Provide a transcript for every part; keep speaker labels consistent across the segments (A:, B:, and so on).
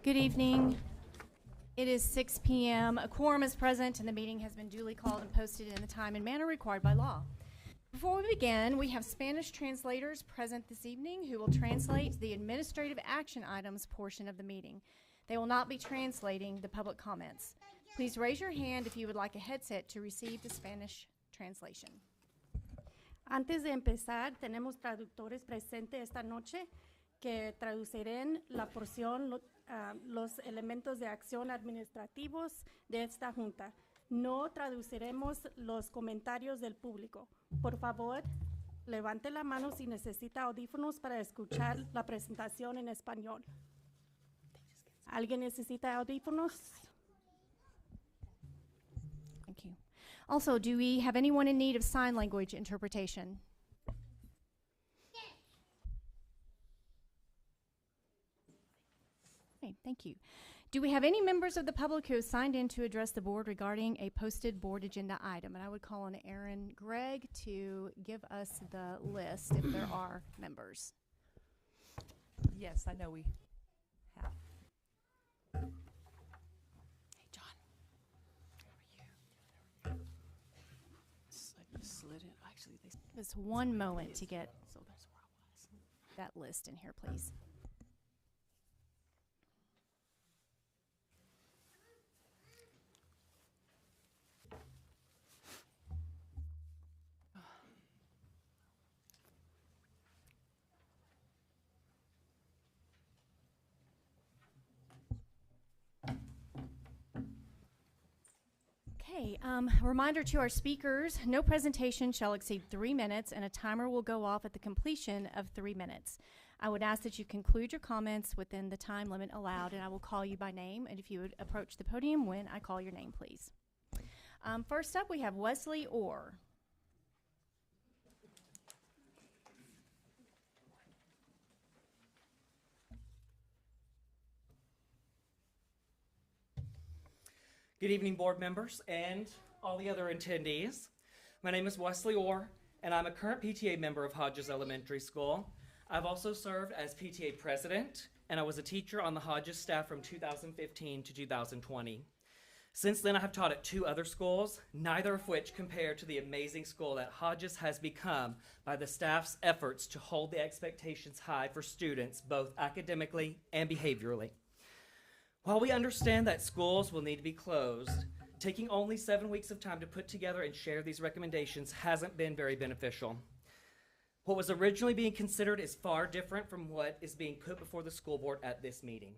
A: Good evening. It is 6 p.m. A quorum is present and the meeting has been duly called and posted in the time and manner required by law. Before we begin, we have Spanish translators present this evening who will translate the administrative action items portion of the meeting. They will not be translating the public comments. Please raise your hand if you would like a headset to receive the Spanish translation.
B: Antes de empezar, tenemos traductores presentes esta noche que traducirán la porción, los elementos de acción administrativos de esta junta. No traduciremos los comentarios del público. Por favor, levante la mano si necesita audífonos para escuchar la presentación en español. ¿Alguien necesita audífonos?
A: Thank you. Also, do we have anyone in need of sign language interpretation? Okay, thank you. Do we have any members of the public who have signed in to address the board regarding a posted board agenda item? And I would call on Aaron Gregg to give us the list if there are members.
C: Yes, I know we have.
A: Hey, John. How are you?
C: I just slid it. Actually, they.
A: Give us one moment to get
C: So that's where I was.
A: that list in here, please. Okay, a reminder to our speakers, no presentation shall exceed 3 minutes and a timer will go off at the completion of 3 minutes. I would ask that you conclude your comments within the time limit allowed and I will call you by name, and if you would approach the podium when I call your name, please. First up, we have Wesley Orr.
D: Good evening, board members and all the other attendees. My name is Wesley Orr, and I'm a current PTA member of Hodges Elementary School. I've also served as PTA president, and I was a teacher on the Hodges staff from 2015 to 2020. Since then, I have taught at 2 other schools, neither of which compare to the amazing school that Hodges has become by the staff's efforts to hold the expectations high for students, both academically and behaviorally. While we understand that schools will need to be closed, taking only 7 weeks of time to put together and share these recommendations hasn't been very beneficial. What was originally being considered is far different from what is being put before the school board at this meeting.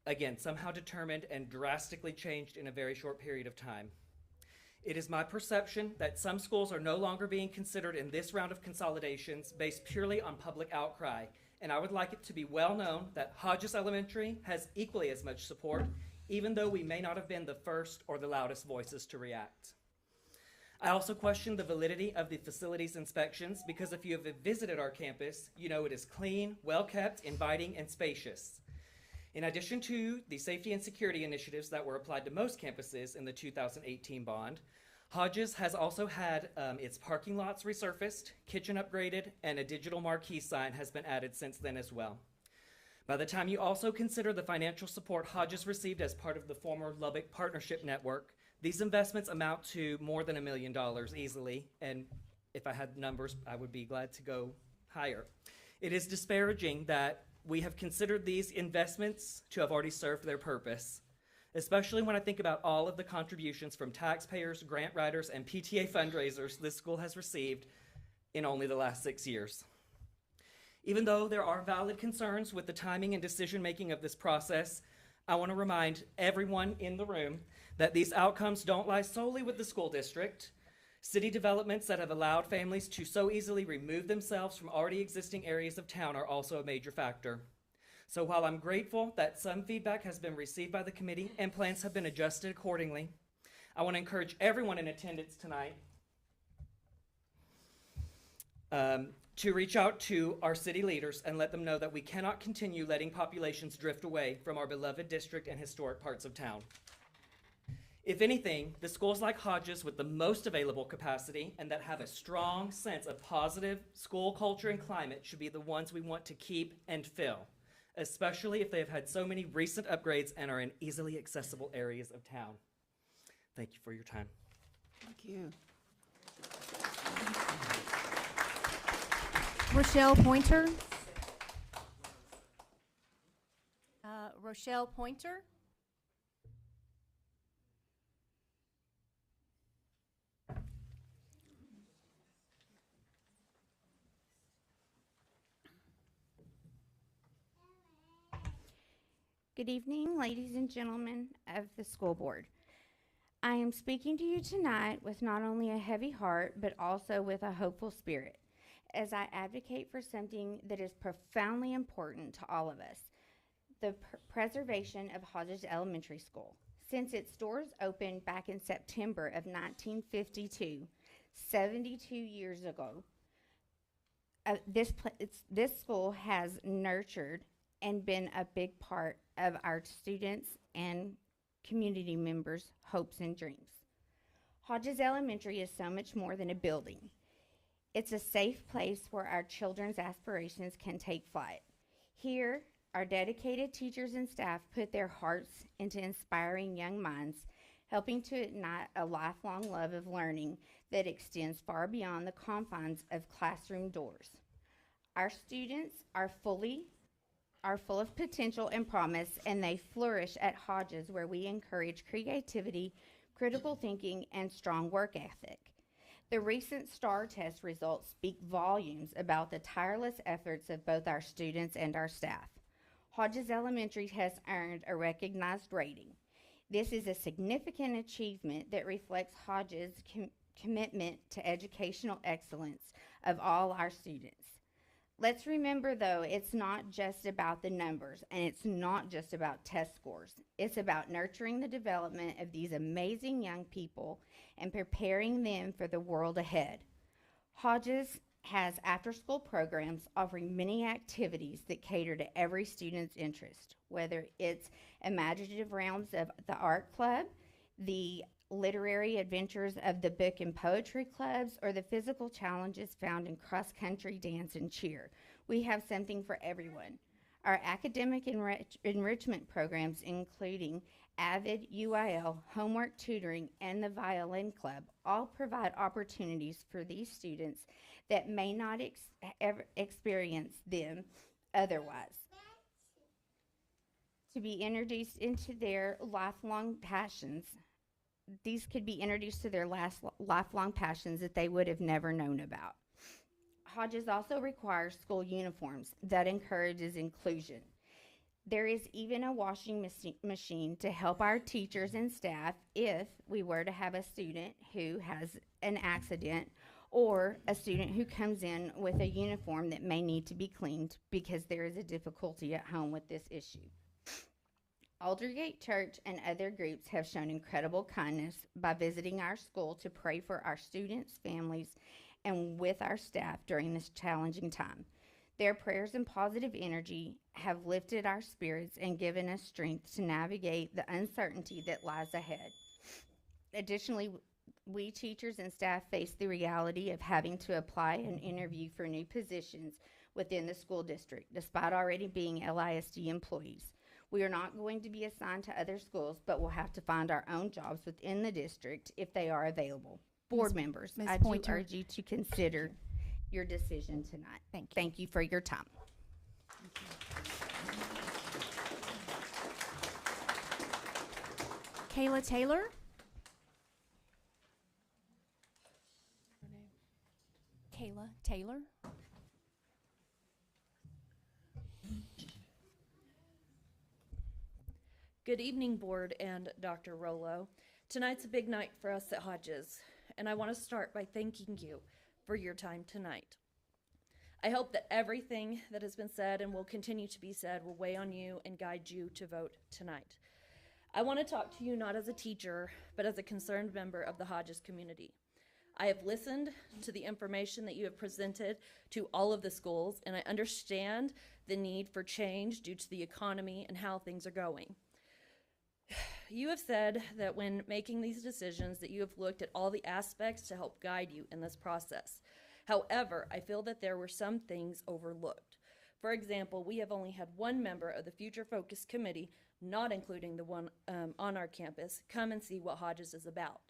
D: Again, somehow determined and drastically changed in a very short period of time. It is my perception that some schools are no longer being considered in this round of consolidations based purely on public outcry. And I would like it to be well known that Hodges Elementary has equally as much support, even though we may not have been the first or the loudest voices to react. I also question the validity of the facilities inspections because if you have visited our campus, you know it is clean, well-kept, inviting, and spacious. In addition to the safety and security initiatives that were applied to most campuses in the 2018 bond, Hodges has also had its parking lots resurfaced, kitchen upgraded, and a digital marquee sign has been added since then as well. By the time you also consider the financial support Hodges received as part of the former Lubbock Partnership Network, these investments amount to more than $1 million easily, and if I had numbers, I would be glad to go higher. It is disparaging that we have considered these investments to have already served their purpose, especially when I think about all of the contributions from taxpayers, grant writers, and PTA fundraisers this school has received in only the last 6 years. Even though there are valid concerns with the timing and decision-making of this process, I want to remind everyone in the room that these outcomes don't lie solely with the school district. City developments that have allowed families to so easily remove themselves from already existing areas of town are also a major factor. So while I'm grateful that some feedback has been received by the committee and plans have been adjusted accordingly, I want to encourage everyone in attendance tonight to reach out to our city leaders and let them know that we cannot continue letting populations drift away from our beloved district and historic parts of town. If anything, the schools like Hodges with the most available capacity and that have a strong sense of positive school culture and climate should be the ones we want to keep and fill, especially if they have had so many recent upgrades and are in easily accessible areas of town. Thank you for your time.
E: Thank you.
A: Rochelle Pointer. Rochelle Pointer.
F: Good evening, ladies and gentlemen of the school board. I am speaking to you tonight with not only a heavy heart, but also with a hopeful spirit, as I advocate for something that is profoundly important to all of us, the preservation of Hodges Elementary School. Since its doors opened back in September of 1952, 72 years ago, this school has nurtured and been a big part of our students and community members' hopes and dreams. Hodges Elementary is so much more than a building. It's a safe place where our children's aspirations can take flight. Here, our dedicated teachers and staff put their hearts into inspiring young minds, helping to ignite a lifelong love of learning that extends far beyond the confines of classroom doors. Our students are full of potential and promise, and they flourish at Hodges, where we encourage creativity, critical thinking, and strong work ethic. The recent STAR test results speak volumes about the tireless efforts of both our students and our staff. Hodges Elementary has earned a recognized rating. This is a significant achievement that reflects Hodges' commitment to educational excellence of all our students. Let's remember, though, it's not just about the numbers, and it's not just about test scores. It's about nurturing the development of these amazing young people and preparing them for the world ahead. Hodges has after-school programs offering many activities that cater to every student's interest, whether it's imaginative realms of the art club, the literary adventures of the book and poetry clubs, or the physical challenges found in cross-country dance and cheer. We have something for everyone. Our academic enrichment programs, including AVID, UIL, homework tutoring, and the violin club, all provide opportunities for these students that may not ever experience them otherwise. To be introduced into their lifelong passions, these could be introduced to their lifelong passions that they would have never known about. Hodges also requires school uniforms that encourages inclusion. There is even a washing machine to help our teachers and staff if we were to have a student who has an accident or a student who comes in with a uniform that may need to be cleaned because there is a difficulty at home with this issue. Aldergate Church and other groups have shown incredible kindness by visiting our school to pray for our students, families, and with our staff during this challenging time. Their prayers and positive energy have lifted our spirits and given us strength to navigate the uncertainty that lies ahead. Additionally, we teachers and staff face the reality of having to apply and interview for new positions within the school district, despite already being LISD employees. We are not going to be assigned to other schools, but we'll have to find our own jobs within the district if they are available. Board members,
A: Ms.
F: I do
A: Pointer.
F: urge you to consider your decision tonight.
A: Thank you.
F: Thank you for your time.
A: Kayla Taylor. Kayla Taylor.
G: Good evening, Board and Dr. Rollo. Tonight's a big night for us at Hodges, and I want to start by thanking you for your time tonight. I hope that everything that has been said and will continue to be said will weigh on you and guide you to vote tonight. I want to talk to you not as a teacher, but as a concerned member of the Hodges community. I have listened to the information that you have presented to all of the schools, and I understand the need for change due to the economy and how things are going. You have said that when making these decisions that you have looked at all the aspects to help guide you in this process. However, I feel that there were some things overlooked. For example, we have only had one member of the Future Focus Committee, not including the one on our campus, come and see what Hodges is about.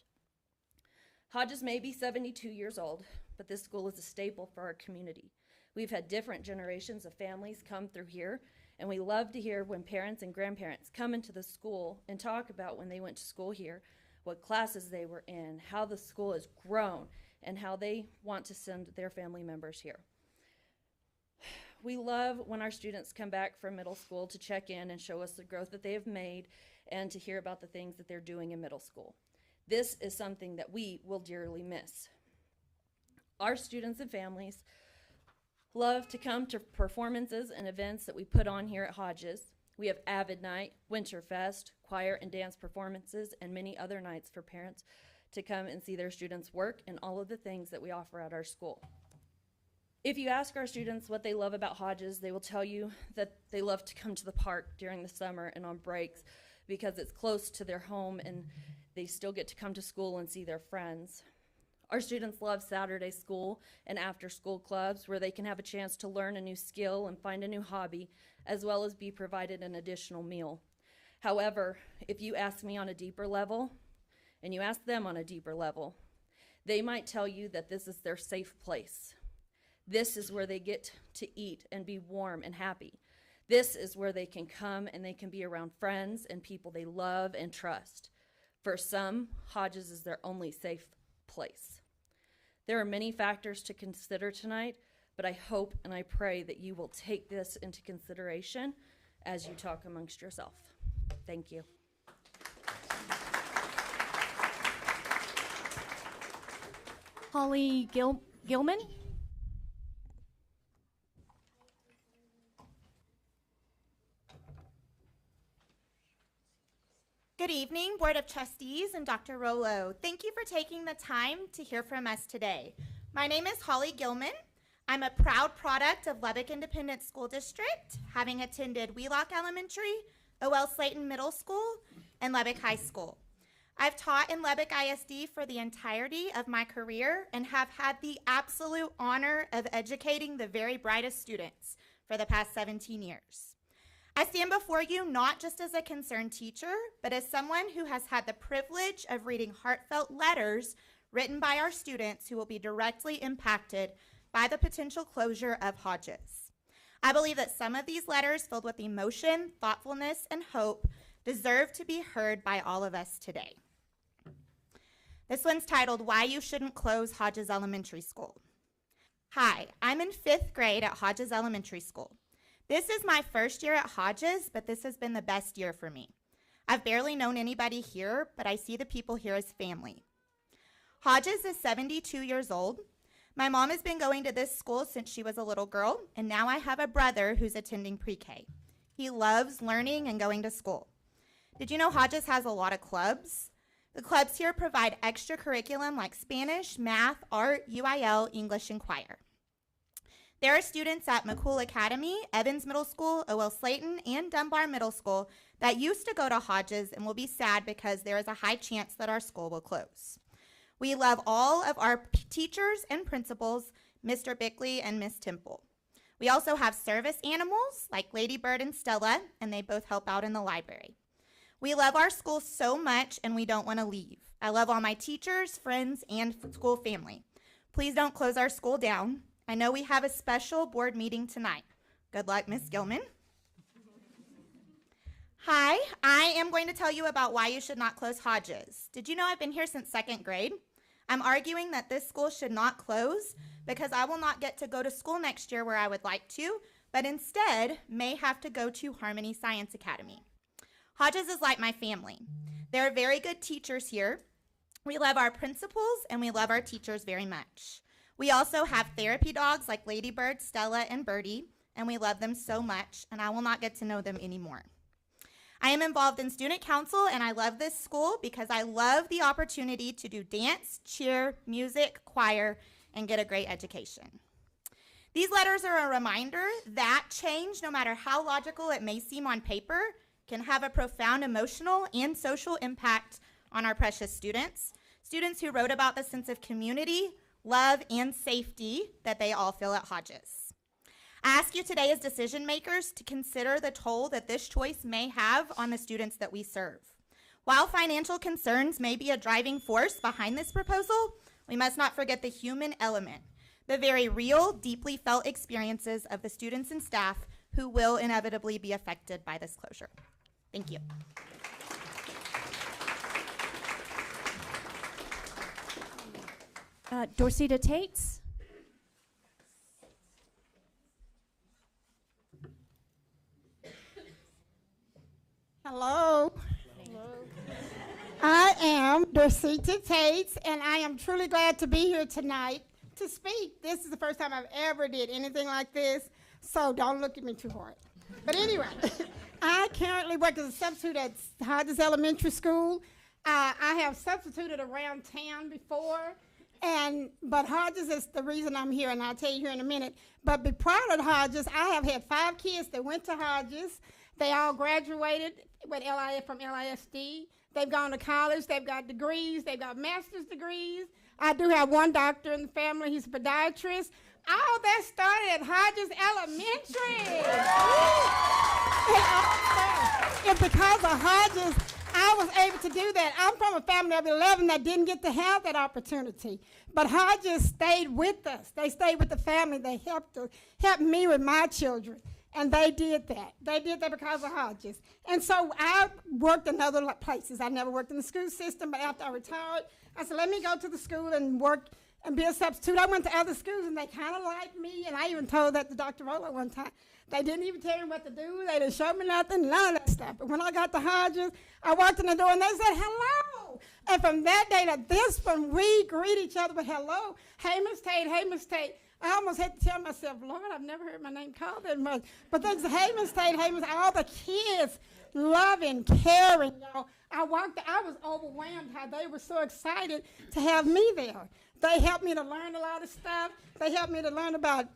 G: Hodges may be 72 years old, but this school is a staple for our community. We've had different generations of families come through here, and we love to hear when parents and grandparents come into the school and talk about when they went to school here, what classes they were in, how the school has grown, and how they want to send their family members here. We love when our students come back from middle school to check in and show us the growth that they have made and to hear about the things that they're doing in middle school. This is something that we will dearly miss. Our students and families love to come to performances and events that we put on here at Hodges. We have Avid Night, Winterfest, choir and dance performances, and many other nights for parents to come and see their students work and all of the things that we offer at our school. If you ask our students what they love about Hodges, they will tell you that they love to come to the park during the summer and on breaks because it's close to their home and they still get to come to school and see their friends. Our students love Saturday school and after-school clubs where they can have a chance to learn a new skill and find a new hobby, as well as be provided an additional meal. However, if you ask me on a deeper level, and you ask them on a deeper level, they might tell you that this is their safe place. This is where they get to eat and be warm and happy. This is where they can come and they can be around friends and people they love and trust. For some, Hodges is their only safe place. There are many factors to consider tonight, but I hope and I pray that you will take this into consideration as you talk amongst yourself. Thank you.
A: Holly Gilman?
E: Good evening, Board of Trustees and Dr. Rollo. Thank you for taking the time to hear from us today. My name is Holly Gilman. I'm a proud product of Lubbock Independent School District, having attended Wheelock Elementary, O.L. Slayton Middle School, and Lubbock High School. I've taught in Lubbock ISD for the entirety of my career and have had the absolute honor of educating the very brightest students for the past 17 years. I stand before you not just as a concerned teacher, but as someone who has had the privilege of reading heartfelt letters written by our students who will be directly impacted by the potential closure of Hodges. I believe that some of these letters, filled with emotion, thoughtfulness, and hope, deserve to be heard by all of us today. This one's titled, Why You Shouldn't Close Hodges Elementary School. Hi, I'm in 5th grade at Hodges Elementary School. This is my first year at Hodges, but this has been the best year for me. I've barely known anybody here, but I see the people here as family. Hodges is 72 years old. My mom has been going to this school since she was a little girl, and now I have a brother who's attending pre-K. He loves learning and going to school. Did you know Hodges has a lot of clubs? The clubs here provide extra curriculum like Spanish, math, art, UIL, English, and choir. There are students at McCool Academy, Evans Middle School, O.L. Slayton, and Dunbar Middle School that used to go to Hodges and will be sad because there is a high chance that our school will close. We love all of our teachers and principals, Mr. Bickley and Miss Temple. We also have service animals like Lady Bird and Stella, and they both help out in the library. We love our school so much and we don't want to leave. I love all my teachers, friends, and school family. Please don't close our school down. I know we have a special board meeting tonight. Good luck, Miss Gilman. Hi, I am going to tell you about why you should not close Hodges. Did you know I've been here since 2nd grade? I'm arguing that this school should not close because I will not get to go to school next year where I would like to, but instead may have to go to Harmony Science Academy. Hodges is like my family. There are very good teachers here. We love our principals and we love our teachers very much. We also have therapy dogs like Lady Bird, Stella, and Birdie, and we love them so much, and I will not get to know them anymore. I am involved in student council, and I love this school because I love the opportunity to do dance, cheer, music, choir, and get a great education. These letters are a reminder that change, no matter how logical it may seem on paper, can have a profound emotional and social impact on our precious students who wrote about the sense of community, love, and safety that they all feel at Hodges. I ask you today as decision makers to consider the toll that this choice may have on the students that we serve. While financial concerns may be a driving force behind this proposal, we must not forget the human element, the very real, deeply felt experiences of the students and staff who will inevitably be affected by this closure. Thank you.
A: Dorcita Tates.
H: Hello. I am Dorcita Tates, and I am truly glad to be here tonight to speak. This is the first time I've ever did anything like this, so don't look at me too hard. But anyway, I currently work as a substitute at Hodges Elementary School. I have substituted around town before, but Hodges is the reason I'm here, and I'll tell you here in a minute. But prior to Hodges, I have had 5 kids that went to Hodges. They all graduated with from LISD. They've gone to college. They've got degrees. They've got master's degrees. I do have one doctor in the family. He's a podiatrist. All that started at Hodges Elementary. And because of Hodges, I was able to do that. I'm from a family of 11 that didn't get to have that opportunity. But Hodges stayed with us. They stayed with the family. They helped me with my children. And they did that. They did that because of Hodges. And so I worked in other places. I never worked in the school system, but after I retired, I said, let me go to the school and work and be a substitute. I went to other schools, and they kind of liked me, and I even told that to Dr. Rollo one time. They didn't even tell me what to do. They didn't show me nothing, none of that stuff. But when I got to Hodges, I walked in the door, and they said, hello. And from that day to this one, we greet each other with hello. Hey, Miss Tate, hey, Miss Tate. I almost had to tell myself, Lord, I've never heard my name called that much. But they said, hey, Miss Tate, hey, Miss, all the kids loving, caring, y'all. I was overwhelmed how they were so excited to have me there. They helped me to learn a lot of stuff. They helped me to learn about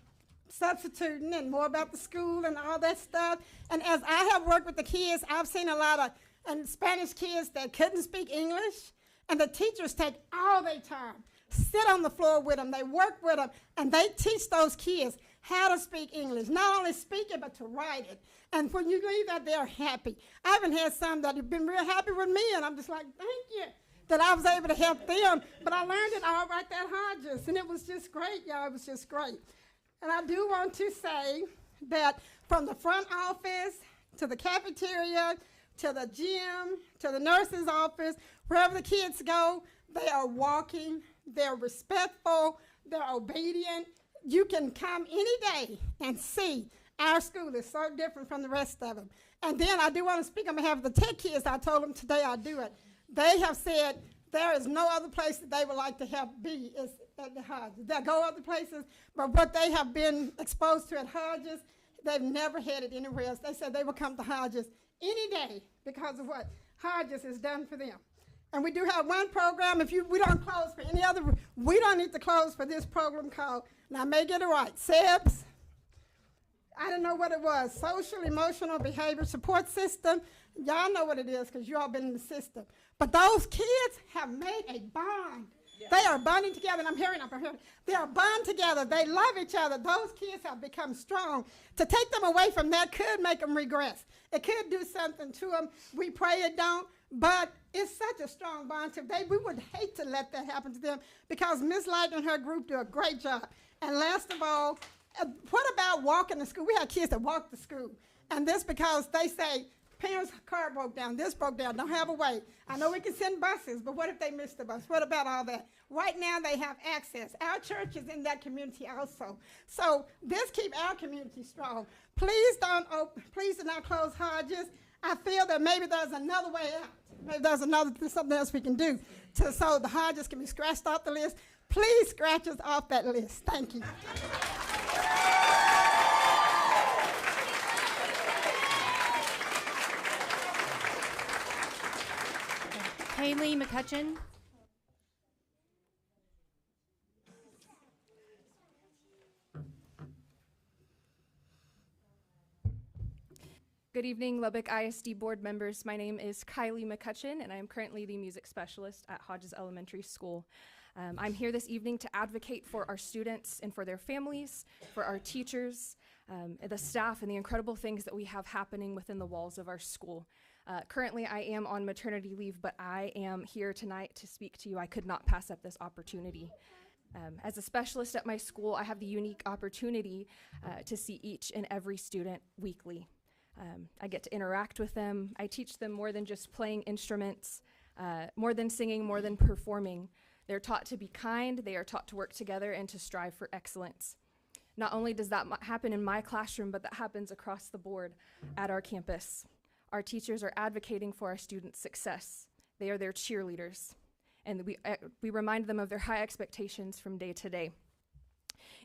H: substituting and more about the school and all that stuff. And as I have worked with the kids, I've seen a lot of Spanish kids that couldn't speak English, and the teachers take all their time, sit on the floor with them, they work with them, and they teach those kids how to speak English, not only speak it, but to write it. And when you leave that, they're happy. I even had some that have been real happy with me, and I'm just like, thank you that I was able to help them. But I learned it all right at Hodges, and it was just great, y'all. It was just great. And I do want to say that from the front office to the cafeteria to the gym to the nurse's office, wherever the kids go, they are walking, they're respectful, they're obedient. You can come any day and see our school is so different from the rest of them. And then I do want to speak on behalf of the tech kids. I told them today I'd do it. They have said there is no other place that they would like to have be is at the Hodges. They'll go other places, but what they have been exposed to at Hodges, they've never had it anywhere else. They said they will come to Hodges any day because of what Hodges has done for them. And we do have one program. We don't close for any other, we don't need to close for this program called, and I may get it right, SEBS. I don't know what it was, Social Emotional Behavior Support System. Y'all know what it is because you all been in the system. But those kids have made a bond. Yeah. They are bonding together, and I'm hearing. They are bond together. They love each other. Those kids have become strong. To take them away from that could make them regress. It could do something to them. We pray it don't, but it's such a strong bond. We would hate to let that happen to them because Ms. Light and her group do a great job. And last of all, what about walking to school? We have kids that walk to school. And this because they say, parents' car broke down, this broke down, don't have a way. I know we can send buses, but what if they miss the bus? What about all that? Right now they have access. Our church is in that community also. So this keep our community strong. Please do not close Hodges. I feel that maybe there's another way out. Maybe there's something else we can do so the Hodges can be scratched off the list. Please scratch us off that list. Thank you.
A: Kaylee McCutcheon.
I: Good evening, Lubbock ISD board members. My name is Kylie McCutcheon, and I am currently the music specialist at Hodges Elementary School. I'm here this evening to advocate for our students and for their families, for our teachers, the staff and the incredible things that we have happening within the walls of our school. Currently, I am on maternity leave, but I am here tonight to speak to you. I could not pass up this opportunity. As a specialist at my school, I have the unique opportunity to see each and every student weekly. I get to interact with them. I teach them more than just playing instruments, more than singing, more than performing. They're taught to be kind, they are taught to work together and to strive for excellence. Not only does that happen in my classroom, but that happens across the board at our campus. Our teachers are advocating for our students' success. They are their cheerleaders, and we remind them of their high expectations from day to day.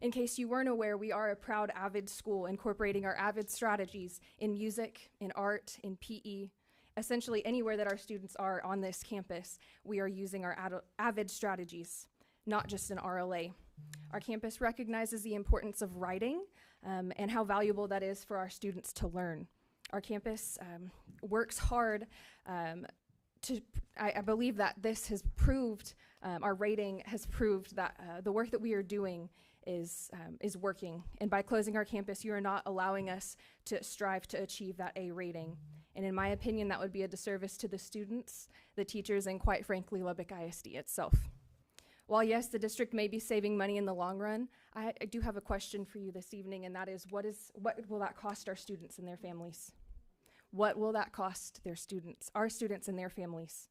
I: In case you weren't aware, we are a proud AVID school, incorporating our AVID strategies in music, in art, in PE. Essentially anywhere that our students are on this campus, we are using our AVID strategies, not just an RLA. Our campus recognizes the importance of writing and how valuable that is for our students to learn. Our campus works hard I believe that this has proved, our rating has proved that the work that we are doing is working. And by closing our campus, you are not allowing us to strive to achieve that A rating. And in my opinion, that would be a disservice to the students, the teachers, and quite frankly, Lubbock ISD itself. While yes, the district may be saving money in the long run, I do have a question for you this evening, and that is, what will that cost our students and their families? What will that cost their students, our students and their families?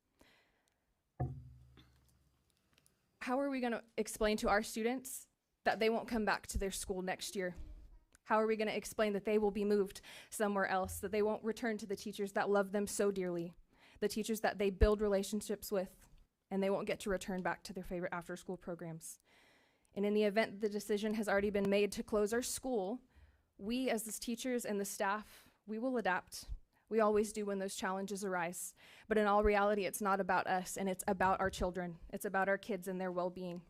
I: How are we going to explain to our students that they won't come back to their school next year? How are we going to explain that they will be moved somewhere else, that they won't return to the teachers that love them so dearly, the teachers that they build relationships with, and they won't get to return back to their favorite after-school programs? And in the event the decision has already been made to close our school, we as the teachers and the staff, we will adapt. We always do when those challenges arise. But in all reality, it's not about us, and it's about our children. It's about our kids and their well-being.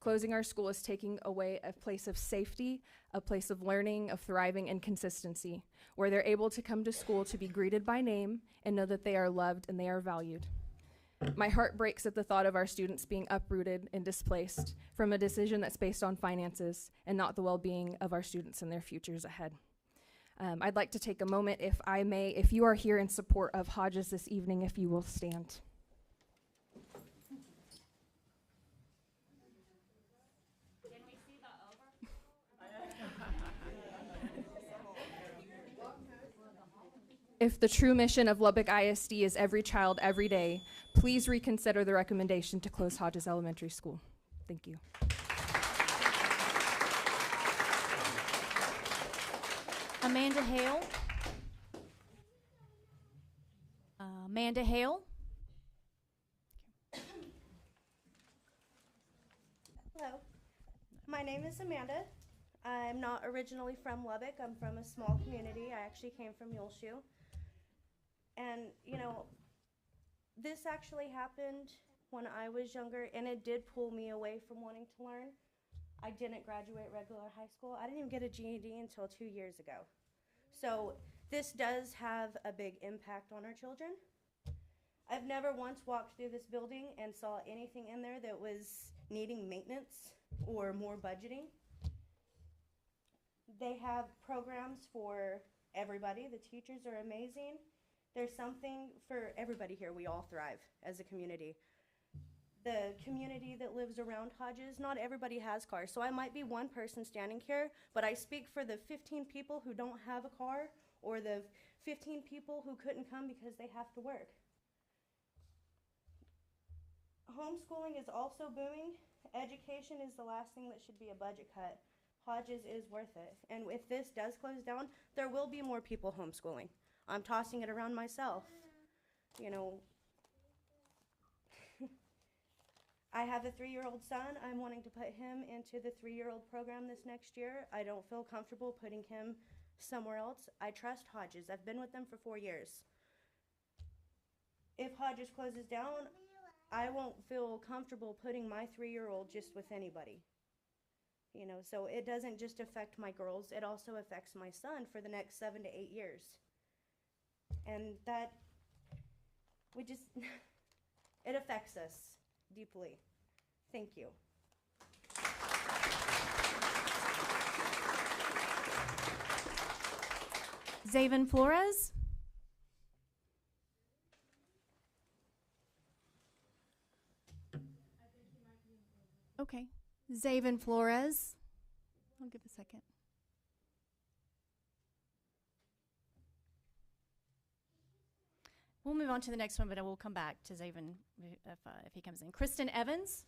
I: Closing our school is taking away a place of safety, a place of learning, of thriving, and consistency, where they're able to come to school to be greeted by name and know that they are loved and they are valued. My heart breaks at the thought of our students being uprooted and displaced from a decision that's based on finances and not the well-being of our students and their futures ahead. I'd like to take a moment, if I may, if you are here in support of Hodges this evening, if you will stand. If the true mission of Lubbock ISD is every child, every day, please reconsider the recommendation to close Hodges Elementary School. Thank you.
A: Amanda Hale. Amanda Hale.
J: Hello, my name is Amanda. I'm not originally from Lubbock. I'm from a small community. I actually came from Muleshoe. And, you know, this actually happened when I was younger, and it did pull me away from wanting to learn. I didn't graduate regular high school. I didn't even get a GED until 2 years ago. So this does have a big impact on our children. I've never once walked through this building and saw anything in there that was needing maintenance or more budgeting. They have programs for everybody. The teachers are amazing. There's something for everybody here. We all thrive as a community. The community that lives around Hodges, not everybody has cars. So I might be one person standing here, but I speak for the 15 people who don't have a car, or the 15 people who couldn't come because they have to work. Homeschooling is also booming. Education is the last thing that should be a budget cut. Hodges is worth it. And if this does close down, there will be more people homeschooling. I'm tossing it around myself. You know, I have a 3-year-old son. I'm wanting to put him into the 3-year-old program this next year. I don't feel comfortable putting him somewhere else. I trust Hodges. I've been with them for 4 years. If Hodges closes down, I won't feel comfortable putting my 3-year-old just with anybody. You know, so it doesn't just affect my girls, it also affects my son for the next 7 to 8 years. And that, it affects us deeply. Thank you.
A: Zaven Flores. Okay. Zaven Flores. I'll give a second. We'll move on to the next one, but I will come back to Zaven if he comes in. Kristen Evans.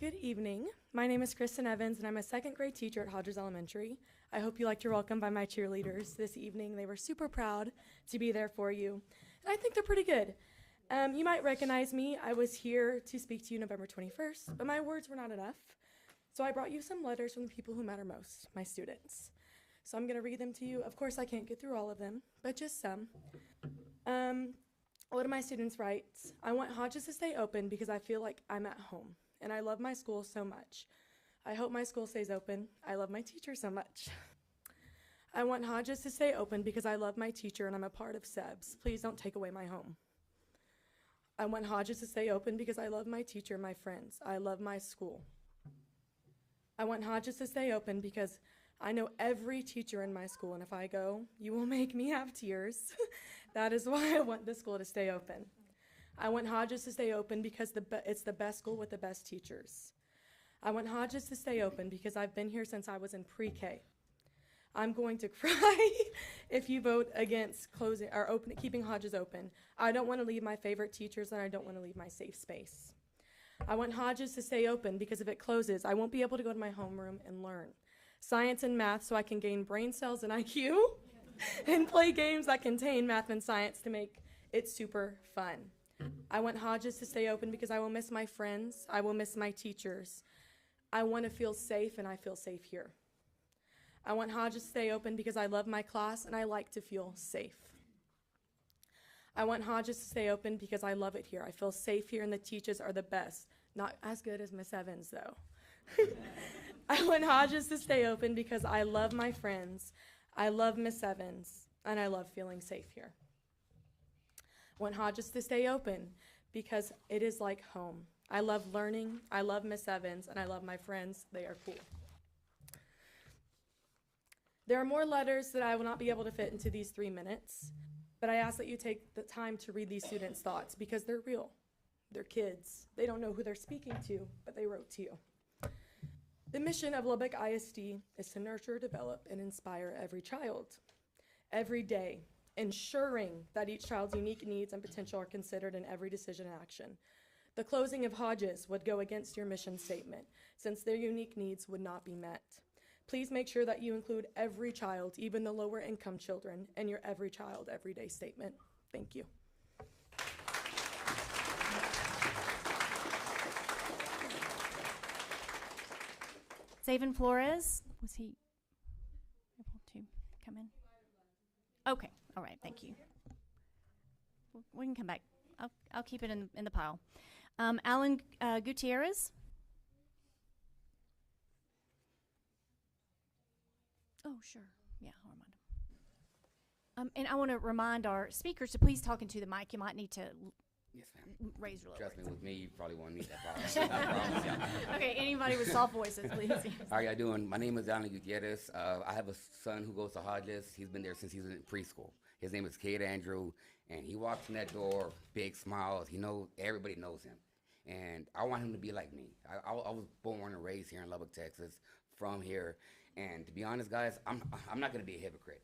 K: Good evening. My name is Kristen Evans, and I'm a second grade teacher at Hodges Elementary. I hope you liked your welcome by my cheerleaders this evening. They were super proud to be there for you, and I think they're pretty good. You might recognize me. I was here to speak to you November 21st, but my words were not enough. So I brought you some letters from the people who matter most, my students. So I'm going to read them to you. Of course, I can't get through all of them, but just some. One of my students writes, I want Hodges to stay open because I feel like I'm at home, and I love my school so much. I hope my school stays open. I love my teacher so much. I want Hodges to stay open because I love my teacher and I'm a part of SEBS. Please don't take away my home. I want Hodges to stay open because I love my teacher and my friends. I love my school. I want Hodges to stay open because I know every teacher in my school, and if I go, you will make me have tears. That is why I want the school to stay open. I want Hodges to stay open because it's the best school with the best teachers. I want Hodges to stay open because I've been here since I was in pre-K. I'm going to cry if you vote against closing or keeping Hodges open. I don't want to leave my favorite teachers, and I don't want to leave my safe space. I want Hodges to stay open because if it closes, I won't be able to go to my homeroom and learn science and math so I can gain brain cells and IQ and play games that contain math and science to make it super fun. I want Hodges to stay open because I will miss my friends. I will miss my teachers. I want to feel safe, and I feel safe here. I want Hodges to stay open because I love my class and I like to feel safe. I want Hodges to stay open because I love it here. I feel safe here and the teachers are the best. Not as good as Miss Evans, though. I want Hodges to stay open because I love my friends. I love Miss Evans and I love feeling safe here. I want Hodges to stay open because it is like home. I love learning. I love Miss Evans and I love my friends. They are cool. There are more letters that I will not be able to fit into these 3 minutes, but I ask that you take the time to read these students' thoughts because they're real. They're kids. They don't know who they're speaking to, but they wrote to you. The mission of Lubbock ISD is to nurture, develop, and inspire every child, every day, ensuring that each child's unique needs and potential are considered in every decision and action. The closing of Hodges would go against your mission statement, since their unique needs would not be met. Please make sure that you include every child, even the lower income children, in your every child, everyday statement. Thank you.
A: Zaven Flores, was he able to come in? Okay, all right, thank you. We can come back. I'll keep it in the pile. Alan Gutierrez. Oh, sure. Yeah, I'll remind him. And I want to remind our speakers to please talk into the mic. You might need to
L: Yes, ma'am.
A: raise your
L: Trust
A: lower.
L: me, with me, you probably won't need that problem. I promise you.
A: Okay, anybody with soft voices, please.
L: How are y'all doing? My name is Alan Gutierrez. I have a son who goes to Hodges. He's been there since he was in preschool. His name is Cade Andrew, and he walks in that door, big smiles. Everybody knows him. And I want him to be like me. I was born and raised here in Lubbock, Texas, from here. And to be honest, guys, I'm not going to be a hypocrite.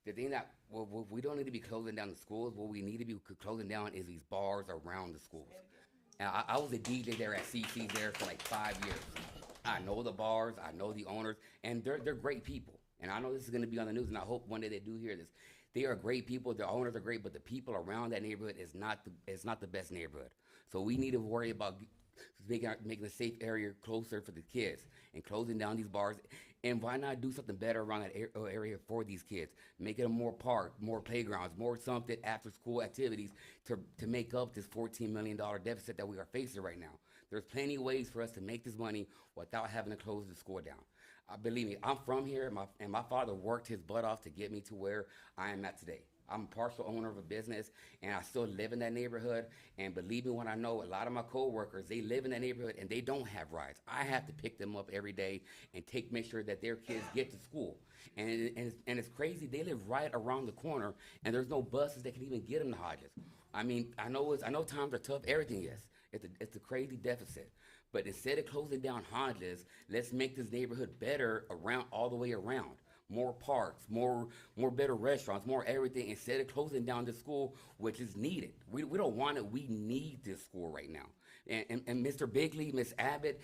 L: The thing that we don't need to be closing down the schools. What we need to be closing down is these bars around the schools. And I was a DJ there at CC's there for like 5 years. I know the bars, I know the owners, and they're great people. And I know this is going to be on the news, and I hope one day they do hear this. They are great people. The owners are great, but the people around that neighborhood is not the best neighborhood. So we need to worry about making the safe area closer for the kids and closing down these bars. And why not do something better around that area for these kids? Make it a more park, more playgrounds, more something after school activities to make up this $14 million deficit that we are facing right now. There's plenty of ways for us to make this money without having to close the school down. Believe me, I'm from here, and my father worked his butt off to get me to where I am at today. I'm a partial owner of a business, and I still live in that neighborhood. And believe me when I know, a lot of my coworkers, they live in that neighborhood and they don't have rides. I have to pick them up every day and make sure that their kids get to school. And it's crazy. They live right around the corner, and there's no buses that can even get them to Hodges. I mean, I know times are tough. Everything is. It's a crazy deficit. But instead of closing down Hodges, let's make this neighborhood better all the way around. More parks, more better restaurants, more everything, instead of closing down the school, which is needed. We don't want it. We need this school right now. And Mr. Bigley, Miss Abbott,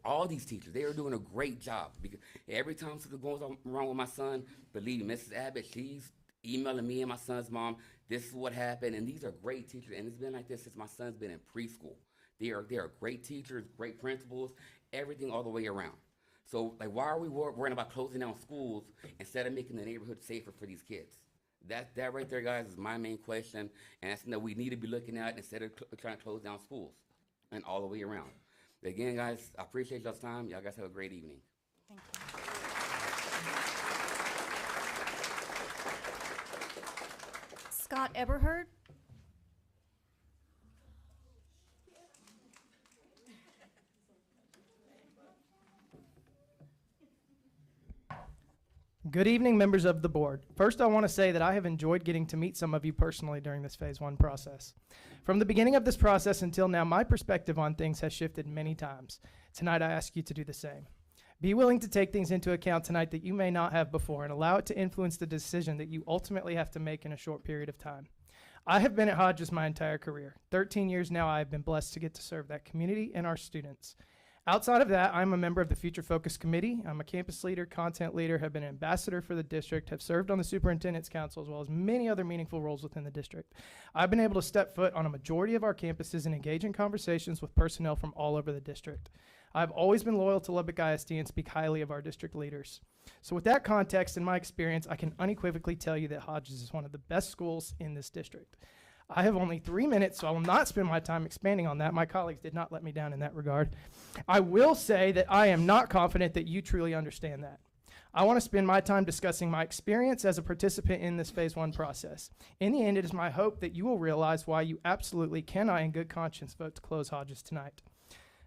L: all these teachers, they are doing a great job. Because every time something goes wrong with my son, believe me, Mrs. Abbott, she's emailing me and my son's mom, this is what happened. And these are great teachers. And it's been like this since my son's been in preschool. They are great teachers, great principals, everything all the way around. So, like, why are we worrying about closing down schools instead of making the neighborhood safer for these kids? That right there, guys, is my main question, and that's something that we need to be looking at instead of trying to close down schools and all the way around. Again, guys, I appreciate y'all's time. Y'all guys have a great evening.
A: Thank you. Scott Eberhard.
M: Good evening, members of the board. First, I want to say that I have enjoyed getting to meet some of you personally during this Phase 1 process. From the beginning of this process until now, my perspective on things has shifted many times. Tonight, I ask you to do the same. Be willing to take things into account tonight that you may not have before and allow it to influence the decision that you ultimately have to make in a short period of time. I have been at Hodges my entire career. 13 years now, I have been blessed to get to serve that community and our students. Outside of that, I'm a member of the Future Focus Committee. I'm a campus leader, content leader, have been an ambassador for the district, have served on the Superintendent's Council, as well as many other meaningful roles within the district. I've been able to step foot on a majority of our campuses and engage in conversations with personnel from all over the district. I've always been loyal to Lubbock ISD and speak highly of our district leaders. So with that context and my experience, I can unequivocally tell you that Hodges is one of the best schools in this district. I have only 3 minutes, so I will not spend my time expanding on that. My colleagues did not let me down in that regard. I will say that I am not confident that you truly understand that. I want to spend my time discussing my experience as a participant in this Phase 1 process. In the end, it is my hope that you will realize why you absolutely cannot in good conscience vote to close Hodges tonight.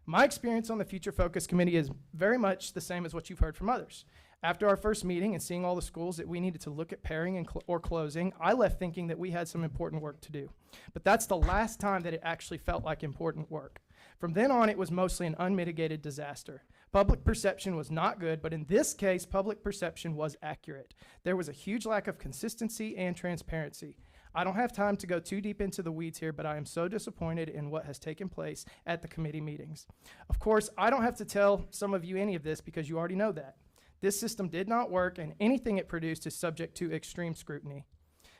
M: My experience on the Future Focus Committee is very much the same as what you've heard from others. After our first meeting and seeing all the schools that we needed to look at pairing or closing, I left thinking that we had some important work to do. But that's the last time that it actually felt like important work. From then on, it was mostly an unmitigated disaster. Public perception was not good, but in this case, public perception was accurate. There was a huge lack of consistency and transparency. I don't have time to go too deep into the weeds here, but I am so disappointed in what has taken place at the committee meetings. Of course, I don't have to tell some of you any of this because you already know that. This system did not work, and anything it produced is subject to extreme scrutiny.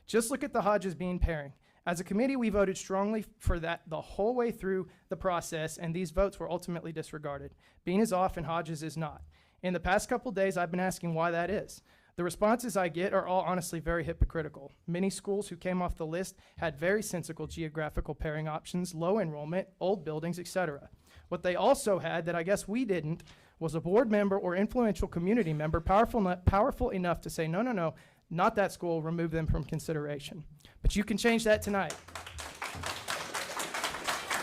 M: Just look at the Hodges Bean pairing. As a committee, we voted strongly for that the whole way through the process, and these votes were ultimately disregarded. Bean is off and Hodges is not. In the past couple days, I've been asking why that is. The responses I get are all honestly very hypocritical. Many schools who came off the list had very sensible geographical pairing options, low enrollment, old buildings, etc. What they also had that I guess we didn't was a board member or influential community member powerful enough to say, no, not that school, remove them from consideration. But you can change that tonight.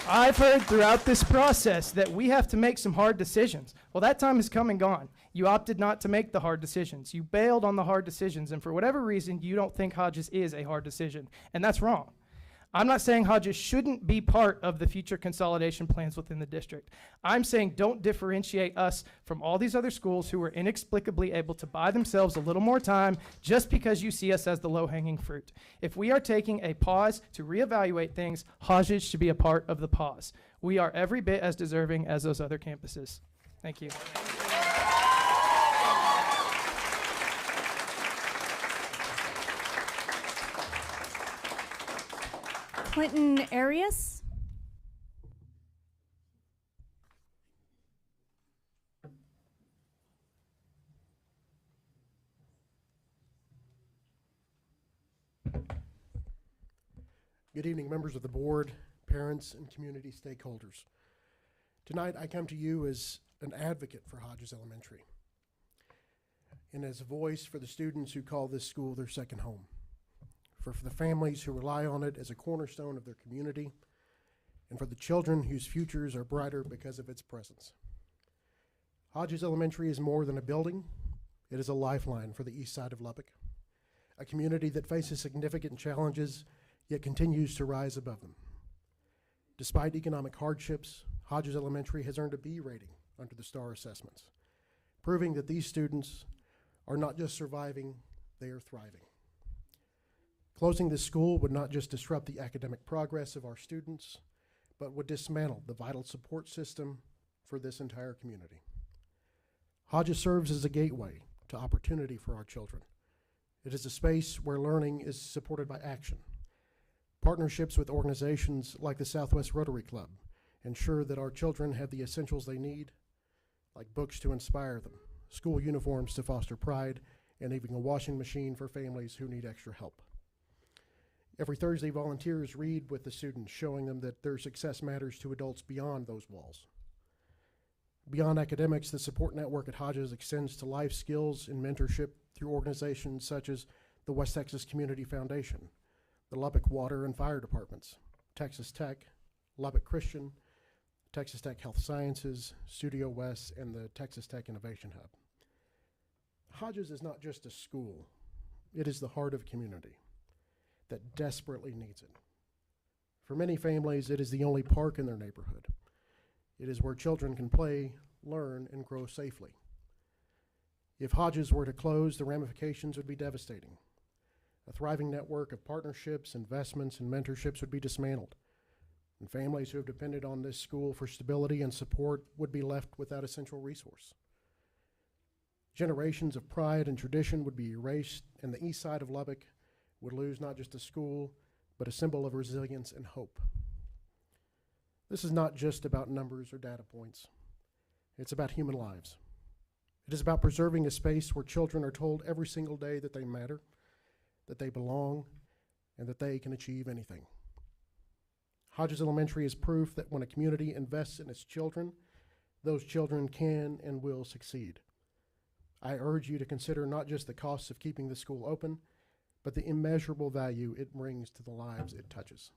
M: I've heard throughout this process that we have to make some hard decisions. Well, that time has come and gone. You opted not to make the hard decisions. You bailed on the hard decisions, and for whatever reason, you don't think Hodges is a hard decision, and that's wrong. I'm not saying Hodges shouldn't be part of the future consolidation plans within the district. I'm saying don't differentiate us from all these other schools who are inexplicably able to buy themselves a little more time just because you see us as the low-hanging fruit. If we are taking a pause to reevaluate things, Hodges should be a part of the pause. We are every bit as deserving as those other campuses. Thank you.
A: Clinton Arias.
N: Good evening, members of the board, parents, and community stakeholders. Tonight, I come to you as an advocate for Hodges Elementary and as a voice for the students who call this school their second home. for the families who rely on it as a cornerstone of their community, and for the children whose futures are brighter because of its presence. Hodges Elementary is more than a building. It is a lifeline for the east side of Lubbock, a community that faces significant challenges yet continues to rise above them. Despite economic hardships, Hodges Elementary has earned a B rating under the STAR assessments, proving that these students are not just surviving, they are thriving. Closing this school would not just disrupt the academic progress of our students, but would dismantle the vital support system for this entire community. Hodges serves as a gateway to opportunity for our children. It is a space where learning is supported by action. Partnerships with organizations like the Southwest Rotary Club ensure that our children have the essentials they need, like books to inspire them, school uniforms to foster pride, and even a washing machine for families who need extra help. Every Thursday, volunteers read with the students, showing them that their success matters to adults beyond those walls. Beyond academics, the support network at Hodges extends to life skills and mentorship through organizations such as the West Texas Community Foundation, the Lubbock Water and Fire Departments, Texas Tech, Lubbock Christian, Texas Tech Health Sciences, Studio West, and the Texas Tech Innovation Hub. Hodges is not just a school, it is the heart of a community that desperately needs it. For many families, it is the only park in their neighborhood. It is where children can play, learn, and grow safely. If Hodges were to close, the ramifications would be devastating. A thriving network of partnerships, investments, and mentorships would be dismantled, and families who have depended on this school for stability and support would be left without a central resource. Generations of pride and tradition would be erased, and the east side of Lubbock would lose not just a school, but a symbol of resilience and hope. This is not just about numbers or data points. It's about human lives. It is about preserving a space where children are told every single day that they matter, that they belong, and that they can achieve anything. Hodges Elementary is proof that when a community invests in its children, those children can and will succeed. I urge you to consider not just the costs of keeping the school open, but the immeasurable value it brings to the lives it touches.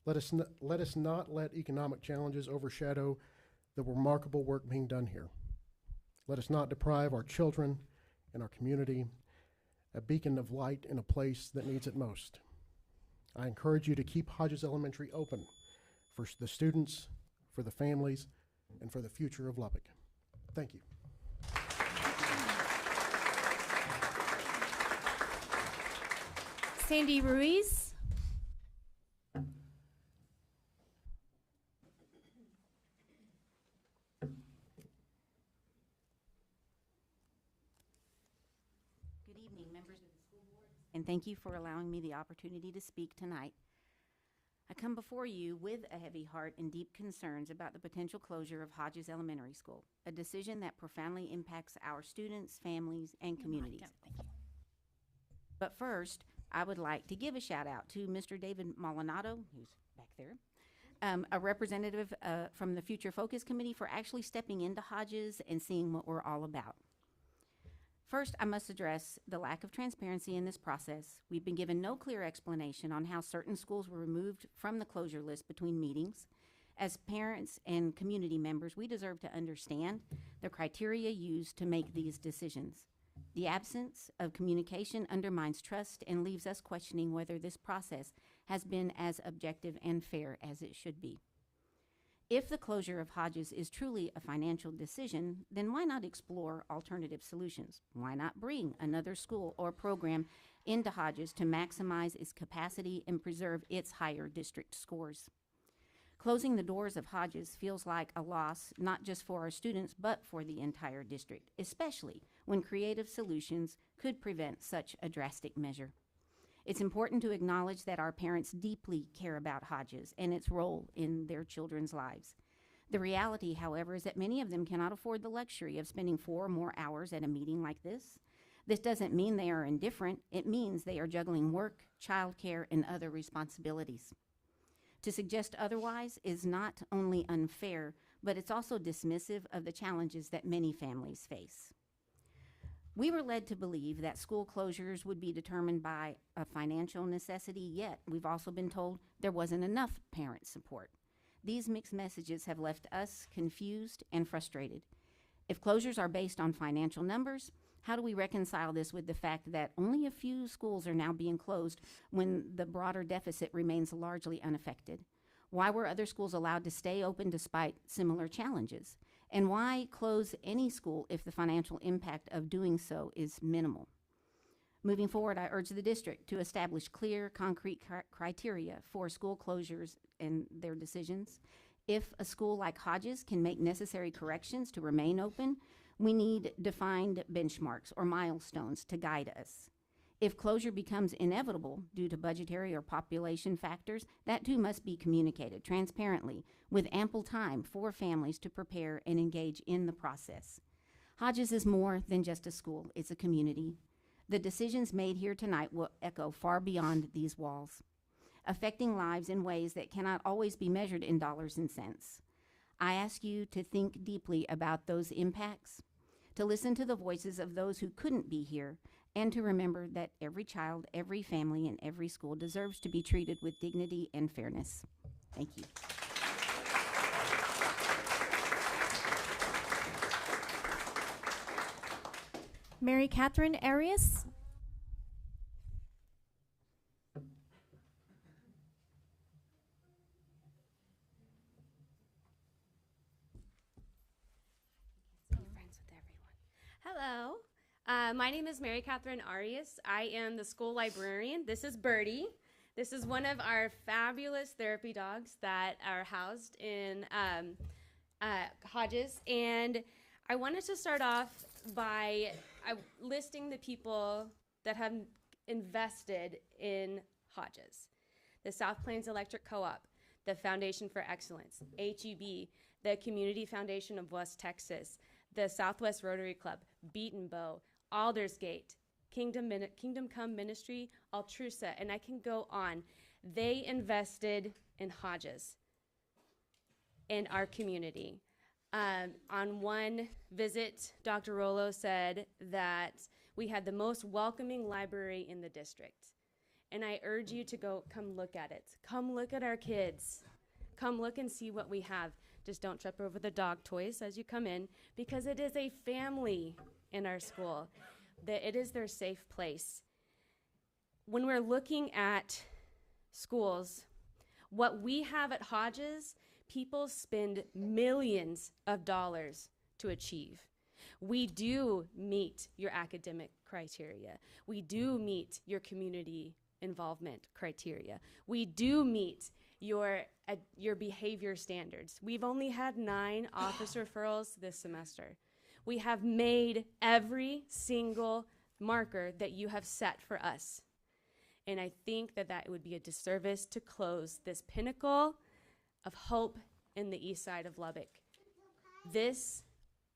N: Let us not let economic challenges overshadow the remarkable work being done here. Let us not deprive our children and our community a beacon of light in a place that needs it most. I encourage you to keep Hodges Elementary open for the students, for the families, and for the future of Lubbock. Thank you.
A: Sandy Ruiz.
O: Good evening, members of the school board, and thank you for allowing me the opportunity to speak tonight. I come before you with a heavy heart and deep concerns about the potential closure of Hodges Elementary School, a decision that profoundly impacts our students, families, and communities. But first, I would like to give a shout out to Mr. David Molinado, who's back there, a representative from the Future Focus Committee, for actually stepping into Hodges and seeing what we're all about. First, I must address the lack of transparency in this process. We've been given no clear explanation on how certain schools were removed from the closure list between meetings. As parents and community members, we deserve to understand the criteria used to make these decisions. The absence of communication undermines trust and leaves us questioning whether this process has been as objective and fair as it should be. If the closure of Hodges is truly a financial decision, then why not explore alternative solutions? Why not bring another school or program into Hodges to maximize its capacity and preserve its higher district scores? Closing the doors of Hodges feels like a loss not just for our students, but for the entire district, especially when creative solutions could prevent such a drastic measure. It's important to acknowledge that our parents deeply care about Hodges and its role in their children's lives. The reality, however, is that many of them cannot afford the luxury of spending 4 or more hours at a meeting like this. This doesn't mean they are indifferent. It means they are juggling work, childcare, and other responsibilities. To suggest otherwise is not only unfair, but it's also dismissive of the challenges that many families face. We were led to believe that school closures would be determined by a financial necessity, yet we've also been told there wasn't enough parent support. These mixed messages have left us confused and frustrated. If closures are based on financial numbers, how do we reconcile this with the fact that only a few schools are now being closed when the broader deficit remains largely unaffected? Why were other schools allowed to stay open despite similar challenges? And why close any school if the financial impact of doing so is minimal? Moving forward, I urge the district to establish clear, concrete criteria for school closures and their decisions. If a school like Hodges can make necessary corrections to remain open, we need defined benchmarks or milestones to guide us. If closure becomes inevitable due to budgetary or population factors, that too must be communicated transparently with ample time for families to prepare and engage in the process. Hodges is more than just a school, it's a community. The decisions made here tonight will echo far beyond these walls, affecting lives in ways that cannot always be measured in dollars and cents. I ask you to think deeply about those impacts, to listen to the voices of those who couldn't be here, and to remember that every child, every family, and every school deserves to be treated with dignity and fairness. Thank you.
A: Mary Catherine Arias.
P: Hello, my name is Mary Catherine Arias. I am the school librarian. This is Birdie. This is one of our fabulous therapy dogs that are housed in Hodges. And I wanted to start off by listing the people that have invested in Hodges. The South Plains Electric Co-op, the Foundation for Excellence, HEB, the Community Foundation of West Texas, the Southwest Rotary Club, Beaton Bow, Aldersgate, Kingdom Come Ministry, Altrusa, and I can go on. They invested in Hodges, in our community. On one visit, Dr. Rollo said that we had the most welcoming library in the district. And I urge you to come look at it. Come look at our kids. Come look and see what we have. Just don't trip over the dog toys as you come in, because it is a family in our school. It is their safe place. When we're looking at schools, what we have at Hodges, people spend millions of dollars to achieve. We do meet your academic criteria. We do meet your community involvement criteria. We do meet your behavior standards. We've only had 9 office referrals this semester. We have made every single marker that you have set for us. And I think that it would be a disservice to close this pinnacle of hope in the east side of Lubbock. This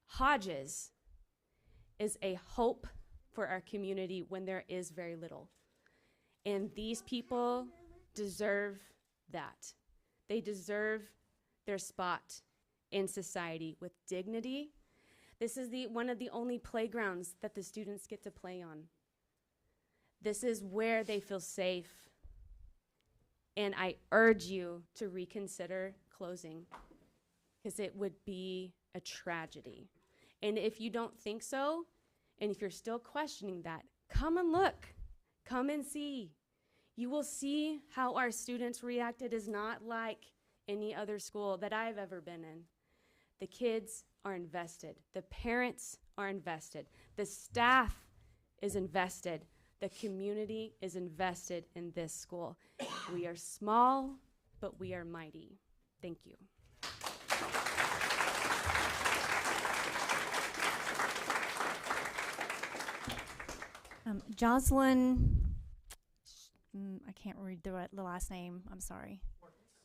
P: Hodges is a hope for our community when there is very little. And these people deserve that. They deserve their spot in society with dignity. This is one of the only playgrounds that the students get to play on. This is where they feel safe. And I urge you to reconsider closing, because it would be a tragedy. And if you don't think so, and if you're still questioning that, come and look. Come and see. You will see how our students reacted is not like any other school that I've ever been in. The kids are invested. The parents are invested. The staff is invested. The community is invested in this school. We are small, but we are mighty. Thank you.
A: Jocelyn, I can't read the last name. I'm sorry.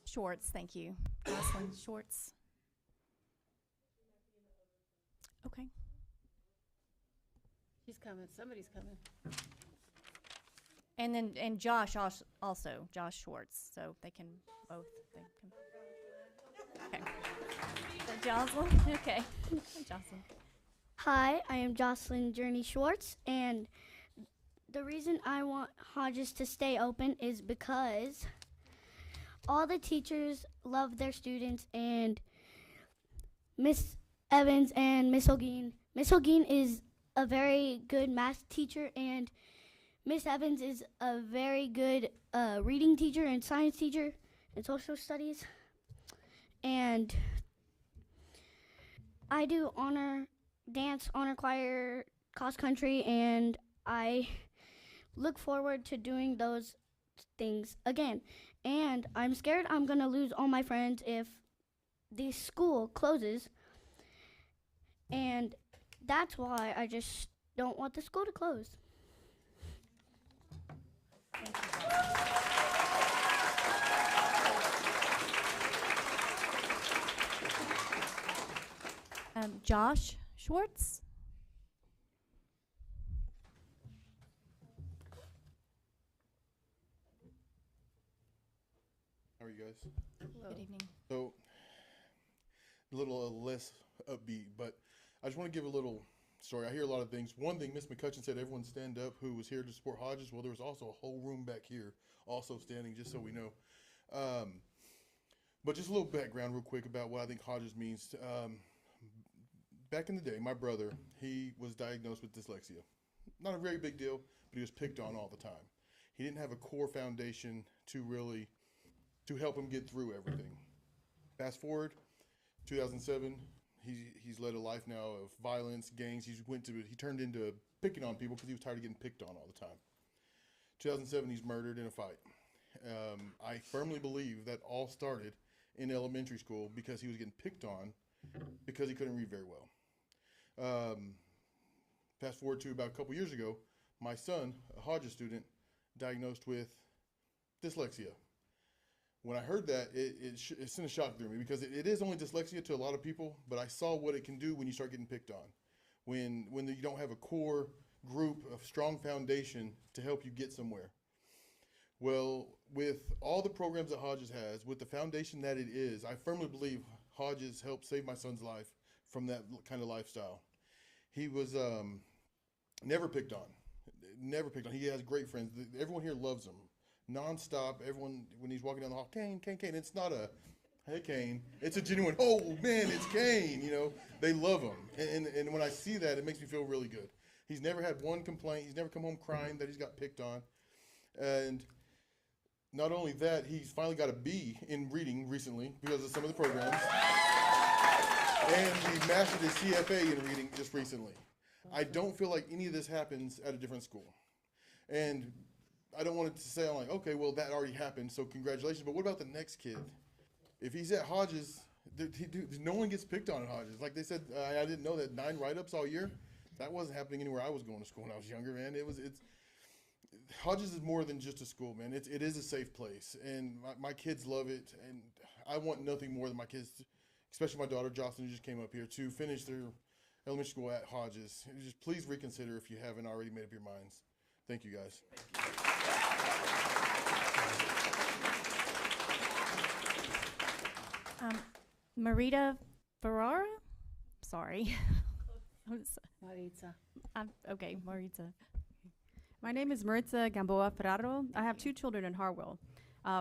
A: Schwartz, thank you. Jocelyn Schwartz. Okay.
Q: She's coming. Somebody's coming.
A: And Josh also, Josh Schwartz. So they can both. Okay. So Jocelyn. Okay. Jocelyn.
Q: Hi, I am Jocelyn Journey Schwartz, and the reason I want Hodges to stay open is because all the teachers love their students, and Miss Evans and Miss Holguin. Miss Holguin is a very good math teacher, and Miss Evans is a very good reading teacher and science teacher and social studies. And I do honor dance, honor choir, cross country, and I look forward to doing those things again. And I'm scared I'm going to lose all my friends if the school closes. And that's why I just don't want the school to close.
A: Josh Schwartz.
R: How are you guys?
A: Hello. Good evening.
R: So, a little less upbeat, but I just want to give a little story. I hear a lot of things. One thing, Miss McCutcheon said everyone stand up who was here to support Hodges. Well, there was also a whole room back here also standing, just so we know. But just a little background real quick about what I think Hodges means. Back in the day, my brother, he was diagnosed with dyslexia. Not a very big deal, but he was picked on all the time. He didn't have a core foundation to help him get through everything. Fast forward, 2007, he's led a life now of violence, gangs. He turned into picking on people because he was tired of getting picked on all the time. 2007, he's murdered in a fight. I firmly believe that all started in elementary school because he was getting picked on because he couldn't read very well. Fast forward to about a couple years ago, my son, a Hodges student, diagnosed with dyslexia. When I heard that, it sent a shock through me because it is only dyslexia to a lot of people, but I saw what it can do when you start getting picked on. When you don't have a core group of strong foundation to help you get somewhere. Well, with all the programs that Hodges has, with the foundation that it is, I firmly believe Hodges helped save my son's life from that kind of lifestyle. He was never picked on. Never picked on. He has great friends. Everyone here loves him. Nonstop, everyone, when he's walking down the hall, Kane, Kane, Kane. It's not a, hey, Kane. It's a genuine, oh, man, it's Kane. You know, they love him. And when I see that, it makes me feel really good. He's never had one complaint. He's never come home crying that he's got picked on. And not only that, he's finally got a B in reading recently because of some of the programs. And he mastered his CFA in reading just recently. I don't feel like any of this happens at a different school. And I don't want it to say, I'm like, okay, well, that already happened, so congratulations. But what about the next kid? If he's at Hodges, no one gets picked on at Hodges. Like they said, I didn't know that 9 write-ups all year. That wasn't happening anywhere I was going to school when I was younger, man. Hodges is more than just a school, man. It is a safe place, and my kids love it, and I want nothing more than my kids, especially my daughter Jocelyn, who just came up here, to finish their elementary school at Hodges. Just please reconsider if you haven't already made up your minds. Thank you, guys.
A: Marita Ferrara? Sorry.
S: Maritza.
A: Okay, Maritza.
S: My name is Maritza Gamboa Ferraro. I have 2 children in Harwell.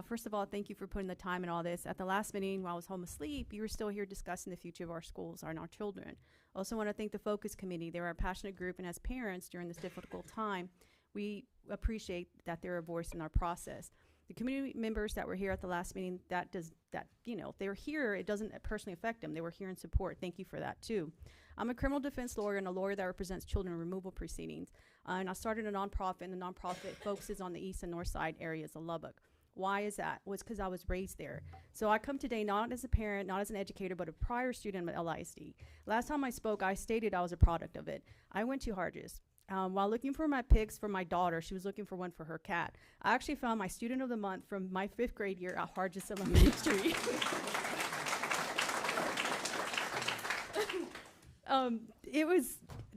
S: First of all, thank you for putting the time in all this. At the last meeting, while I was home asleep, you were still here discussing the future of our schools and our children. Also want to thank the Focus Committee. They're a passionate group, and as parents during this difficult time, we appreciate that they're a voice in our process. The community members that were here at the last meeting, they were here, it doesn't personally affect them. They were here in support. Thank you for that too. I'm a criminal defense lawyer and a lawyer that represents children in removal proceedings. And I started a nonprofit, and the nonprofit focuses on the east and north side areas of Lubbock. Why is that? Well, it's because I was raised there. So I come today not as a parent, not as an educator, but a prior student at LISD. Last time I spoke, I stated I was a product of it. I went to Hodges. While looking for my pics for my daughter, she was looking for one for her cat. I actually found my student of the month from my 5th grade year at Hodges Elementary.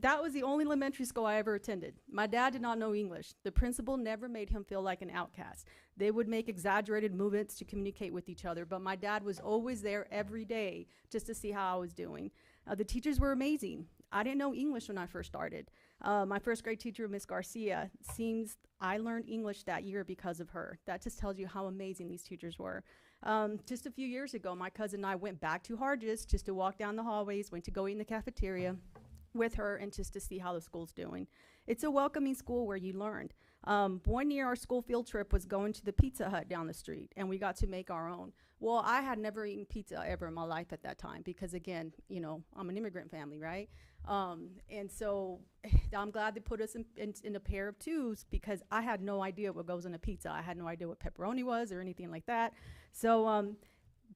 S: That was the only elementary school I ever attended. My dad did not know English. The principal never made him feel like an outcast. They would make exaggerated movements to communicate with each other, but my dad was always there every day just to see how I was doing. The teachers were amazing. I didn't know English when I first started. My first grade teacher, Miss Garcia, seems I learned English that year because of her. That just tells you how amazing these teachers were. Just a few years ago, my cousin and I went back to Harges just to walk down the hallways, went to go eat in the cafeteria with her and just to see how the school's doing. It's a welcoming school where you learned. 1 year our school field trip was going to the Pizza Hut down the street, and we got to make our own. Well, I had never eaten pizza ever in my life at that time because, again, you know, I'm an immigrant family, right? And so I'm glad they put us in a pair of twos because I had no idea what goes in a pizza. I had no idea what pepperoni was or anything like that. So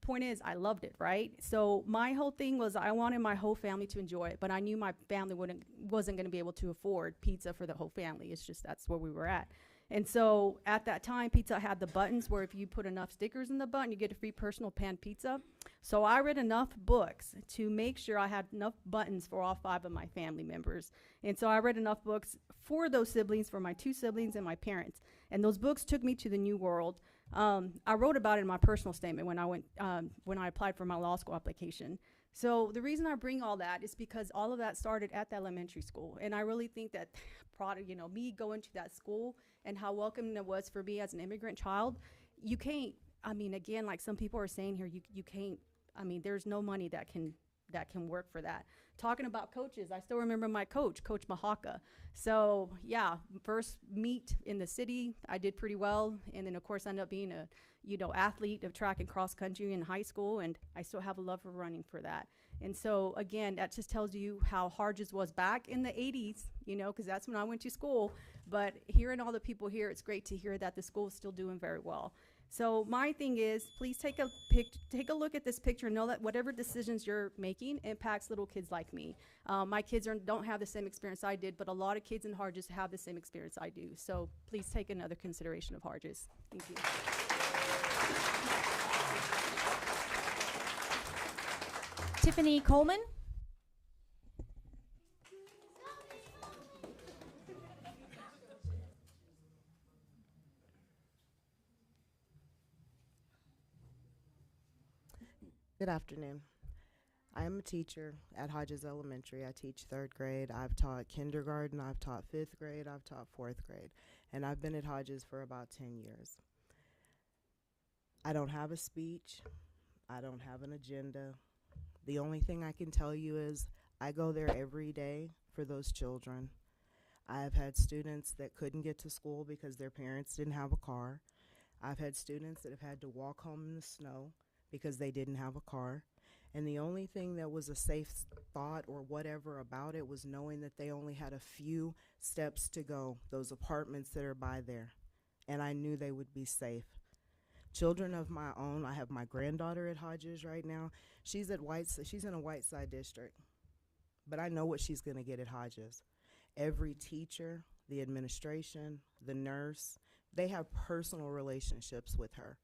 S: point is, I loved it, right? So my whole thing was I wanted my whole family to enjoy it, but I knew my family wasn't going to be able to afford pizza for the whole family. It's just that's where we were at. And so at that time, Pizza had the buttons where if you put enough stickers in the button, you get a free personal pan pizza. So I read enough books to make sure I had enough buttons for all 5 of my family members. And so I read enough books for those siblings, for my 2 siblings and my parents. And those books took me to the new world. I wrote about it in my personal statement when I applied for my law school application. So the reason I bring all that is because all of that started at the elementary school. And I really think that me going to that school and how welcoming it was for me as an immigrant child, you can't, I mean, again, like some people are saying here, you can't, I mean, there's no money that can work for that. Talking about coaches, I still remember my coach, Coach Mahaka. So yeah, first meet in the city, I did pretty well. And then of course I ended up being a, athlete of track and cross country in high school. And I still have a love for running for that. And so again, that just tells you how Harges was back in the 80s, because that's when I went to school. But hearing all the people here, it's great to hear that the school is still doing very well. So my thing is, please take a look at this picture and know that whatever decisions you're making impacts little kids like me. My kids don't have the same experience I did, but a lot of kids in Harges have the same experience I do. So please take another consideration of Harges. Thank you.
A: Tiffany Coleman.
T: Good afternoon. I am a teacher at Hodges Elementary. I teach 3rd grade. I've taught kindergarten. I've taught 5th grade. I've taught 4th grade. And I've been at Hodges for about 10 years. I don't have a speech. I don't have an agenda. The only thing I can tell you is I go there every day for those children. I've had students that couldn't get to school because their parents didn't have a car. I've had students that have had to walk home in the snow because they didn't have a car. And the only thing that was a safe thought or whatever about it was knowing that they only had a few steps to go, those apartments that are by there. And I knew they would be safe. Children of my own, I have my granddaughter at Hodges right now. She's in a Whiteside district. But I know what she's going to get at Hodges. Every teacher, the administration, the nurse, they have personal relationships with her.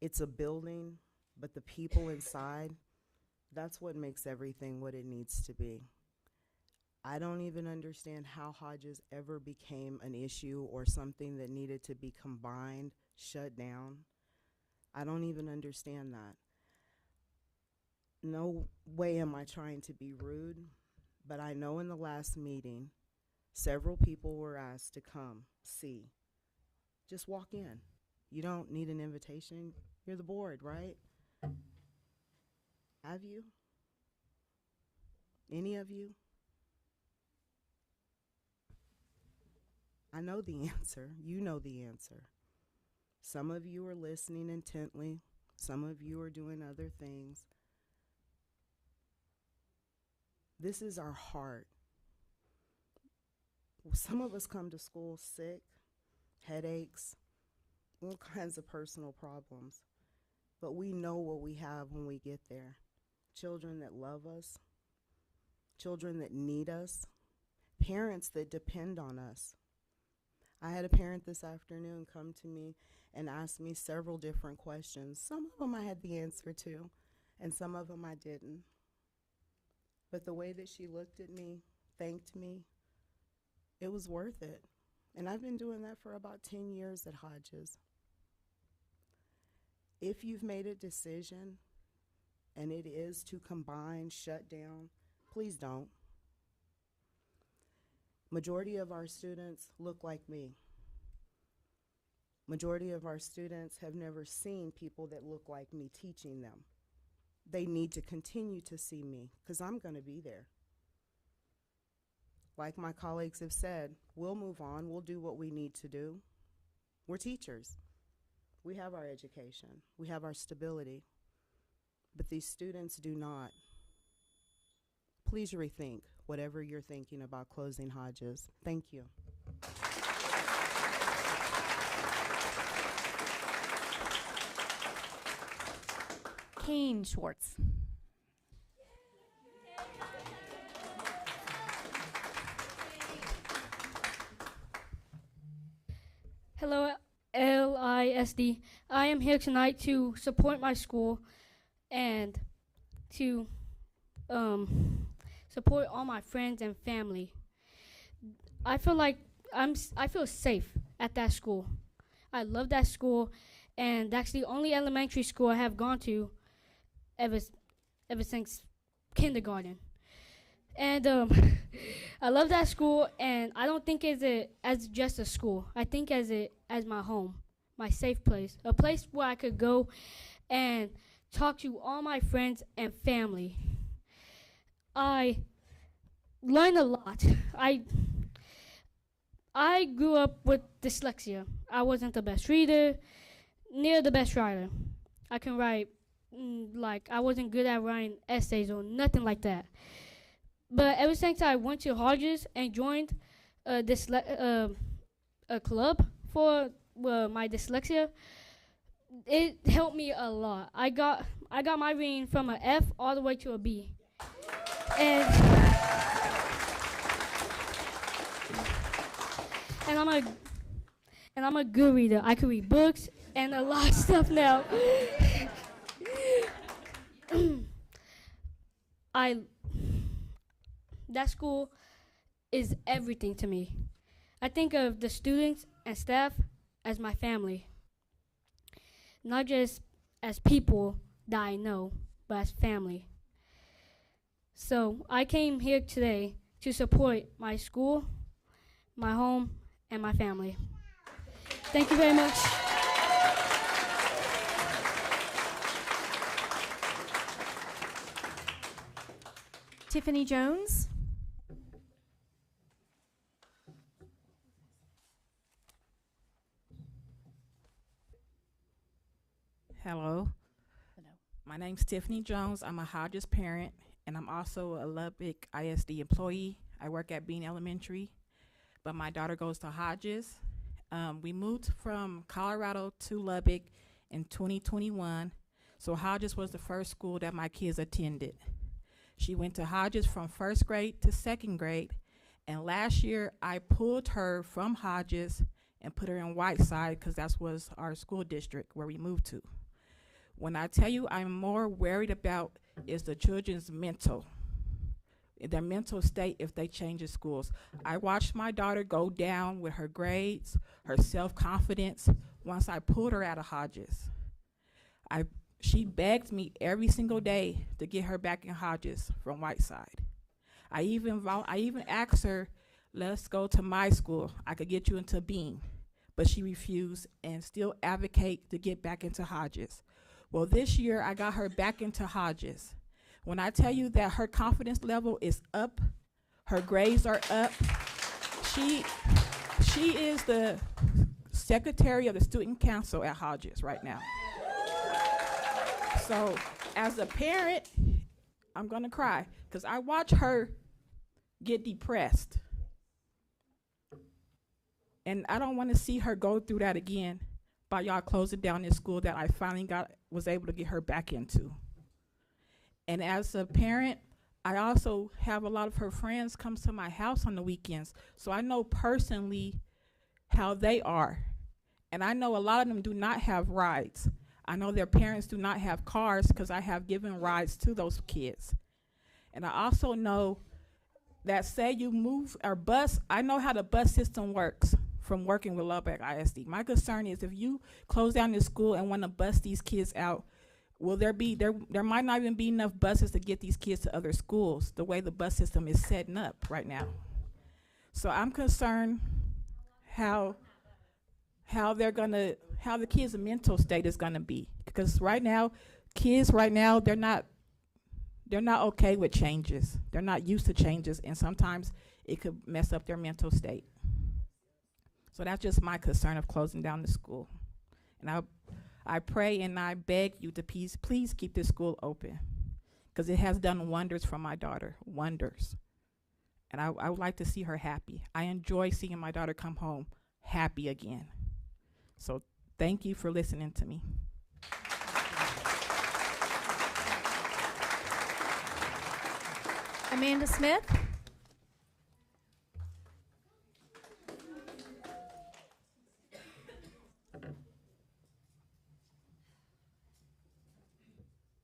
T: It's a building, but the people inside, that's what makes everything what it needs to be. I don't even understand how Hodges ever became an issue or something that needed to be combined, shut down. I don't even understand that. No way am I trying to be rude, but I know in the last meeting, several people were asked to come see. Just walk in. You don't need an invitation. You're the board, right? Have you? Any of you? I know the answer. You know the answer. Some of you are listening intently. Some of you are doing other things. This is our heart. Some of us come to school sick, headaches, all kinds of personal problems. But we know what we have when we get there. Children that love us, children that need us, parents that depend on us. I had a parent this afternoon come to me and ask me several different questions. Some of them I had the answer to, and some of them I didn't. But the way that she looked at me, thanked me, it was worth it. And I've been doing that for about 10 years at Hodges. If you've made a decision, and it is to combine, shut down, Please don't. Majority of our students look like me. Majority of our students have never seen people that look like me teaching them. They need to continue to see me because I'm going to be there. Like my colleagues have said, we'll move on. We'll do what we need to do. We're teachers. We have our education. We have our stability. But these students do not. Please rethink whatever you're thinking about closing Hodges. Thank you.
A: Kane Schwartz.
U: Hello, LISD. I am here tonight to support my school and to support all my friends and family. I feel like I feel safe at that school. I love that school, and that's the only elementary school I have gone to ever since kindergarten. And I love that school, and I don't think as just a school. I think as my home, my safe place, a place where I could go and talk to all my friends and family. I learned a lot. I grew up with dyslexia. I wasn't the best reader, near the best writer. I can write, I wasn't good at writing essays or nothing like that. But ever since I went to Hodges and joined a club for my dyslexia, it helped me a lot. I got my reading from an F all the way to a B. And I'm a good reader. I can read books and a lot of stuff now. That school is everything to me. I think of the students and staff as my family, not just as people that I know, but as family. So I came here today to support my school, my home, and my family. Thank you very much.
A: Tiffany Jones.
V: Hello. My name's Tiffany Jones. I'm a Hodges parent, and I'm also a Lubbock ISD employee. I work at Bean Elementary, but my daughter goes to Hodges. We moved from Colorado to Lubbock in 2021, so Hodges was the first school that my kids attended. She went to Hodges from first grade to second grade, and last year I pulled her from Hodges and put her in Whiteside because that was our school district where we moved to. When I tell you I'm more worried about is the children's their mental state if they change the schools. I watched my daughter go down with her grades, her self-confidence, once I pulled her out of Hodges. She begged me every single day to get her back in Hodges from Whiteside. I even asked her, let's go to my school. I could get you into Bean. But she refused and still advocate to get back into Hodges. Well, this year I got her back into Hodges. When I tell you that her confidence level is up, her grades are up, she is the secretary of the student council at Hodges right now. So as a parent, I'm gonna cry because I watch her get depressed. And I don't wanna see her go through that again by y'all closing down this school that I finally was able to get her back into. And as a parent, I also have a lot of her friends come to my house on the weekends. So I know personally how they are. And I know a lot of them do not have rides. I know their parents do not have cars because I have given rides to those kids. And I also know that say you move or bus, I know how the bus system works from working with Lubbock ISD. My concern is if you close down this school and want to bus these kids out, will there might not even be enough buses to get these kids to other schools the way the bus system is setting up right now. So I'm concerned how the kids' mental state is gonna be, because kids right now they're not okay with changes. They're not used to changes, and sometimes it could mess up their mental state. So that's just my concern of closing down the school. And I pray and I beg you to please keep this school open, because it has done wonders for my daughter, wonders. And I would like to see her happy. I enjoy seeing my daughter come home happy again. So thank you for listening to me.
A: Amanda Smith.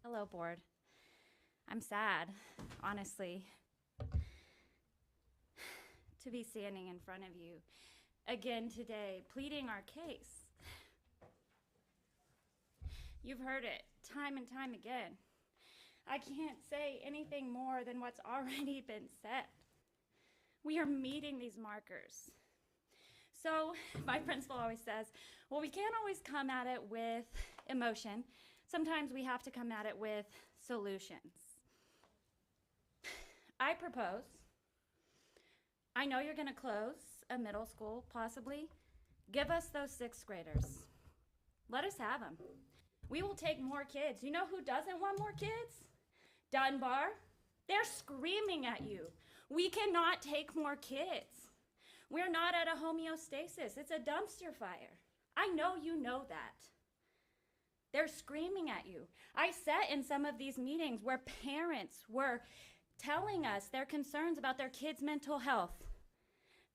B: Hello, board. I'm sad, honestly, to be standing in front of you again today, pleading our case. You've heard it time and time again. I can't say anything more than what's already been said. We are meeting these markers. So my principal always says, well, we can't always come at it with emotion. Sometimes we have to come at it with solutions. I propose, I know you're gonna close a middle school, possibly. Give us those 6th graders. Let us have them. We will take more kids. You know who doesn't want more kids? Dunbar. They're screaming at you. We cannot take more kids. We're not at a homeostasis. It's a dumpster fire. I know you know that. They're screaming at you. I sat in some of these meetings where parents were telling us their concerns about their kids' mental health,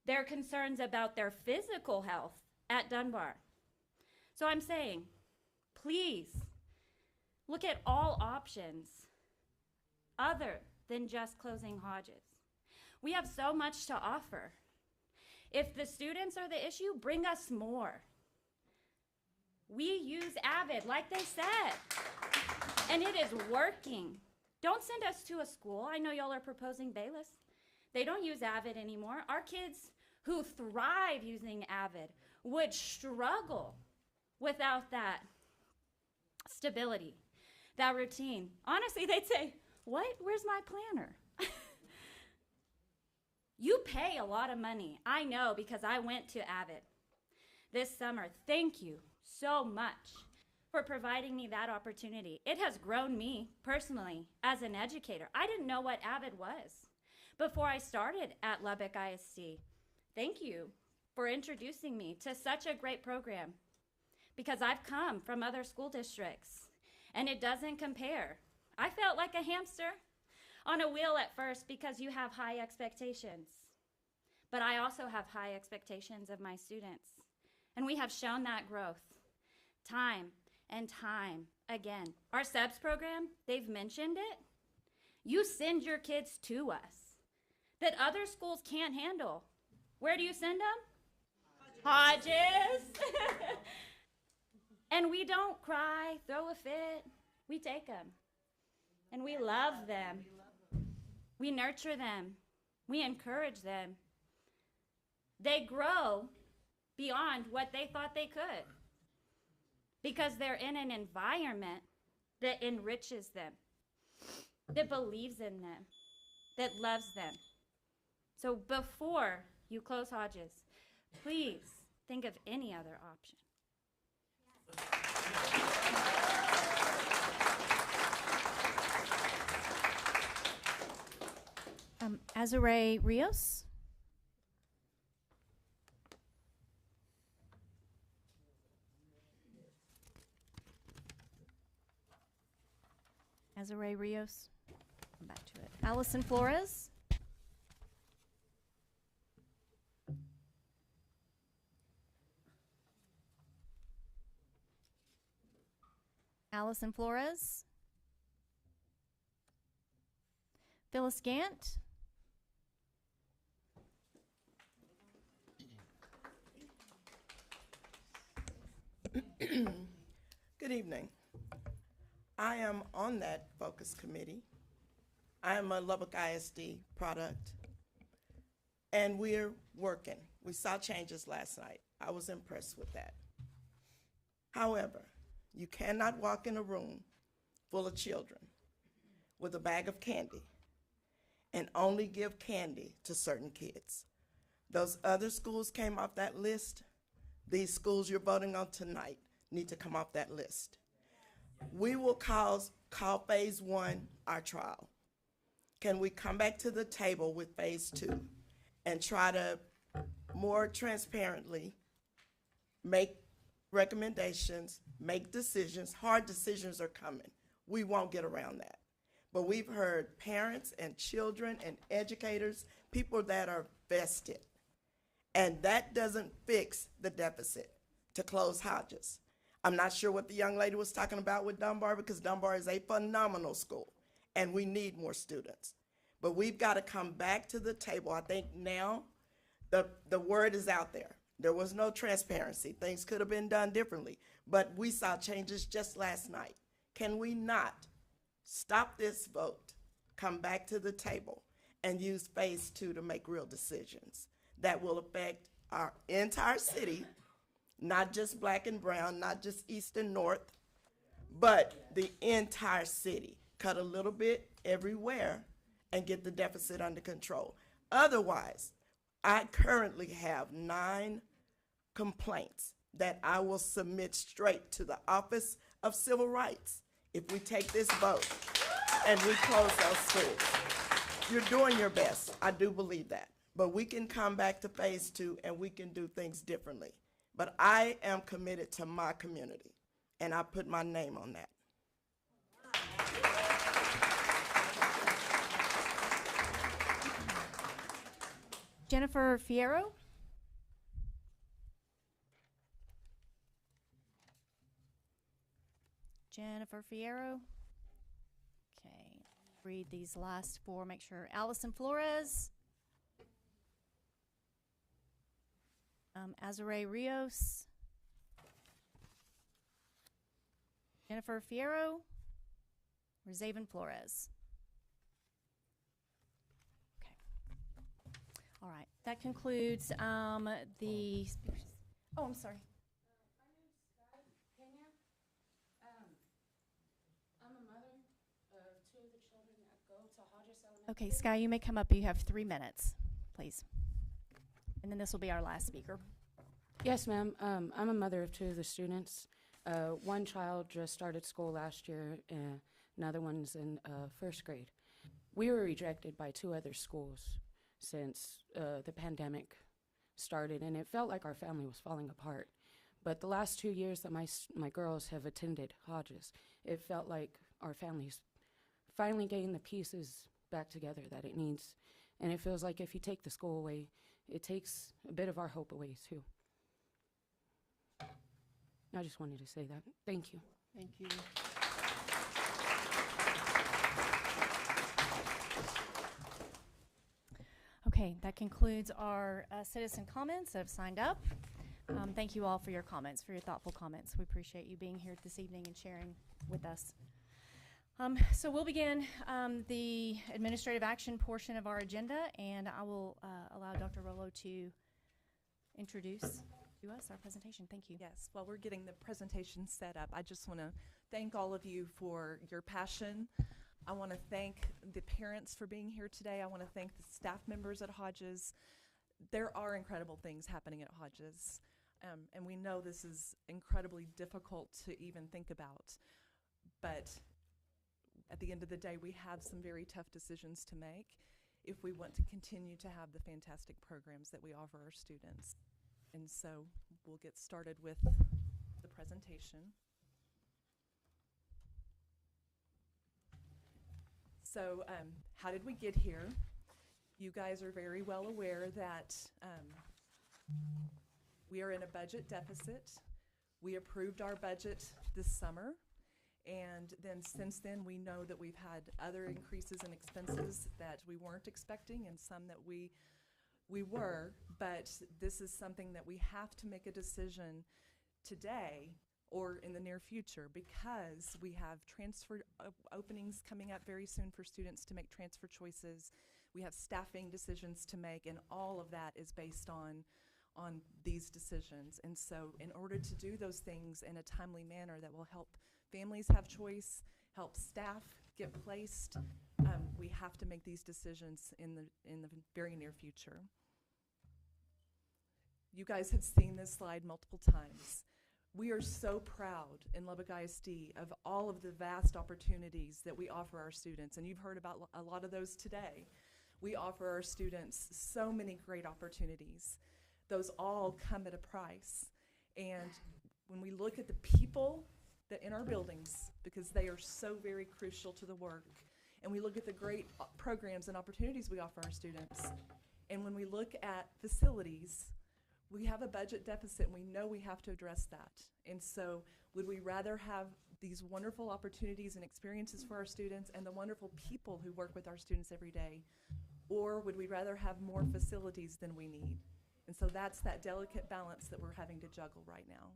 B: their concerns about their physical health at Dunbar. So I'm saying, please look at all options other than just closing Hodges. We have so much to offer. If the students are the issue, bring us more. We use Avid, like they said, and it is working. Don't send us to a school. I know y'all are proposing Bayless. They don't use Avid anymore. Our kids who thrive using Avid would struggle without that stability, that routine. Honestly, they'd say, what? Where's my planner? You pay a lot of money. I know, because I went to Avid this summer. Thank you so much for providing me that opportunity. It has grown me personally as an educator. I didn't know what Avid was before I started at Lubbock ISD. Thank you for introducing me to such a great program, because I've come from other school districts and it doesn't compare. I felt like a hamster on a wheel at first because you have high expectations. But I also have high expectations of my students. And we have shown that growth time and time again. Our SEBS program, they've mentioned it. You send your kids to us that other schools can't handle. Where do you send them? Hodges. And we don't cry, throw a fit. We take them. And we love them. We nurture them. We encourage them. They grow beyond what they thought they could, because they're in an environment that enriches them, that believes in them, that loves them. So before you close Hodges, please think of any other option.
A: Azure Rios. Azure Rios. Come back to it. Allison Flores. Allison Flores. Phyllis Gant.
C: Good evening. I am on that focus committee. I am a Lubbock ISD product, and we're working. We saw changes last night. I was impressed with that. However, you cannot walk in a room full of children with a bag of candy and only give candy to certain kids. Those other schools came off that list. These schools you're voting on tonight need to come off that list. We will call phase 1 our trial. Can we come back to the table with phase 2 and try to more transparently make recommendations, make decisions? Hard decisions are coming. We won't get around that. But we've heard parents and children and educators, people that are vested. And that doesn't fix the deficit to close Hodges. I'm not sure what the young lady was talking about with Dunbar, because Dunbar is a phenomenal school and we need more students. But we've got to come back to the table. I think now the word is out there. There was no transparency. Things could have been done differently, but we saw changes just last night. Can we not stop this vote, come back to the table, and use phase 2 to make real decisions that will affect our entire city, not just black and brown, not just east and north, but the entire city. Cut a little bit everywhere and get the deficit under control. Otherwise, I currently have 9 complaints that I will submit straight to the Office of Civil Rights if we take this vote and we close those schools. You're doing your best. I do believe that. But we can come back to phase 2 and we can do things differently. But I am committed to my community, and I put my name on that.
A: Jennifer Fierro. Jennifer Fierro. Okay, read these last 4, make sure. Allison Flores. Azare Rios. Jennifer Fierro. Or Zaven Flores. All right, that concludes the speakers. Oh, I'm sorry.
V: I'm a mother of 2 of the children that go to Hodges Elementary.
A: Okay, Sky, you may come up. You have 3 minutes, please. And then this will be our last speaker.
V: Yes, ma'am. I'm a mother of 2 of the students. One child just started school last year, and another one's in 1st grade. We were rejected by 2 other schools since the pandemic started, and it felt like our family was falling apart. But the last 2 years that my girls have attended Hodges, it felt like our family's finally getting the pieces back together that it needs. And it feels like if you take the school away, it takes a bit of our hope away too. I just wanted to say that. Thank you.
A: Thank you. Okay, that concludes our citizen comments that have signed up. Thank you all for your comments, for your thoughtful comments. We appreciate you being here this evening and sharing with us. So we'll begin the administrative action portion of our agenda, and I will allow Dr. Rollo to introduce to us our presentation. Thank you.
D: Yes, while we're getting the presentation set up, I just want to thank all of you for your passion. I want to thank the parents for being here today. I want to thank the staff members at Hodges. There are incredible things happening at Hodges, and we know this is incredibly difficult to even think about. But at the end of the day, we have some very tough decisions to make if we want to continue to have the fantastic programs that we offer our students. And so we'll get started with the presentation. So how did we get here? You guys are very well aware that we are in a budget deficit. We approved our budget this summer, and then since then we know that we've had other increases in expenses that we weren't expecting and some that we were, but this is something that we have to make a decision today, or in the near future, because we have transfer openings coming up very soon for students to make transfer choices. We have staffing decisions to make, and all of that is based on these decisions. And so in order to do those things in a timely manner that will help families have choice, help staff get placed, we have to make these decisions in the very near future. You guys have seen this slide multiple times. We are so proud in Lubbock ISD of all of the vast opportunities that we offer our students, and you've heard about a lot of those today. We offer our students so many great opportunities. Those all come at a price. And when we look at the people that in our buildings, because they are so very crucial to the work, and we look at the great programs and opportunities we offer our students, and when we look at facilities, we have a budget deficit, and we know we have to address that. And so would we rather have these wonderful opportunities and experiences for our students and the wonderful people who work with our students every day, or would we rather have more facilities than we need? And so that's that delicate balance that we're having to juggle right now.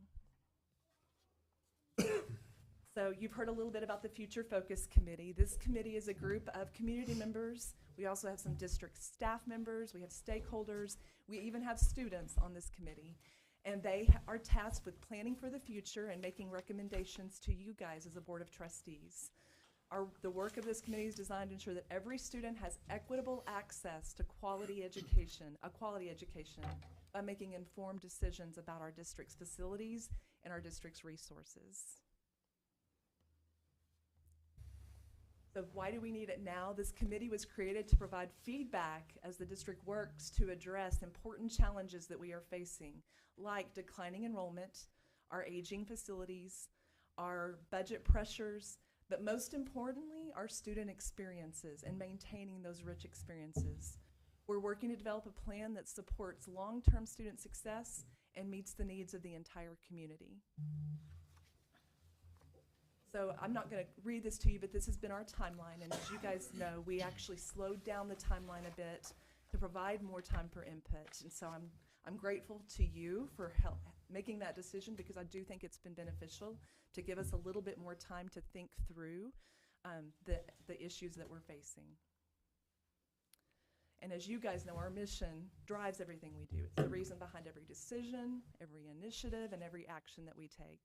D: So you've heard a little bit about the Future Focus Committee. This committee is a group of community members. We also have some district staff members. We have stakeholders. We even have students on this committee. And they are tasked with planning for the future and making recommendations to you guys as a Board of Trustees. The work of this committee is designed to ensure that every student has equitable access to a quality education by making informed decisions about our district's facilities and our district's resources. So why do we need it now? This committee was created to provide feedback as the district works to address important challenges that we are facing, like declining enrollment, our aging facilities, our budget pressures, but most importantly, our student experiences and maintaining those rich experiences. We're working to develop a plan that supports long-term student success and meets the needs of the entire community. So I'm not going to read this to you, but this has been our timeline, and as you guys know, we actually slowed down the timeline a bit to provide more time for input. And so I'm grateful to you for making that decision, because I do think it's been beneficial to give us a little bit more time to think through the issues that we're facing. And as you guys know, our mission drives everything we do. It's the reason behind every decision, every initiative, and every action that we take.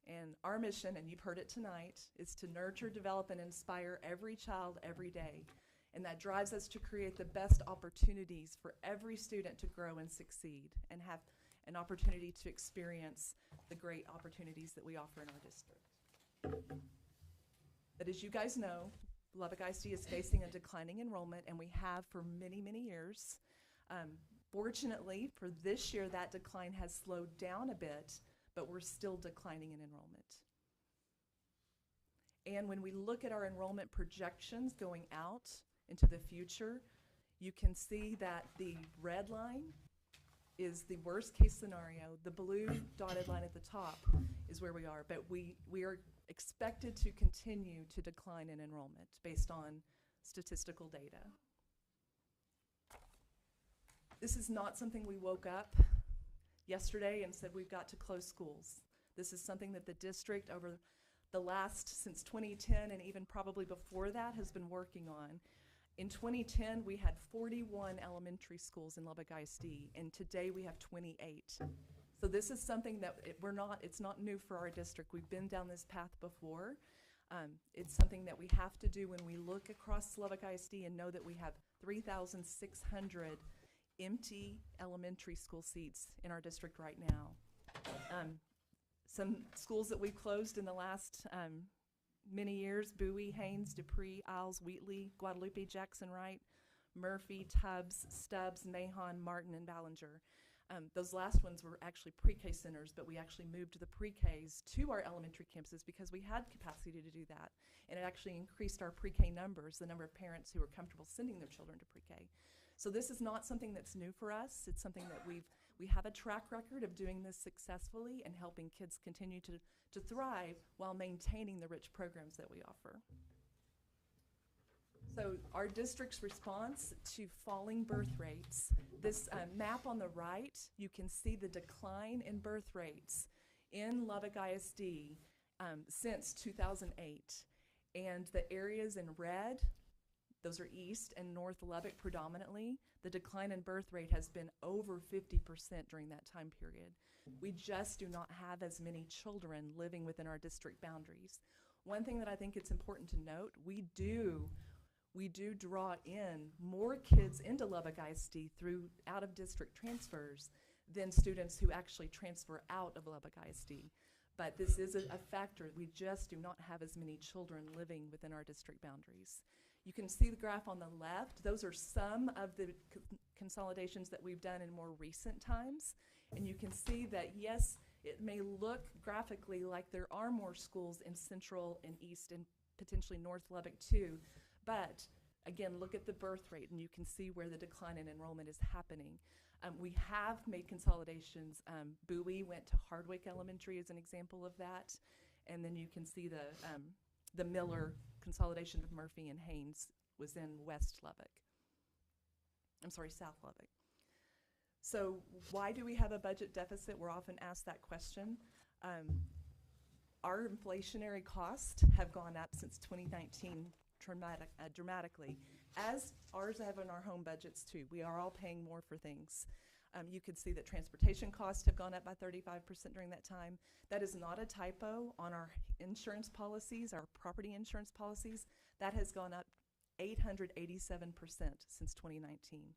D: And our mission, and you've heard it tonight, is to nurture, develop, and inspire every child every day. And that drives us to create the best opportunities for every student to grow and succeed and have an opportunity to experience the great opportunities that we offer in our district. But as you guys know, Lubbock ISD is facing a declining enrollment, and we have for many, many years. Fortunately, for this year, that decline has slowed down a bit, but we're still declining in enrollment. And when we look at our enrollment projections going out into the future, you can see that the red line is the worst case scenario. The blue dotted line at the top is where we are, but we are expected to continue to decline in enrollment based on statistical data. This is not something we woke up yesterday and said we've got to close schools. This is something that the district over the last, since 2010 and even probably before that, has been working on. In 2010, we had 41 elementary schools in Lubbock ISD, and today we have 28. So this is something that it's not new for our district. We've been down this path before. It's something that we have to do when we look across Lubbock ISD and know that we have 3,600 empty elementary school seats in our district right now. Some schools that we've closed in the last many years: Bowie, Haynes, Dupree, Isles, Wheatley, Guadalupe, Jackson Wright, Murphy, Tubbs, Stubbs, Mahon, Martin, and Ballinger. Those last ones were actually pre-K centers, but we actually moved the pre-Ks to our elementary campuses because we had capacity to do that. And it actually increased our pre-K numbers, the number of parents who were comfortable sending their children to pre-K. So this is not something that's new for us. It's something that we have a track record of doing this successfully and helping kids continue to thrive while maintaining the rich programs that we offer. So our district's response to falling birth rates, this map on the right, you can see the decline in birth rates in Lubbock ISD since 2008. And the areas in red, those are East and North Lubbock predominantly. The decline in birth rate has been over 50% during that time period. We just do not have as many children living within our district boundaries. One thing that I think it's important to note, we do draw in more kids into Lubbock ISD through out-of-district transfers than students who actually transfer out of Lubbock ISD. But this is a factor. We just do not have as many children living within our district boundaries. You can see the graph on the left. Those are some of the consolidations that we've done in more recent times. And you can see that, yes, it may look graphically like there are more schools in Central and East and potentially North Lubbock too. But again, look at the birth rate and you can see where the decline in enrollment is happening. We have made consolidations. Bowie went to Hardwick Elementary as an example of that. And then you can see the Miller consolidation of Murphy and Haynes was in West Lubbock. I'm sorry, South Lubbock. So why do we have a budget deficit? We're often asked that question. Our inflationary costs have gone up since 2019 dramatically, as ours have in our home budgets too. We are all paying more for things. You could see that transportation costs have gone up by 35% during that time. That is not a typo on our insurance policies, our property insurance policies. That has gone up 887% since 2019.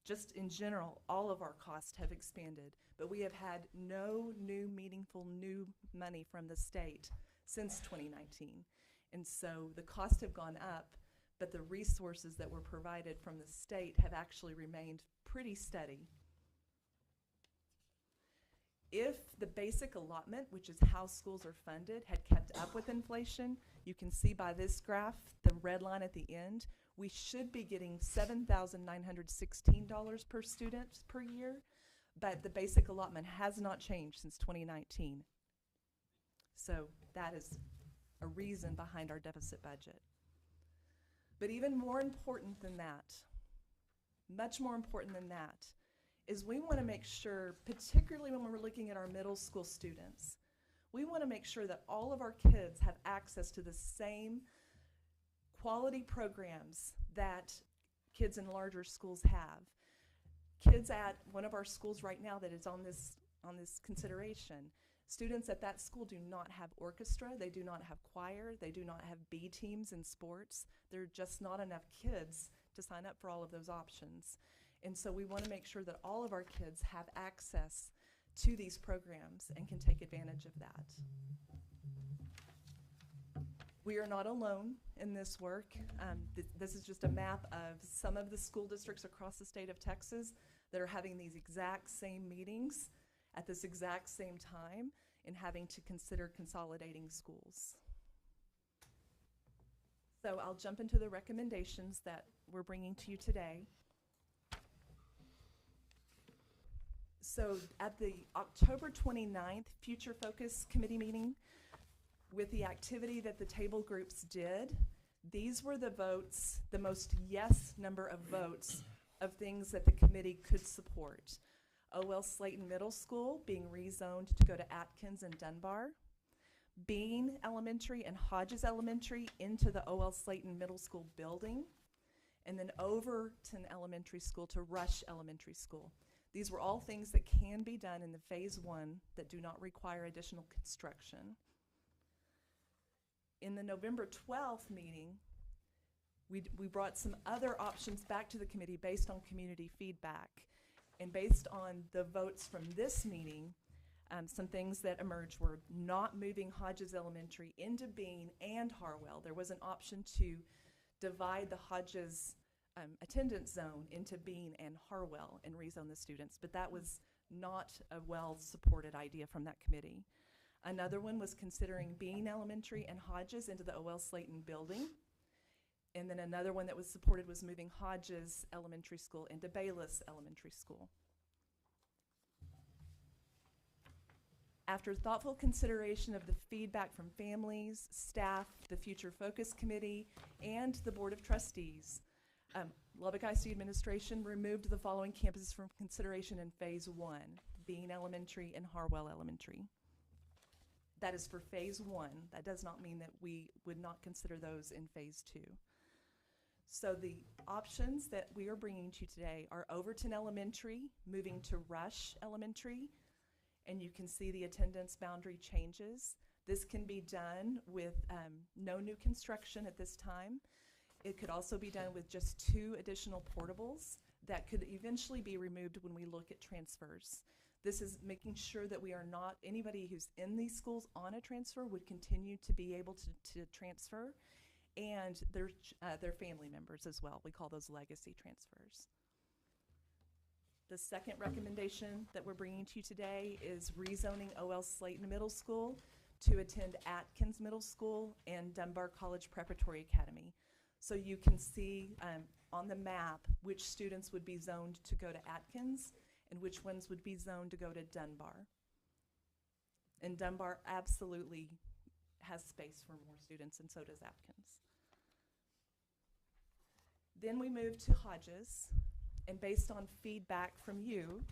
D: Just in general, all of our costs have expanded, but we have had no new meaningful new money from the state since 2019. And so the costs have gone up, but the resources that were provided from the state have actually remained pretty steady. If the basic allotment, which is how schools are funded, had kept up with inflation, you can see by this graph, the red line at the end, we should be getting $7,916 per student per year, but the basic allotment has not changed since 2019. So that is a reason behind our deficit budget. But even more important than that, much more important than that, is we want to make sure, particularly when we're looking at our middle school students, we want to make sure that all of our kids have access to the same quality programs that kids in larger schools have. Kids at one of our schools right now that is on this consideration, students at that school do not have orchestra, they do not have choir, they do not have B teams in sports. There are just not enough kids to sign up for all of those options. And so we want to make sure that all of our kids have access to these programs and can take advantage of that. We are not alone in this work. This is just a map of some of the school districts across the state of Texas that are having these exact same meetings at this exact same time and having to consider consolidating schools. So I'll jump into the recommendations that we're bringing to you today. So at the October 29th Future Focus Committee meeting, with the activity that the table groups did, these were the votes, the most yes number of votes of things that the committee could support. O.L. Slayton Middle School being rezoned to go to Atkins and Dunbar, Bean Elementary and Hodges Elementary into the O.L. Slayton Middle School building, and then Overton Elementary School to Rush Elementary School. These were all things that can be done in the phase one that do not require additional construction. In the November 12th meeting, we brought some other options back to the committee based on community feedback. And based on the votes from this meeting, some things that emerged were not moving Hodges Elementary into Bean and Harwell. There was an option to divide the Hodges attendance zone into Bean and Harwell and rezone the students, but that was not a well-supported idea from that committee. Another one was considering Bean Elementary and Hodges into the O.L. Slayton building. And then another one that was supported was moving Hodges Elementary School into Bayless Elementary School. After thoughtful consideration of the feedback from families, staff, the Future Focus Committee, and the Board of Trustees, Lubbock ISD administration removed the following campuses from consideration in phase one: Bean Elementary and Harwell Elementary. That is for phase 1. That does not mean that we would not consider those in phase 2. So the options that we are bringing to you today are Overton Elementary, moving to Rush Elementary, and you can see the attendance boundary changes. This can be done with no new construction at this time. It could also be done with just 2 additional portables that could eventually be removed when we look at transfers. This is making sure that we are not, anybody who's in these schools on a transfer would continue to be able to transfer, and their family members as well. We call those legacy transfers. The second recommendation that we're bringing to you today is rezoning O.L. Slayton Middle School to attend Atkins Middle School and Dunbar College Preparatory Academy. So you can see on the map which students would be zoned to go to Atkins and which ones would be zoned to go to Dunbar. And Dunbar absolutely has space for more students, and so does Atkins. Then we move to Hodges, and based on feedback from you,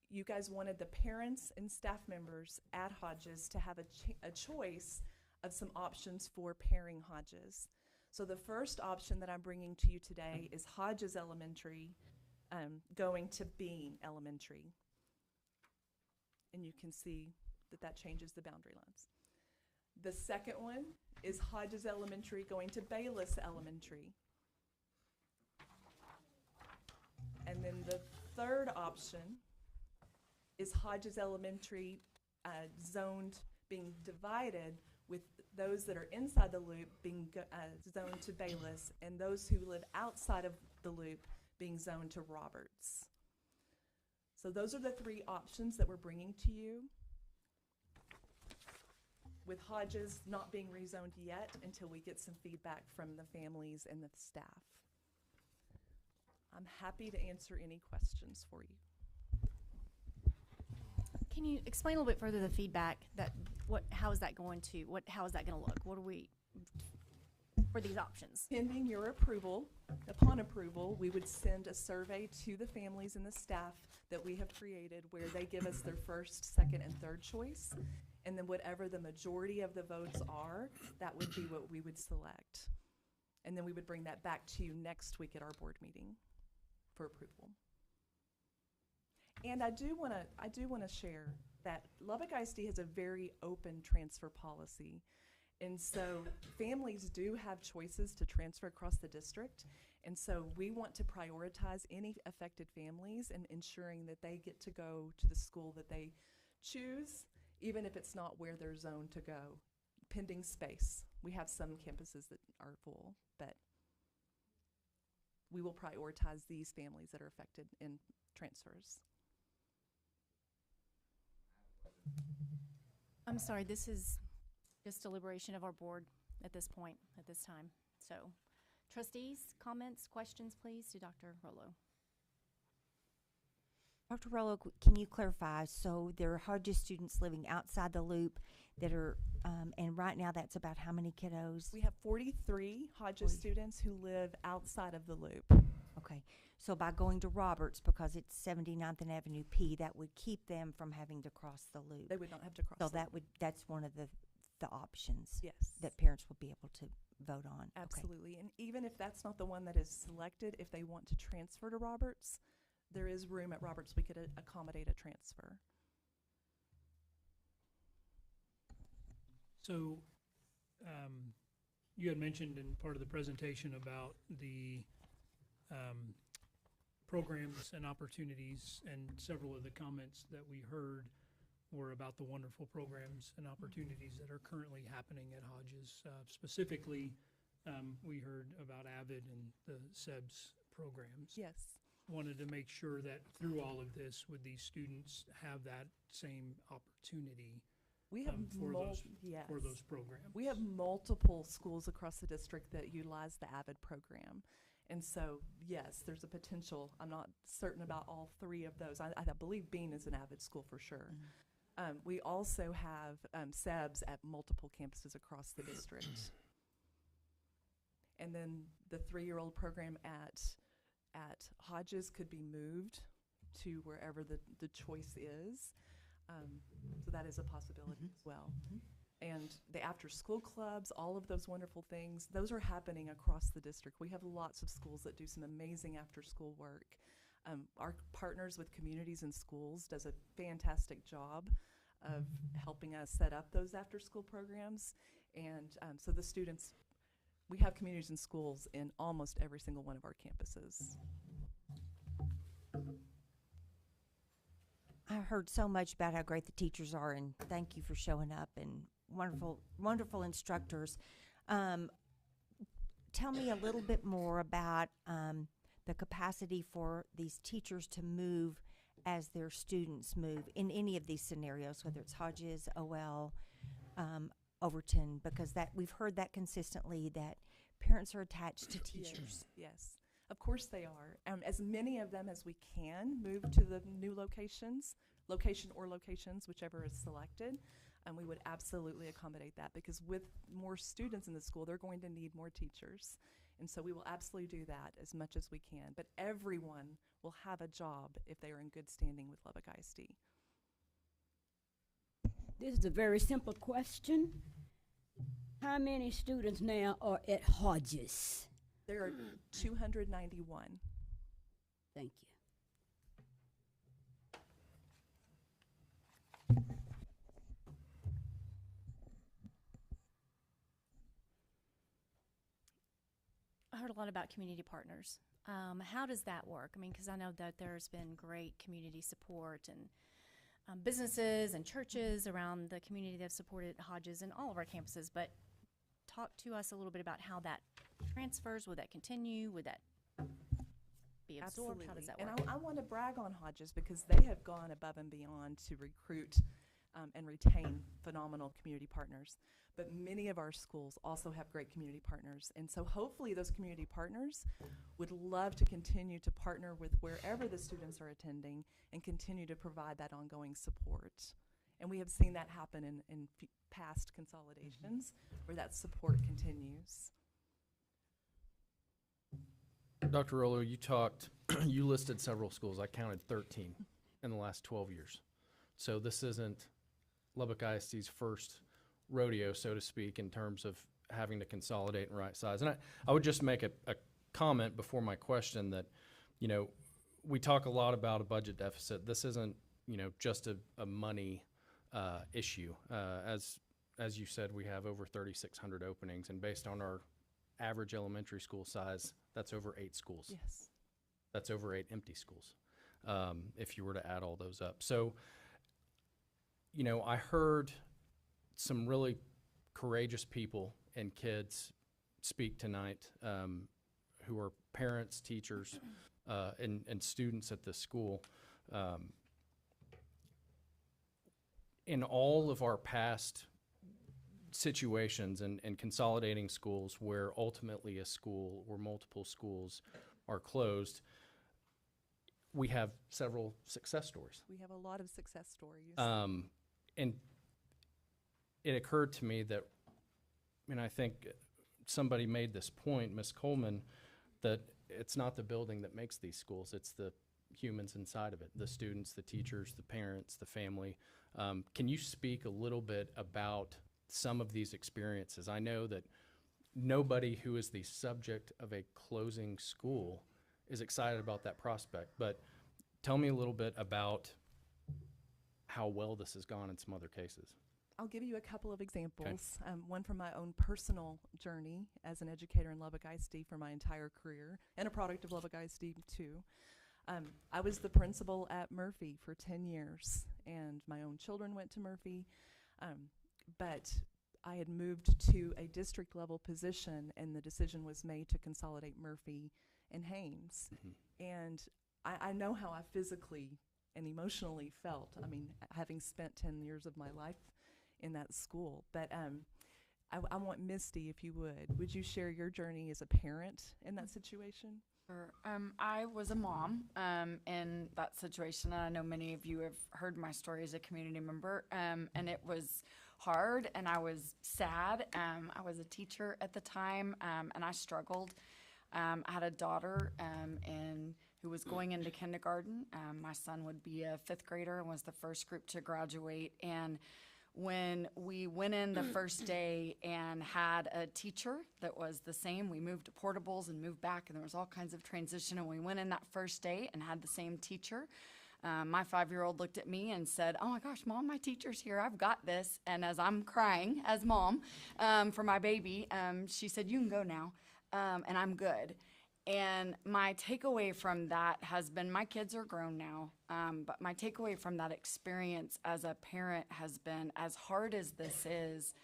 D: you guys wanted the parents and staff members at Hodges to have a choice of some options for pairing Hodges. So the first option that I'm bringing to you today is Hodges Elementary going to Bean Elementary. And you can see that that changes the boundary lines. The second one is Hodges Elementary going to Bayless Elementary. And then the third option is Hodges Elementary zoned, being divided, with those that are inside the loop being zoned to Bayless, and those who live outside of the loop being zoned to Roberts. So those are the 3 options that we're bringing to you, with Hodges not being rezoned yet until we get some feedback from the families and the staff. I'm happy to answer any questions for you.
A: Can you explain a little bit further the feedback how is that going to look? What are we for these options?
D: Pending your approval, upon approval, we would send a survey to the families and the staff that we have created where they give us their first, second, and third choice. And then whatever the majority of the votes are, that would be what we would select. And then we would bring that back to you next week at our board meeting for approval. And I do want to share that Lubbock ISD has a very open transfer policy. And so families do have choices to transfer across the district. And so we want to prioritize any affected families and ensuring that they get to go to the school that they choose, even if it's not where they're zoned to go, pending space. We have some campuses that are full, but we will prioritize these families that are affected in transfers.
A: I'm sorry, this is just deliberation of our board at this point, at this time. So, trustees, comments, questions, please, to Dr. Rollo.
F: Dr. Rollo, can you clarify? So there are Hodges students living outside the loop that are, and right now that's about how many kiddos?
D: We have 43 Hodges students who live outside of the loop.
F: Okay, so by going to Roberts, because it's 79th and Avenue P, that would keep them from having to cross the loop.
D: They would not have to cross.
F: So
D: the
F: that
D: loop.
F: that's one of the options.
D: Yes.
F: That parents will be able to vote on.
D: Absolutely,
F: Okay.
D: and even if that's not the one that is selected, if they want to transfer to Roberts, there is room at Roberts. We could accommodate a transfer.
G: So, you had mentioned in part of the presentation about the programs and opportunities, and several of the comments that we heard were about the wonderful programs and opportunities that are currently happening at Hodges. Specifically, we heard about AVID and the SEBS programs.
D: Yes.
G: Wanted to make sure that through all of this, would these students have that same opportunity
D: We have
G: for
D: yes.
G: those programs?
D: We have multiple schools across the district that utilize the AVID program. And so, yes, there's a potential. I'm not certain about all 3 of those. I believe Bean is an AVID school for sure.
F: Mm-hmm.
D: We also have SEBS at multiple campuses across the district. And then the 3-year-old program at Hodges could be moved to wherever the choice is. So that is a possibility as well. And the after-school clubs, all of those wonderful things, those are happening across the district. We have lots of schools that do some amazing after-school work. Our partners with communities and schools does a fantastic job of helping us set up those after-school programs. And so the students, we have communities and schools in almost every single one of our campuses.
F: I heard so much about how great the teachers are, and thank you for showing up, and wonderful, wonderful instructors. Tell me a little bit more about the capacity for these teachers to move as their students move in any of these scenarios, whether it's Hodges, OL, Overton, because that we've heard that consistently, that parents are attached to teachers.
D: Yes, of course they are. As many of them as we can move to the new location or locations, whichever is selected, and we would absolutely accommodate that, because with more students in the school, they're going to need more teachers. And so we will absolutely do that as much as we can. But everyone will have a job if they are in good standing with Lubbock ISD.
E: This is a very simple question. How many students now are at Hodges?
D: There are 291.
E: Thank you.
A: I heard a lot about community partners. How does that work? I mean, because I know that there's been great community support and businesses and churches around the community that have supported Hodges and all of our campuses, but talk to us a little bit about how that transfers. Would that continue? Would that be absorbed?
D: Absolutely.
A: How does that
D: And
A: work?
D: I want to brag on Hodges because they have gone above and beyond to recruit and retain phenomenal community partners. But many of our schools also have great community partners. And so hopefully those community partners would love to continue to partner with wherever the students are attending and continue to provide that ongoing support. And we have seen that happen in past consolidations where that support continues.
H: Dr. Rollo, you listed several schools. I counted 13 in the last 12 years. So this isn't Lubbock ISD's first rodeo, so to speak, in terms of having to consolidate and right size. And I would just make a comment before my question that, we talk a lot about a budget deficit. This isn't, just a money issue. As you said, we have over 3,600 openings, and based on our average elementary school size, that's over 8 schools.
D: Yes.
H: That's over 8 empty schools, if you were to add all those up. So, I heard some really courageous people and kids speak tonight who are parents, teachers, and students at this school. In all of our past situations and consolidating schools where ultimately a school or multiple schools are closed, we have several success stories.
D: We have a lot of success stories.
H: And it occurred to me that, and I think somebody made this point, Ms. Coleman, that it's not the building that makes these schools, it's the humans inside of it, the students, the teachers, the parents, the family. Can you speak a little bit about some of these experiences? I know that nobody who is the subject of a closing school is excited about that prospect, but tell me a little bit about how well this has gone in some other cases.
D: I'll give you a couple of examples. One from my own personal journey as an educator in Lubbock ISD for my entire career, and a product of Lubbock ISD too. I was the principal at Murphy for 10 years, and my own children went to Murphy, but I had moved to a district level position, and the decision was made to consolidate Murphy and Haynes. And I know how I physically and emotionally felt. I mean, having spent 10 years of my life in that school. But I want Misty, if you would you share your journey as a parent in that situation?
W: Sure. I was a mom in that situation, and I know many of you have heard my story as a community member, and it was hard, and I was sad. I was a teacher at the time, and I struggled. I had a daughter and who was going into kindergarten. My son would be a 5th grader and was the first group to graduate. And when we went in the first day and had a teacher that was the same, we moved to portables and moved back, and there was all kinds of transition. And we went in that first day and had the same teacher. My 5-year-old looked at me and said, "Oh my gosh, Mom, my teacher's here. I've got this." And as I'm crying as mom for my baby, she said, "You can go now, and I'm good." And my takeaway from that has been, my kids are grown now, but my takeaway from that experience as a parent has been, as hard as this is,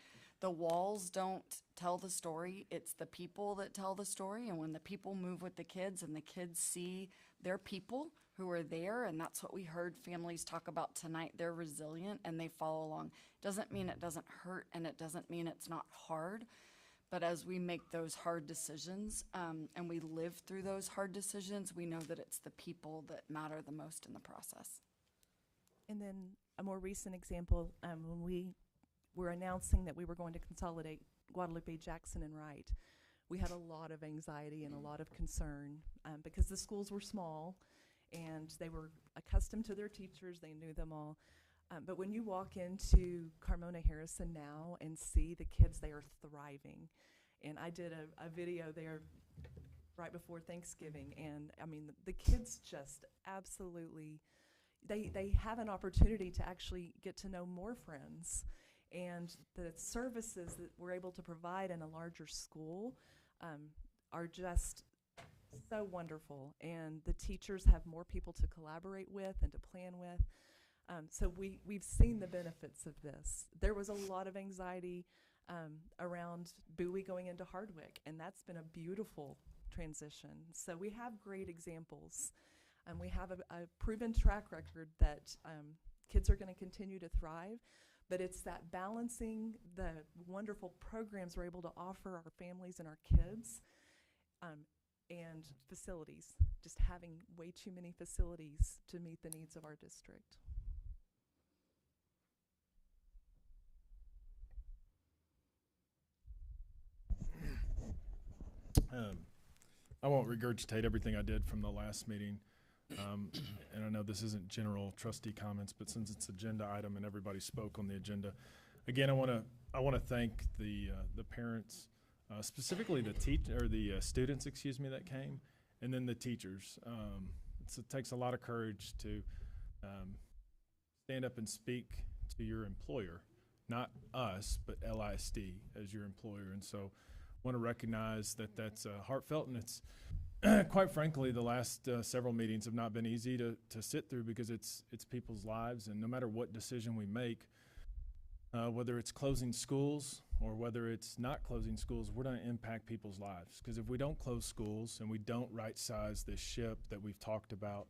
W: the walls don't tell the story. It's the people that tell the story. And when the people move with the kids and the kids see their people who are there, and that's what we heard families talk about tonight, they're resilient and they follow along. Doesn't mean it doesn't hurt, and it doesn't mean it's not hard. But as we make those hard decisions and we live through those hard decisions, we know that it's the people that matter the most in the process.
D: And then a more recent example, when we were announcing that we were going to consolidate Guadalupe, Jackson, and Wright, we had a lot of anxiety and a lot of concern because the schools were small and they were accustomed to their teachers, they knew them all. But when you walk into Carmona Harrison now and see the kids, they are thriving. And I did a video there right before Thanksgiving, and I mean, the kids just absolutely, they have an opportunity to actually get to know more friends. And the services that we're able to provide in a larger school are just so wonderful. And the teachers have more people to collaborate with and to plan with. So we've seen the benefits of this. There was a lot of anxiety around Bowie going into Hardwick, and that's been a beautiful transition. So we have great examples. We have a proven track record that kids are going to continue to thrive, but it's that balancing the wonderful programs we're able to offer our families and our kids and facilities, just having way too many facilities to meet the needs of our district.
I: I won't regurgitate everything I did from the last meeting. And I know this isn't general trustee comments, but since it's agenda item and everybody spoke on the agenda, again, I want to thank the parents, specifically the students, excuse me, that came, and then the teachers. It takes a lot of courage to stand up and speak to your employer, not us, but LISD as your employer, and so want to recognize that that's heartfelt, and it's quite frankly, the last several meetings have not been easy to sit through because it's people's lives, and no matter what decision we make, whether it's closing schools or whether it's not closing schools, we're going to impact people's lives. Because if we don't close schools and we don't right-size this ship that we've talked about,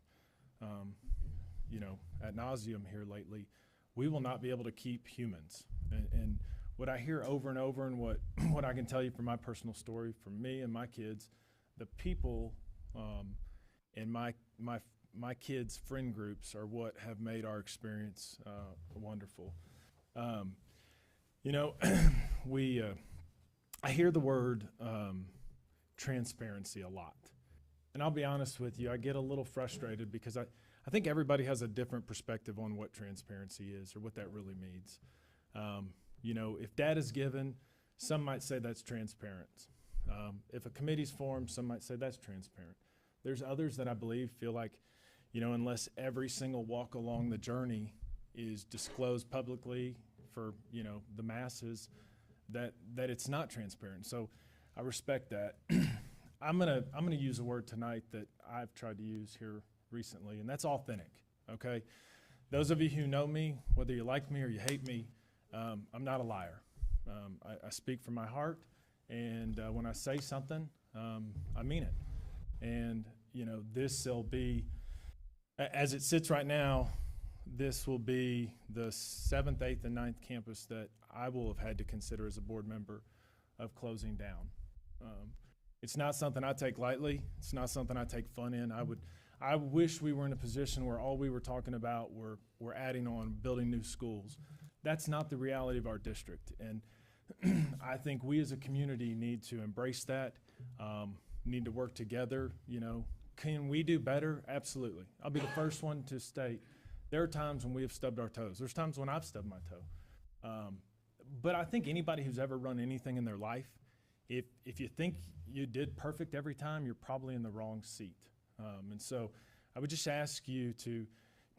I: ad nauseum here lately, we will not be able to keep humans. And what I hear over and over, and what I can tell you from my personal story, from me and my kids, the people and my kids' friend groups are what have made our experience wonderful. I hear the word transparency a lot. And I'll be honest with you, I get a little frustrated because I think everybody has a different perspective on what transparency is or what that really means. If data is given, some might say that's transparent. If a committee's formed, some might say that's transparent. There's others that I believe feel like, unless every single walk along the journey is disclosed publicly for, the masses, that it's not transparent. So I respect that. I'm gonna use a word tonight that I've tried to use here recently, and that's authentic, okay? Those of you who know me, whether you like me or you hate me, I'm not a liar. I speak from my heart, and when I say something, I mean it. And, this will be, as it sits right now, this will be the 7th, 8th, and 9th campus that I will have had to consider as a board member of closing down. It's not something I take lightly. It's not something I take fun in. I wish we were in a position where all we were talking about were adding on, building new schools. That's not the reality of our district. And I think we as a community need to embrace that, need to work together. You know, can we do better? Absolutely. I'll be the first one to state there are times when we have stubbed our toes. There's times when I've stubbed my toe. But I think anybody who's ever run anything in their life, if you think you did perfect every time, you're probably in the wrong seat. And so I would just ask you to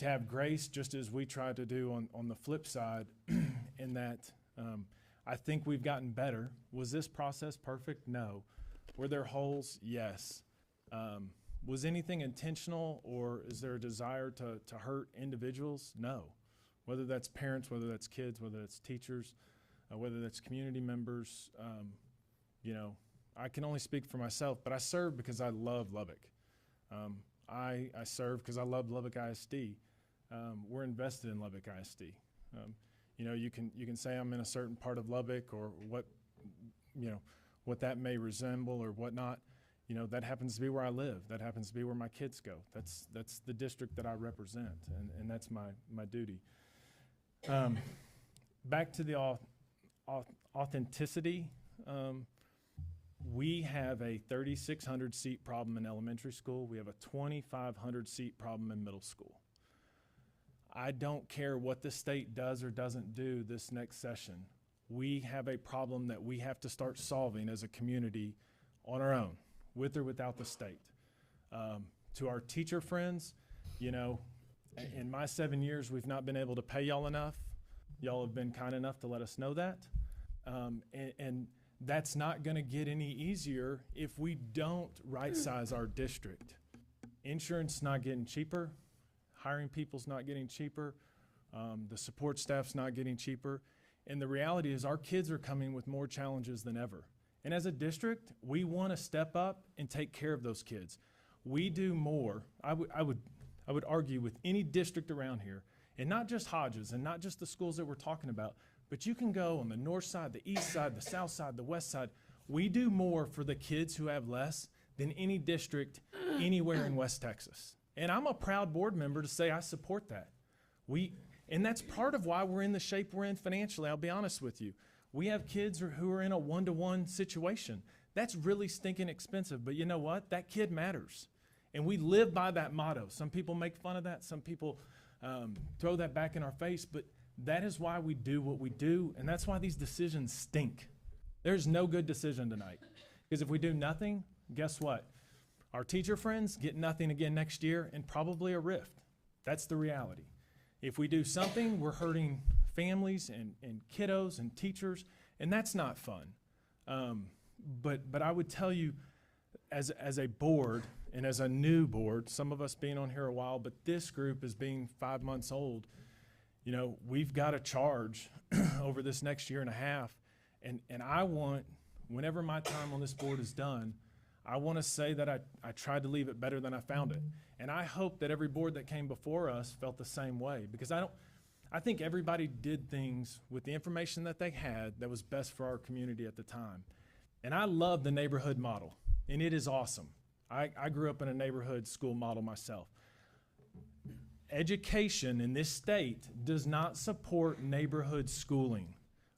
I: have grace, just as we try to do on the flip side, in that I think we've gotten better. Was this process perfect? No. Were there holes? Yes. Was anything intentional, or is there a desire to hurt individuals? No. Whether that's parents, whether that's kids, whether that's teachers, whether that's community members, you know, I can only speak for myself, but I serve because I love Lubbock. I serve because I love Lubbock ISD. We're invested in Lubbock ISD. You know, you can say I'm in a certain part of Lubbock, or what that may resemble or whatnot. You know, that happens to be where I live. That happens to be where my kids go. That's the district that I represent, and that's my duty. Back to the authenticity. We have a 3,600 seat problem in elementary school. We have a 2,500 seat problem in middle school. I don't care what the state does or doesn't do this next session. We have a problem that we have to start solving as a community on our own, with or without the state. To our teacher friends, you know, in my 7 years, we've not been able to pay y'all enough. Y'all have been kind enough to let us know that. And that's not going to get any easier if we don't right-size our district. Insurance not getting cheaper. Hiring people's not getting cheaper. The support staff's not getting cheaper. And the reality is our kids are coming with more challenges than ever. And as a district, we want to step up and take care of those kids. We do more. I would argue with any district around here, and not just Hodges and not just the schools that we're talking about, but you can go on the north side, the east side, the south side, the west side. We do more for the kids who have less than any district anywhere in West Texas. And I'm a proud board member to say I support that. And that's part of why we're in the shape we're in financially, I'll be honest with you. We have kids who are in a one-to-one situation. That's really stinking expensive, but you know what? That kid matters. And we live by that motto. Some people make fun of that. Some people throw that back in our face, but that is why we do what we do, and that's why these decisions stink. There's no good decision tonight. Because if we do nothing, guess what? Our teacher friends get nothing again next year, and probably a rift. That's the reality. If we do something, we're hurting families and kiddos and teachers, and that's not fun. But I would tell you, as a board and as a new board, some of us being on here a while, but this group is being 5 months old, you know, we've got a charge over this next year and a half, and I want, whenever my time on this board is done, I want to say that I tried to leave it better than I found it. And I hope that every board that came before us felt the same way, because I think everybody did things with the information that they had that was best for our community at the time. And I love the neighborhood model, and it is awesome. I grew up in a neighborhood school model myself. Education in this state does not support neighborhood schooling.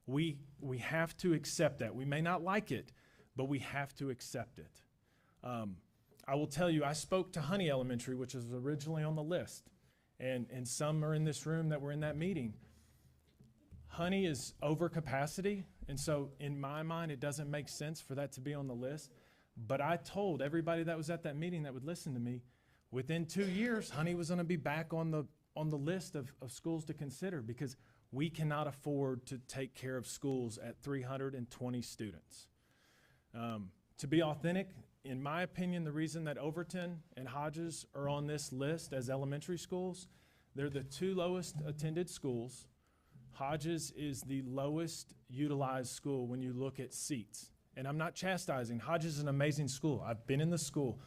I: We have to accept that. We may not like it, but we have to accept it. I will tell you, I spoke to Honey Elementary, which was originally on the list, and some are in this room that were in that meeting. Honey is over capacity, and so in my mind, it doesn't make sense for that to be on the list. But I told everybody that was at that meeting that would listen to me, within 2 years, Honey was going to be back on the list of schools to consider, because we cannot afford to take care of schools at 320 students. To be authentic, in my opinion, the reason that Overton and Hodges are on this list as elementary schools, they're the two lowest attended schools. Hodges is the lowest utilized school when you look at seats. And I'm not chastising. Hodges is an amazing school. I've been in the school.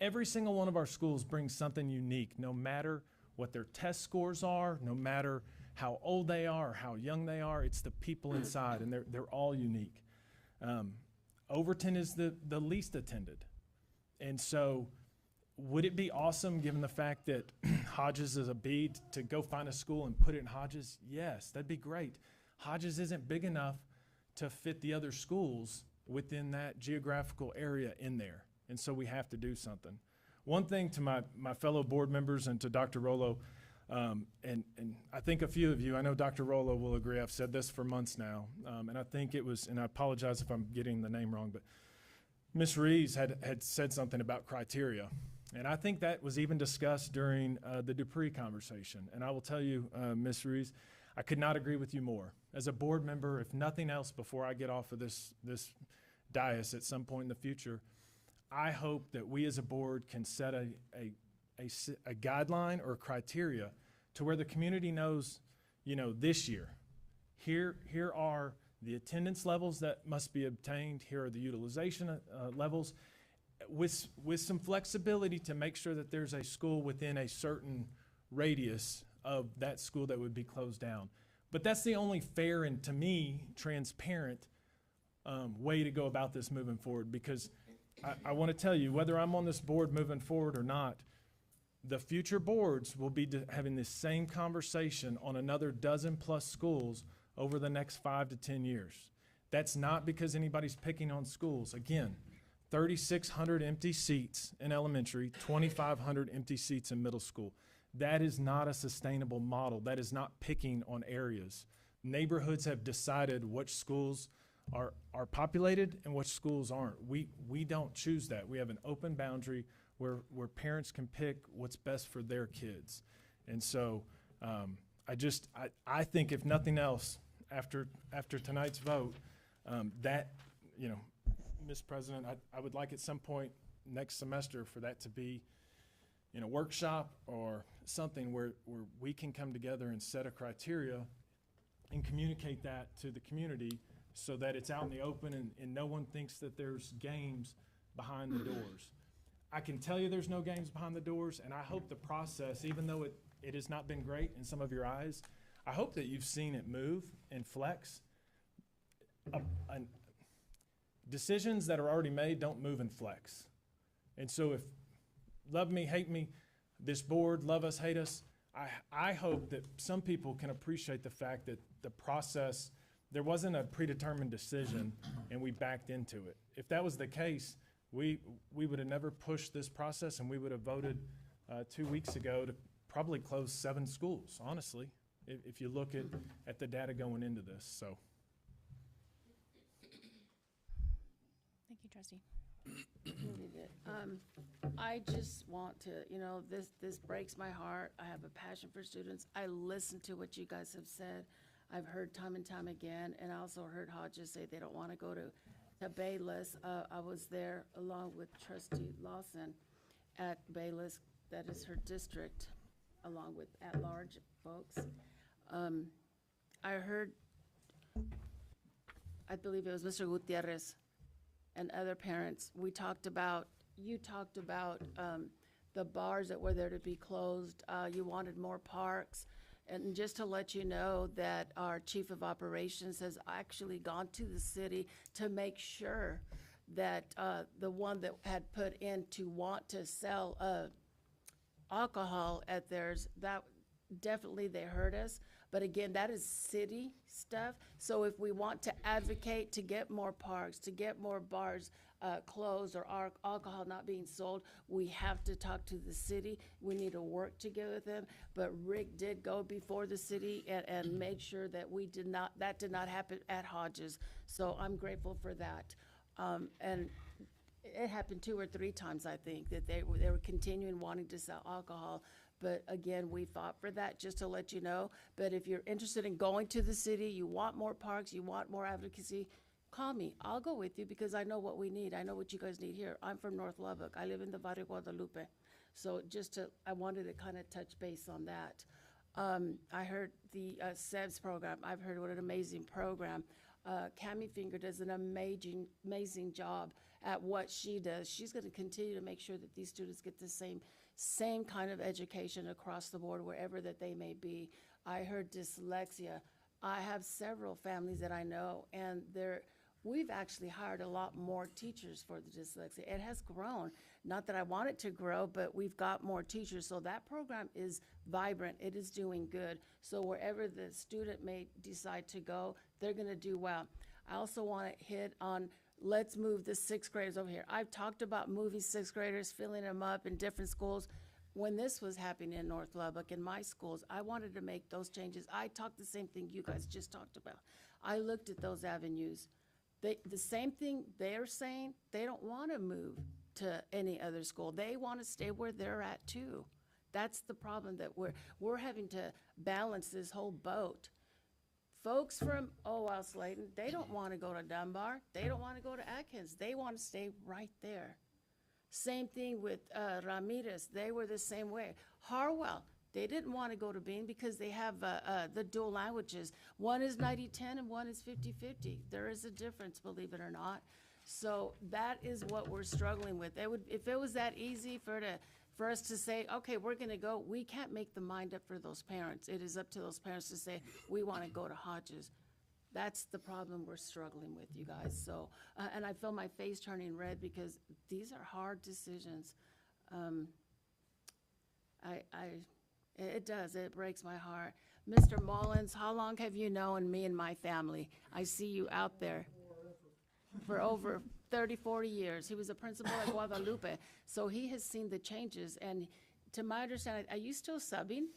I: Every single one of our schools brings something unique, no matter what their test scores are, no matter how old they are or how young they are. It's the people inside, and they're all unique. Overton is the least attended. And so would it be awesome, given the fact that Hodges is a B, to go find a school and put it in Hodges? Yes, that'd be great. Hodges isn't big enough to fit the other schools within that geographical area in there. And so we have to do something. One thing to my fellow board members and to Dr. Rollo, and I think a few of you, I know Dr. Rollo will agree, I've said this for months now, and I think it was, and I apologize if I'm getting the name wrong, but Ms. Reeves had said something about criteria. And I think that was even discussed during the Dupree conversation. And I will tell you, Ms. Reeves, I could not agree with you more. As a board member, if nothing else, before I get off of this dais at some point in the future, I hope that we as a board can set a guideline or criteria to where the community knows, this year, here are the attendance levels that must be obtained, here are the utilization levels, with some flexibility to make sure that there's a school within a certain radius of that school that would be closed down. But that's the only fair and, to me, transparent way to go about this moving forward, because I want to tell you, whether I'm on this board moving forward or not, the future boards will be having this same conversation on another dozen plus schools over the next 5 to 10 years. That's not because anybody's picking on schools. Again, 3,600 empty seats in elementary, 2,500 empty seats in middle school. That is not a sustainable model. That is not picking on areas. Neighborhoods have decided which schools are populated and which schools aren't. We don't choose that. We have an open boundary where parents can pick what's best for their kids. And so I think if nothing else, after tonight's vote, Ms. President, I would like at some point next semester for that to be in a workshop or something where we can come together and set a criteria and communicate that to the community so that it's out in the open and no one thinks that there's games behind the doors. I can tell you there's no games behind the doors, and I hope the process, even though it has not been great in some of your eyes, I hope that you've seen it move and flex. Decisions that are already made don't move and flex. And so if love me, hate me, this board, love us, hate us, I hope that some people can appreciate the fact that the process, there wasn't a predetermined decision and we backed into it. If that was the case, we would have never pushed this process, and we would have voted 2 weeks ago to probably close 7 schools, honestly, if you look at the data going into this. So.
J: Thank you, Trustee. I just want to, this breaks my heart. I have a passion for students. I listen to what you guys have said. I've heard time and time again, and I also heard Hodges say they don't want to go to Bayless. I was there along with Trustee Lawson at Bayless. That is her district, along with at-large folks. I heard, I believe it was Mr. Gutierrez and other parents. You talked about the bars that were there to be closed. You wanted more parks. And just to let you know that our chief of operations has actually gone to the city to make sure that the one that had put in to want to sell alcohol at theirs, that definitely they heard us. But again, that is city stuff. So if we want to advocate to get more parks, to get more bars closed or alcohol not being sold, we have to talk to the city. We need to work together with them. But Rick did go before the city and made sure that that did not happen at Hodges. So I'm grateful for that. And it happened 2 or 3 times, I think, that they were continuing wanting to sell alcohol. But again, we fought for that, just to let you know. But if you're interested in going to the city, you want more parks, you want more advocacy, call me. I'll go with you because I know what we need. I know what you guys need here. I'm from North Lubbock. I live in the Barrio Guadalupe. So I wanted to kind of touch base on that. I heard the SEBS program. I've heard what an amazing program. Cammie Finger does an amazing job at what she does. She's going to continue to make sure that these students get the same kind of education across the board, wherever that they may be. I heard dyslexia. I have several families that I know, and we've actually hired a lot more teachers for the dyslexia. It has grown. Not that I want it to grow, but we've got more teachers. So that program is vibrant. It is doing good. So wherever the student may decide to go, they're going to do well. I also want to hit on let's move the sixth graders over here. I've talked about moving sixth graders, filling them up in different schools. When this was happening in North Lubbock, in my schools, I wanted to make those changes. I talked the same thing you guys just talked about. I looked at those avenues. The same thing they're saying, they don't want to move to any other school. They want to stay where they're at too. That's the problem, that we're having to balance this whole boat. Folks from Slayton, they don't want to go to Dunbar. They don't want to go to Atkins. They want to stay right there. Same thing with Ramirez. They were the same way. Harwell, they didn't want to go to Bean because they have the dual languages. One is 90-10 and one is 50-50. There is a difference, believe it or not. So that is what we're struggling with. If it was that easy for us to say, okay, we're going to go, we can't make the mind up for those parents. It is up to those parents to say, we want to go to Hodges. That's the problem we're struggling with, you guys. So, and I feel my face turning red because these are hard decisions. It does, it breaks my heart. Mr. Mullins, how long have you known me and my family? I see you out there for over 30, 40 years. He was a principal at Guadalupe, so he has seen the changes. And to my understanding, are you still subbing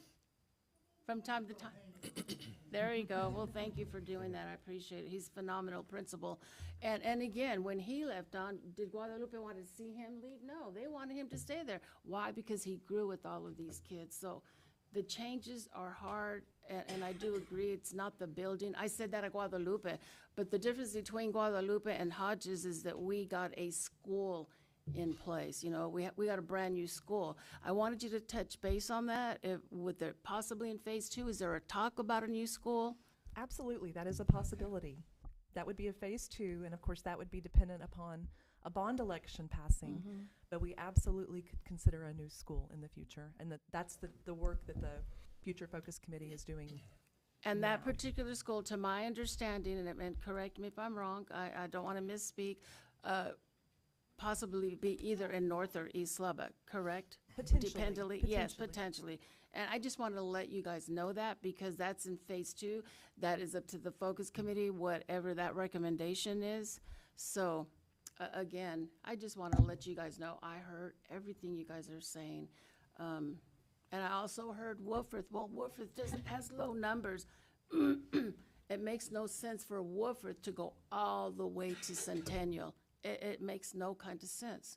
J: from time to time? There you go. Well, thank you for doing that. I appreciate it. He's a phenomenal principal. And again, when he left on, did Guadalupe want to see him leave? No, they wanted him to stay there. Why? Because he grew with all of these kids. So the changes are hard, and I do agree it's not the building. I said that at Guadalupe, but the difference between Guadalupe and Hodges is that we got a school in place. You know, we got a brand new school. I wanted you to touch base on that. With there possibly in phase 2, is there a talk about a new school?
D: Absolutely, that is a possibility. That would be a phase 2, and of course that would be dependent upon a bond election passing. But we absolutely could consider a new school in the future, and that's the work that the Future Focus Committee is doing.
J: And that particular school, to my understanding, and correct me if I'm wrong, I don't want to misspeak, possibly be either in North or East Lubbock, correct?
D: Potentially.
J: Yes, potentially. And I just wanted to let you guys know that, because that's in phase 2. That is up to the focus committee, whatever that recommendation is. So, again, I just want to let you guys know I heard everything you guys are saying. And I also heard Woolforth. Well, Woolforth has low numbers. It makes no sense for Woolforth to go all the way to Centennial. It makes no kind of sense.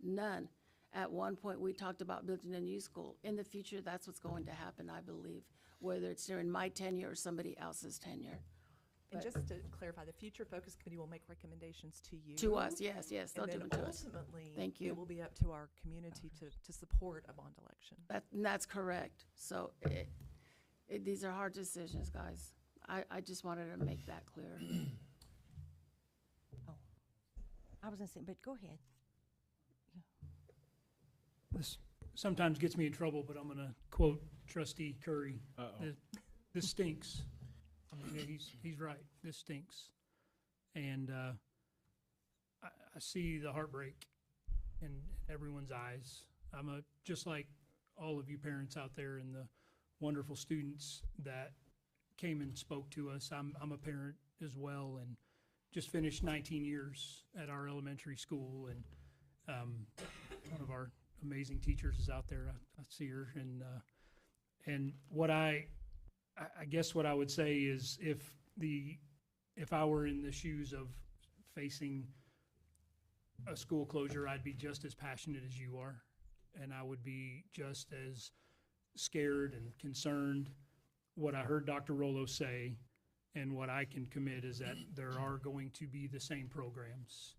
J: None. At one point, we talked about building a new school. In the future, that's what's going to happen, I believe, whether it's during my tenure or somebody else's tenure.
D: And just to clarify, the Future Focus Committee will make recommendations to you.
J: To us, yes, they'll
D: and
J: do
D: then
J: them to us.
D: ultimately,
J: Thank you.
D: it will be up to our community to support a bond election.
J: That's correct. So these are hard decisions, guys. I just wanted to make that clear.
F: Oh, I was gonna say, but go ahead.
G: This sometimes gets me in trouble, but I'm going to quote Trustee Curry. This stinks. I mean, he's right. This stinks. And I see the heartbreak in everyone's eyes. Just like all of you parents out there and the wonderful students that came and spoke to us. I'm a parent as well, and just finished 19 years at our elementary school, and one of our amazing teachers is out there. I see her, and what I guess what I would say is if I were in the shoes of facing a school closure, I'd be just as passionate as you are, and I would be just as scared and concerned. What I heard Dr. Rollo say and what I can commit is that there are going to be the same programs.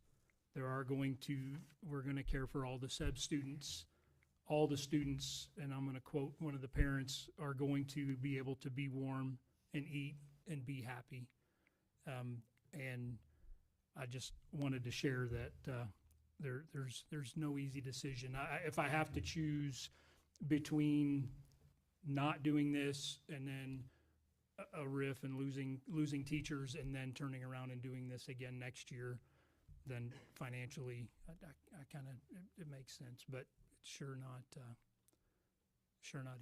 G: We're going to care for all the SEB students. All the students, and I'm going to quote one of the parents, are going to be able to be warm and eat and be happy. And I just wanted to share that there's no easy decision. If I have to choose between not doing this and then a RIF and losing teachers and then turning around and doing this again next year, then financially, I kind of it makes sense, but it's sure not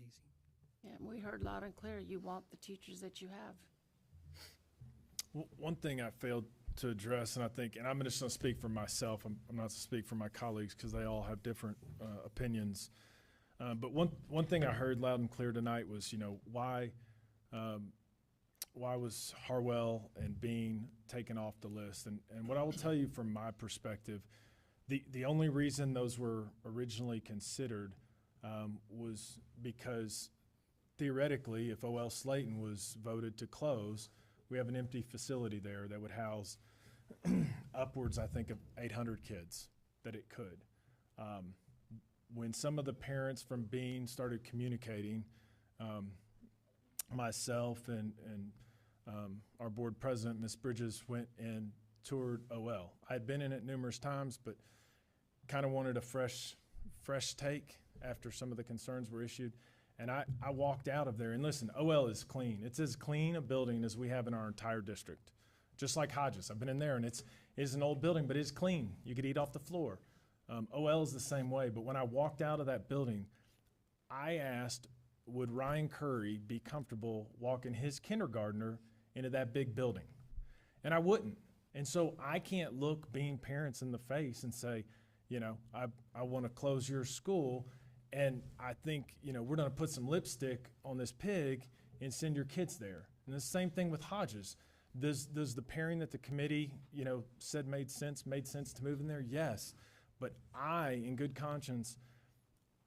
G: easy.
J: Yeah, we heard loud and clear. You want the teachers that you have.
I: One thing I failed to address, and I think, and I'm just going to speak for myself. I'm not going to speak for my colleagues because they all have different opinions. But one thing I heard loud and clear tonight was, why was Harwell and Bean taken off the list? And what I will tell you from my perspective, the only reason those were originally considered was because theoretically, if OL Slayton was voted to close, we have an empty facility there that would house upwards, I think, of 800 kids that it could. When some of the parents from Bean started communicating, myself and our board president, Ms. Bridges, went and toured OL. I had been in it numerous times, but kind of wanted a fresh take after some of the concerns were issued. And I walked out of there, and listen, OL is clean. It's as clean a building as we have in our entire district, just like Hodges. I've been in there, and it's an old building, but it's clean. You could eat off the floor. OL is the same way, but when I walked out of that building, I asked, would Ryan Curry be comfortable walking his kindergartner into that big building? And I wouldn't. And so I can't look Bean parents in the face and say, I want to close your school. And I think, we're going to put some lipstick on this pig and send your kids there. And the same thing with Hodges. Does the pairing that the committee, said made sense to move in there? Yes. But I, in good conscience,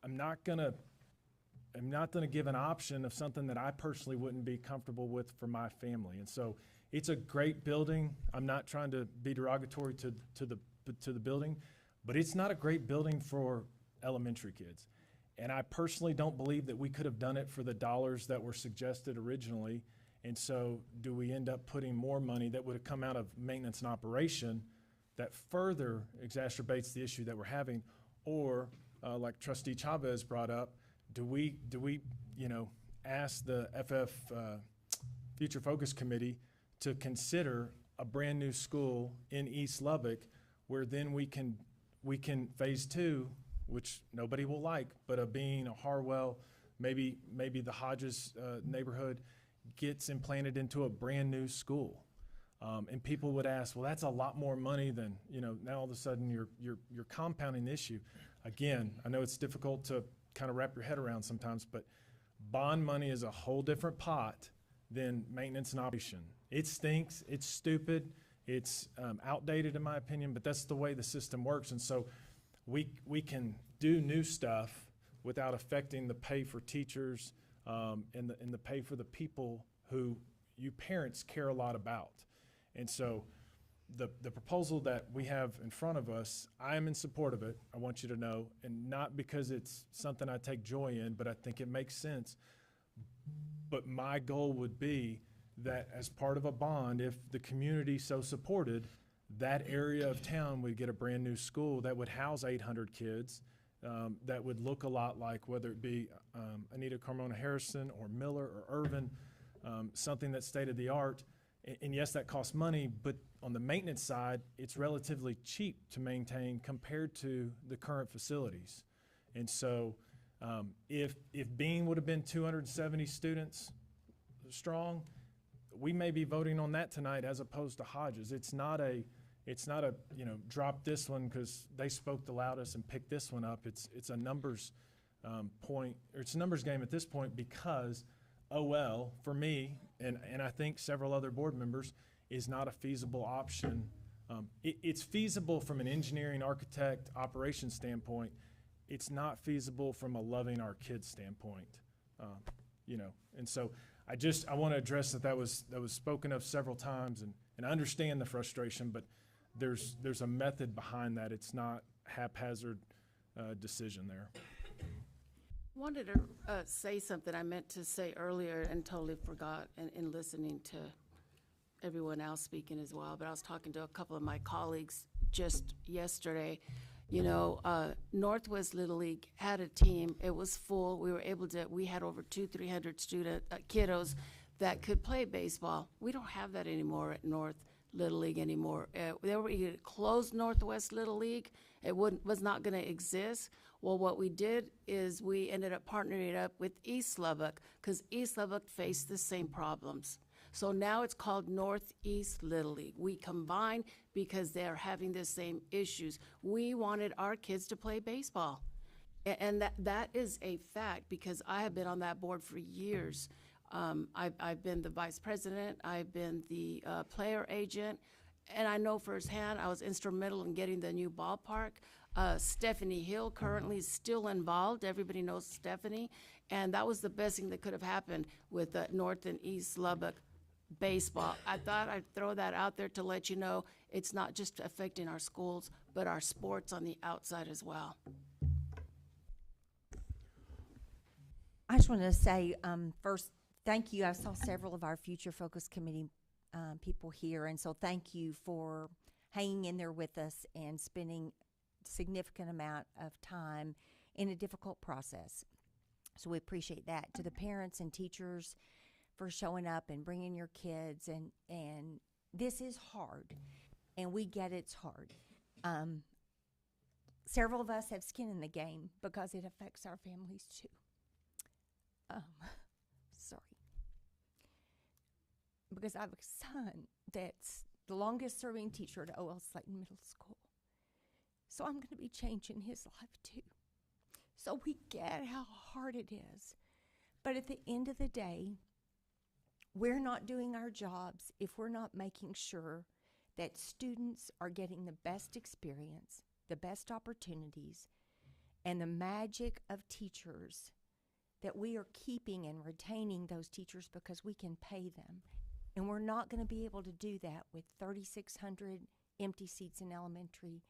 I: I'm not going to give an option of something that I personally wouldn't be comfortable with for my family. And so it's a great building. I'm not trying to be derogatory to the building, but it's not a great building for elementary kids. And I personally don't believe that we could have done it for the dollars that were suggested originally. And so do we end up putting more money that would have come out of maintenance and operation that further exacerbates the issue that we're having? Or like Trustee Chavez brought up, do we ask the FF Future Focus Committee to consider a brand new school in East Lubbock where then we can phase two, which nobody will like, but a Bean, a Harwell, maybe the Hodges neighborhood gets implanted into a brand new school. And people would ask, well, that's a lot more money than, now all of a sudden you're compounding the issue. Again, I know it's difficult to kind of wrap your head around sometimes, but bond money is a whole different pot than maintenance and operation. It stinks, it's stupid, it's outdated in my opinion, but that's the way the system works. And so we can do new stuff without affecting the pay for teachers and the pay for the people who you parents care a lot about. And so the proposal that we have in front of us, I am in support of it, I want you to know, and not because it's something I take joy in, but I think it makes sense. But my goal would be that as part of a bond, if the community so supported, that area of town would get a brand new school that would house 800 kids, that would look a lot like whether it be Anita Carmona Harrison or Miller or Irvin, something that's state of the art. And yes, that costs money, but on the maintenance side, it's relatively cheap to maintain compared to the current facilities. And so if Bean would have been 270 students strong, we may be voting on that tonight as opposed to Hodges. It's not a drop this one because they spoke the loudest and pick this one up. It's a numbers point, or it's a numbers game at this point because OL, for me, and I think several other board members, is not a feasible option. It's feasible from an engineering, architect, operations standpoint. It's not feasible from a loving our kids standpoint, And so I want to address that was spoken of several times, and I understand the frustration, but there's a method behind that. It's not haphazard decision there.
J: Wanted to say something I meant to say earlier and totally forgot in listening to everyone else speaking as well, but I was talking to a couple of my colleagues just yesterday. Northwest Little League had a team. It was full. We had over 200-300 kiddos that could play baseball. We don't have that anymore at North Little League anymore. They were going to close Northwest Little League. It was not going to exist. Well, what we did is we ended up partnering up with East Lubbock because East Lubbock faced the same problems. So now it's called Northeast Little League. We combined because they're having the same issues. We wanted our kids to play baseball. And that is a fact because I have been on that board for years. I've been the vice president, I've been the player agent, and I know firsthand I was instrumental in getting the new ballpark. Stephanie Hill currently is still involved. Everybody knows Stephanie. And that was the best thing that could have happened with North and East Lubbock baseball. I thought I'd throw that out there to let you know it's not just affecting our schools, but our sports on the outside as well.
F: I just wanted to say first, thank you. I saw several of our Future Focus Committee people here, and so thank you for hanging in there with us and spending significant amount of time in a difficult process. So we appreciate that. To the parents and teachers for showing up and bringing your kids, and this is hard, and we get it's hard. Several of us have skin in the game because it affects our families too. Sorry. Because I have a son that's the longest serving teacher at O.L. Slayton Middle School. So I'm going to be changing his life too. So we get how hard it is. But at the end of the day, we're not doing our jobs if we're not making sure that students are getting the best experience, the best opportunities, and the magic of teachers, that we are keeping and retaining those teachers because we can pay them. And we're not going to be able to do that with 3,600 empty seats in elementary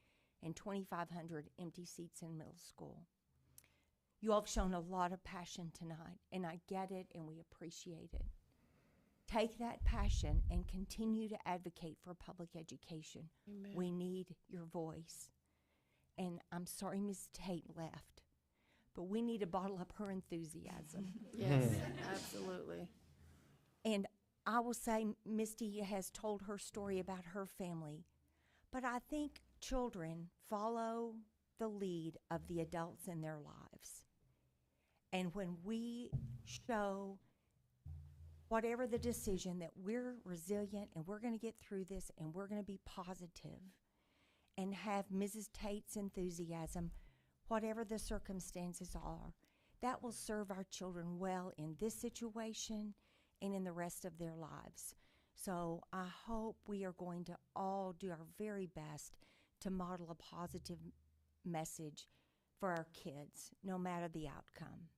F: and 2,500 empty seats in middle school. You all have shown a lot of passion tonight, and I get it, and we appreciate it. Take that passion and continue to advocate for public education.
J: Amen.
F: We need your voice. And I'm sorry Ms. Tate left, but we need to bottle up her enthusiasm.
J: Yes, absolutely.
F: And I will say Misty has told her story about her family, but I think children follow the lead of the adults in their lives. And when we show whatever the decision that we're resilient and we're going to get through this and we're going to be positive and have Mrs. Tate's enthusiasm, whatever the circumstances are, that will serve our children well in this situation and in the rest of their lives. So I hope we are going to all do our very best to model a positive message for our kids, no matter the outcome.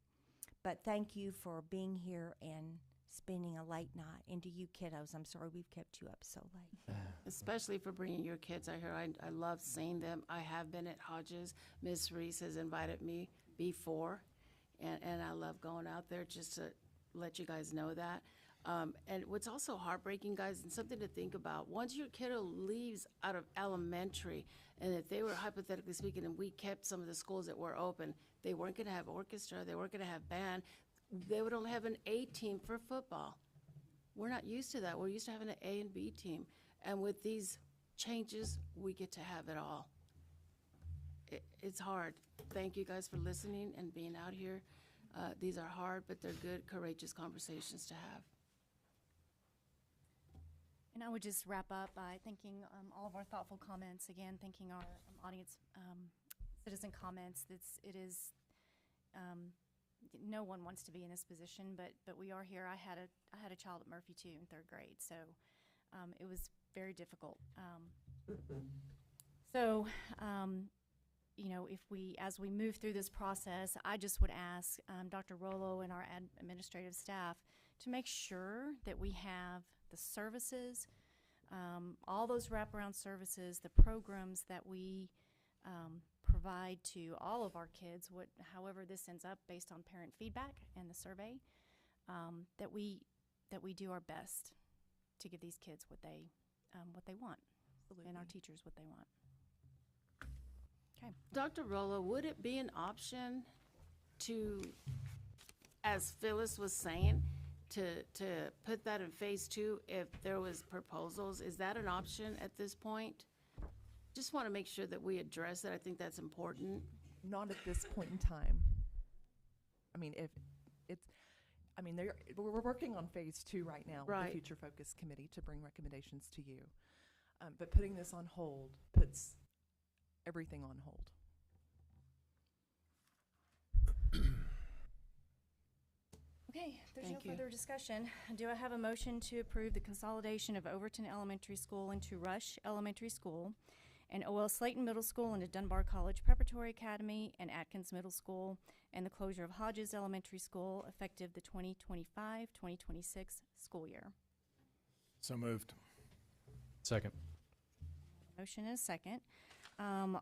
F: But thank you for being here and spending a late night. And to you kiddos, I'm sorry we've kept you up so late.
J: Especially for bringing your kids out here. I love seeing them. I have been at Hodges. Miss Reese has invited me before, and I love going out there just to let you guys know that. And what's also heartbreaking, guys, and something to think about, once your kiddo leaves out of elementary, and if they were hypothetically speaking, and we kept some of the schools that were open, they weren't going to have orchestra, they weren't going to have band, they would only have an A team for football. We're not used to that. We're used to having an A and B team. And with these changes, we get to have it all. It's hard. Thank you guys for listening and being out here. These are hard, but they're good, courageous conversations to have.
A: And I would just wrap up by thanking all of our thoughtful comments, again, thanking our audience citizen comments. It is no one wants to be in this position, but we are here. I had a child at Murphy too in 3rd grade, so it was very difficult. So you know, as we move through this process, I just would ask Dr. Rollo and our administrative staff to make sure that we have the services, all those wraparound services, the programs that we provide to all of our kids, however this ends up based on parent feedback and the survey, that we do our best to give these kids what they want. Absolutely. And our teachers what they want. Okay.
J: Dr. Rollo, would it be an option to, as Phyllis was saying, to put that in phase 2 if there was proposals? Is that an option at this point? Just want to make sure that we address that. I think that's important.
D: Not at this point in time. I mean, if it's, I mean, we're working on phase 2 right now with
J: Right.
D: the Future Focus Committee to bring recommendations to you. But putting this on hold puts everything on hold.
A: Okay, if there's
J: Thank
A: no
J: you.
A: further discussion. Do I have a motion to approve the consolidation of Overton Elementary School into Rush Elementary School and O.L. Slayton Middle School into Dunbar College Preparatory Academy and Atkins Middle School, and the closure of Hodges Elementary School effective the 2025-2026 school year?
I: So moved.
H: Second.
A: Motion is second.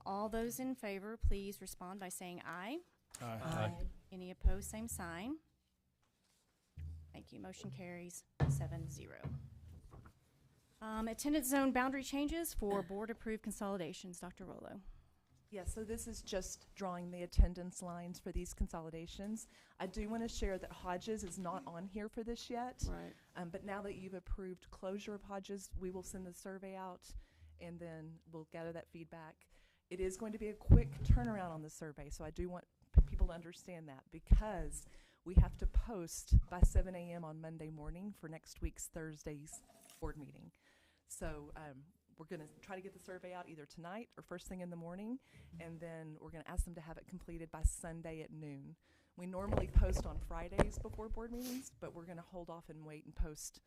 A: All those in favor, please respond by saying aye.
I: Aye.
A: Any opposed, same sign. Thank you. Motion carries 7-0. Attendance zone boundary changes for board-approved consolidations. Dr. Rollo.
D: Yes, so this is just drawing the attendance lines for these consolidations. I do want to share that Hodges is not on here for this yet.
J: Right.
D: But now that you've approved closure of Hodges, we will send the survey out and then we'll gather that feedback. It is going to be a quick turnaround on the survey, so I do want people to understand that because we have to post by 7 a.m. on Monday morning for next week's Thursday's board meeting. So we're going to try to get the survey out either tonight or first thing in the morning, and then we're going to ask them to have it completed by Sunday at noon. We normally post on Fridays before board meetings, but we're going to hold off and wait and post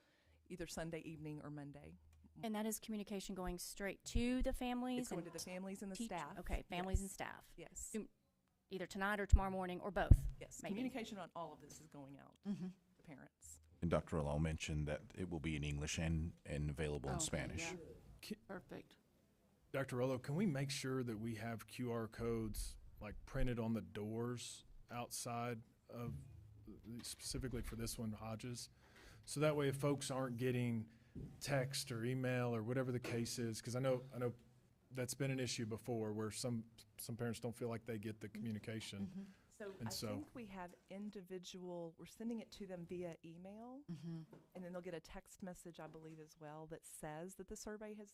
D: either Sunday evening or Monday.
A: And that is communication going straight to the families?
D: It's going
A: and
D: to the families and the
A: teach-
D: staff.
A: Okay, families and
D: Yes.
A: staff.
D: Yes.
A: Either tonight or tomorrow morning, or both?
D: Yes,
A: maybe.
D: communication on all of this is going out to parents.
K: And Dr. Allow mentioned that it will be in English and available in
J: Okay,
K: Spanish.
J: yeah. Perfect.
I: Dr. Rollo, can we make sure that we have QR codes like printed on the doors outside of, specifically for this one, Hodges? So that way if folks aren't getting text or email or whatever the case is, because I know that's been an issue before where some parents don't feel like they get the communication.
D: So
I: And
D: I
I: so-
D: think we have we're sending it to them via email, and then they'll get a text message, I believe, as well, that says that the survey has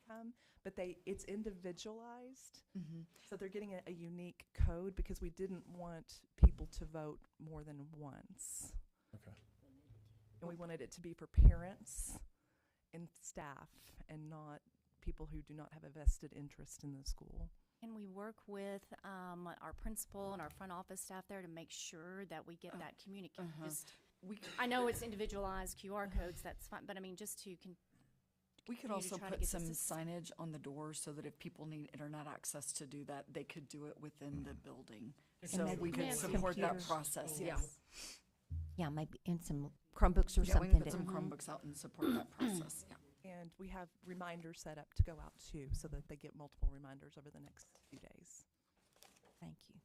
D: come, but it's individualized. So they're getting a unique code because we didn't want people to vote more than once.
I: Okay.
D: And we wanted it to be for parents and staff and not people who do not have a vested interest in the school.
A: Can we work with our principal and our front office staff there to make sure that we get that communication? I know it's individualized QR codes, that's fine, but I mean, just to
L: We could
A: continue to
L: also
A: try to
L: put
A: get
L: some
A: this-
L: signage on the doors so that if people need internet access to do that, they could do it within the building.
F: And
L: So
F: maybe
L: we could
F: some
L: support that
F: computers.
L: process, yeah.
F: Yeah, maybe in some Chromebooks or
L: Yeah, we
F: something.
L: can put
F: to-
L: some Chromebooks out and support that process, yeah.
D: And we have reminders set up to go out too, so that they get multiple reminders over the next few days.
F: Thank you.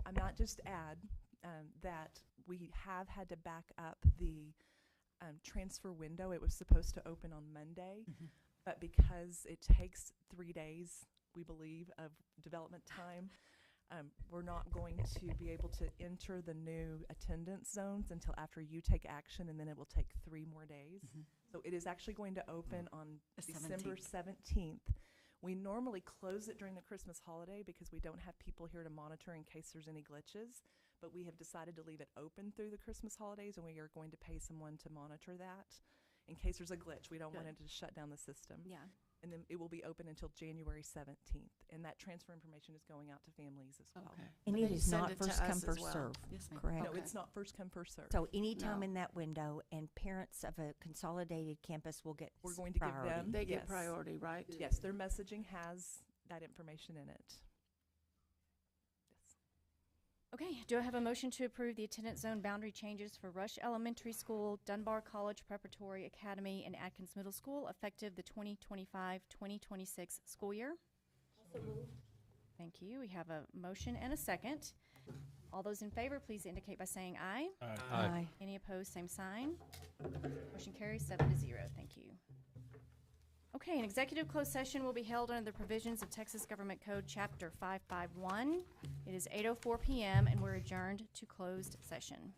D: I might just add that we have had to back up the transfer window. It was supposed to open on Monday, but because it takes 3 days, we believe, of development time, we're not going to be able to enter the new attendance zones until after you take action, and then it will take 3 more days. So it is actually going to open on
L: The
D: December
L: 17th.
D: 17th. We normally close it during the Christmas holiday because we don't have people here to monitor in case there's any glitches, but we have decided to leave it open through the Christmas holidays, and we are going to pay someone to monitor that in case there's a glitch. We don't want it to shut down the system.
A: Yeah.
D: And then it will be open until January 17th, and that transfer information is going out to families as well.
J: Okay.
F: And
J: But
F: it
J: then
F: is
J: send
F: not
J: it to
F: first come,
J: us as
F: first
J: well.
F: serve,
L: Yes, ma'am.
F: correct?
D: No,
J: Okay.
D: it's not first come, first serve.
F: So anytime
J: No.
F: in that window, and parents of a consolidated campus will get
D: We're going to give
F: priority.
D: them,
J: They get
D: yes.
J: priority, right?
D: Yes, their messaging has that information in it.
A: Okay, do I have a motion to approve the attendance zone boundary changes for Rush Elementary School, Dunbar College Preparatory Academy, and Atkins Middle School effective the 2025-2026 school year? Thank you. We have a motion and a second. All those in favor, please indicate by saying aye.
H: Aye.
A: Any opposed, same sign. Motion carries 7-0. Thank you. Okay, an executive closed session will be held under the provisions of Texas Government Code Chapter 551. It is 8:04 p.m. and we're adjourned to closed session.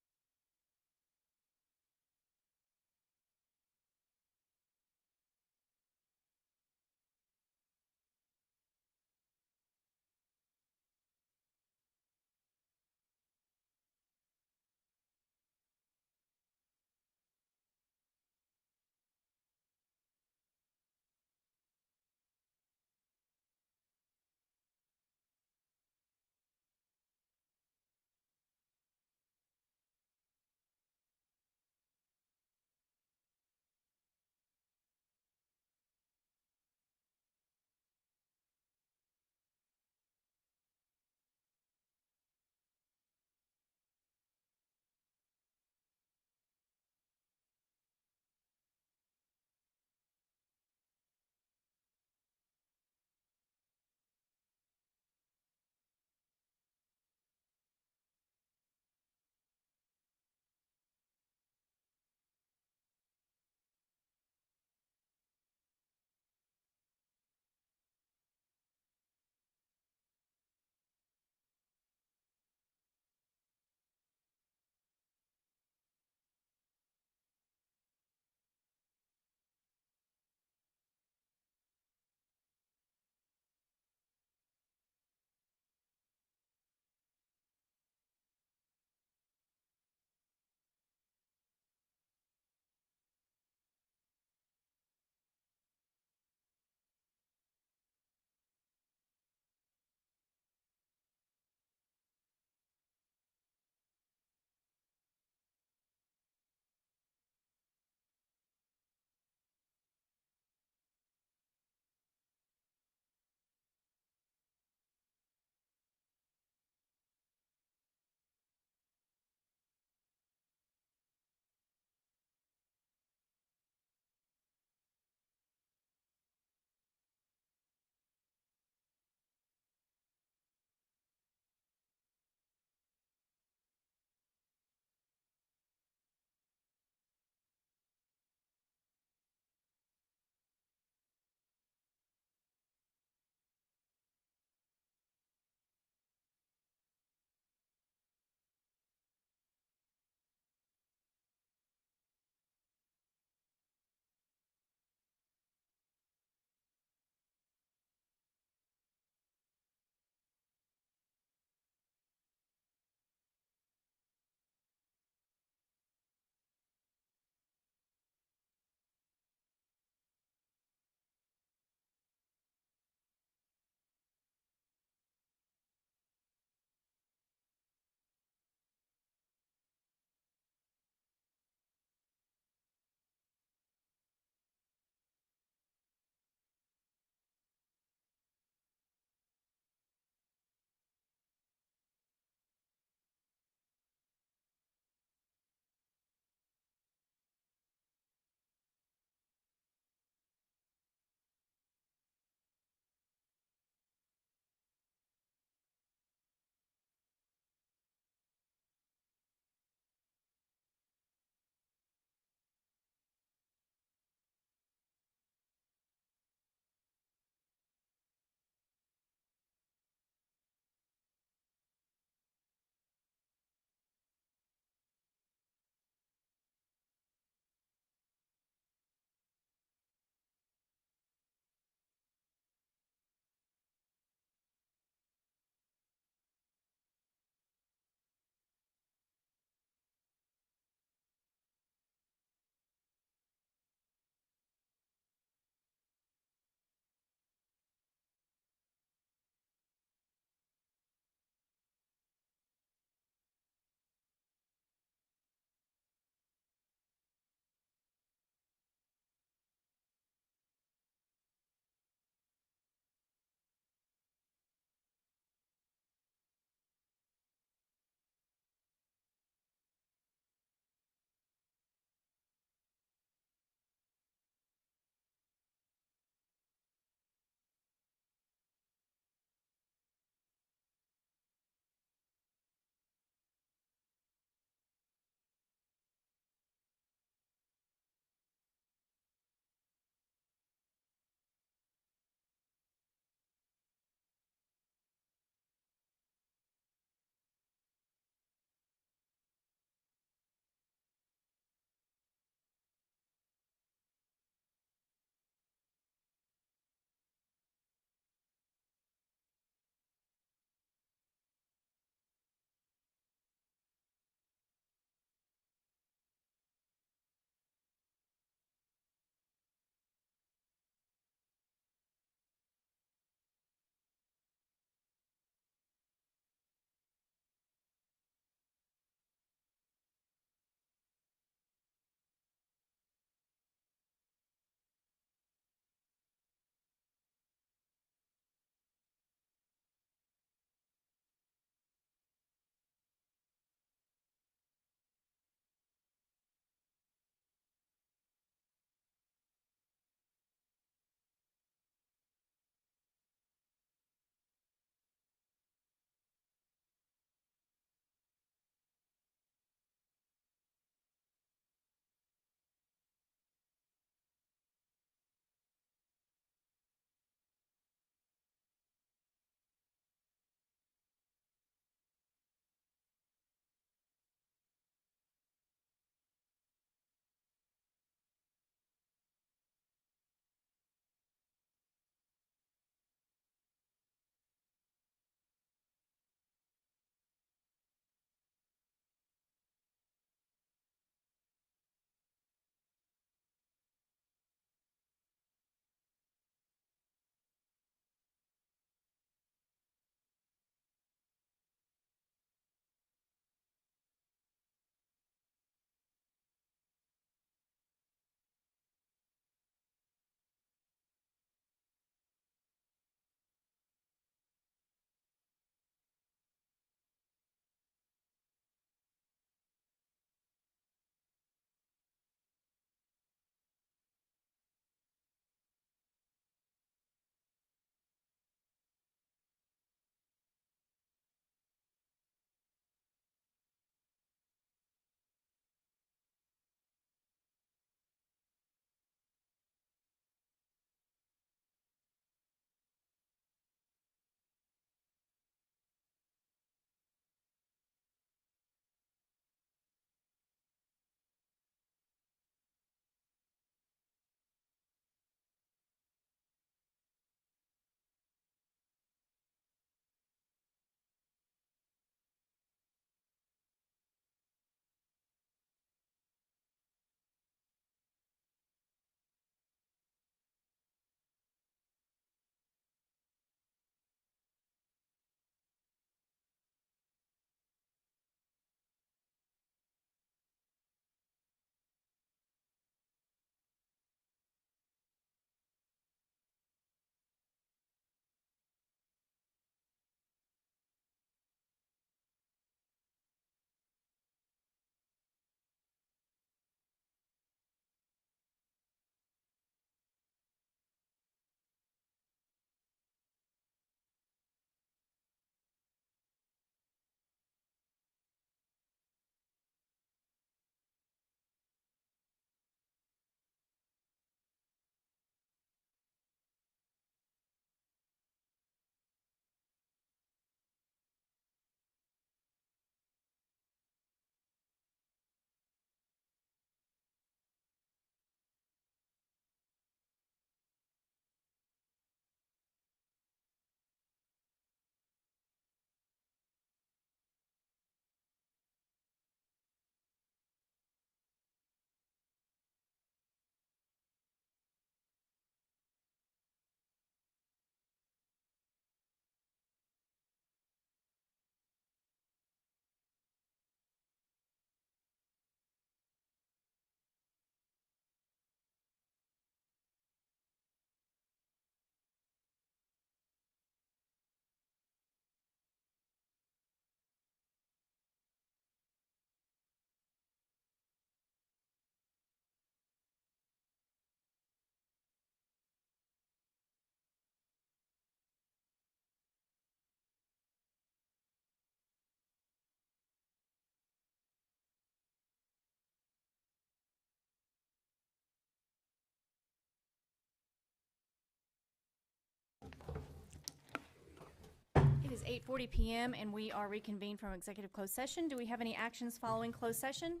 A: is 8:40 p.m. and we are reconvened from executive closed session. Do we have any actions following closed session?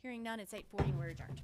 A: Hearing none, it's 8:40 and we're adjourned.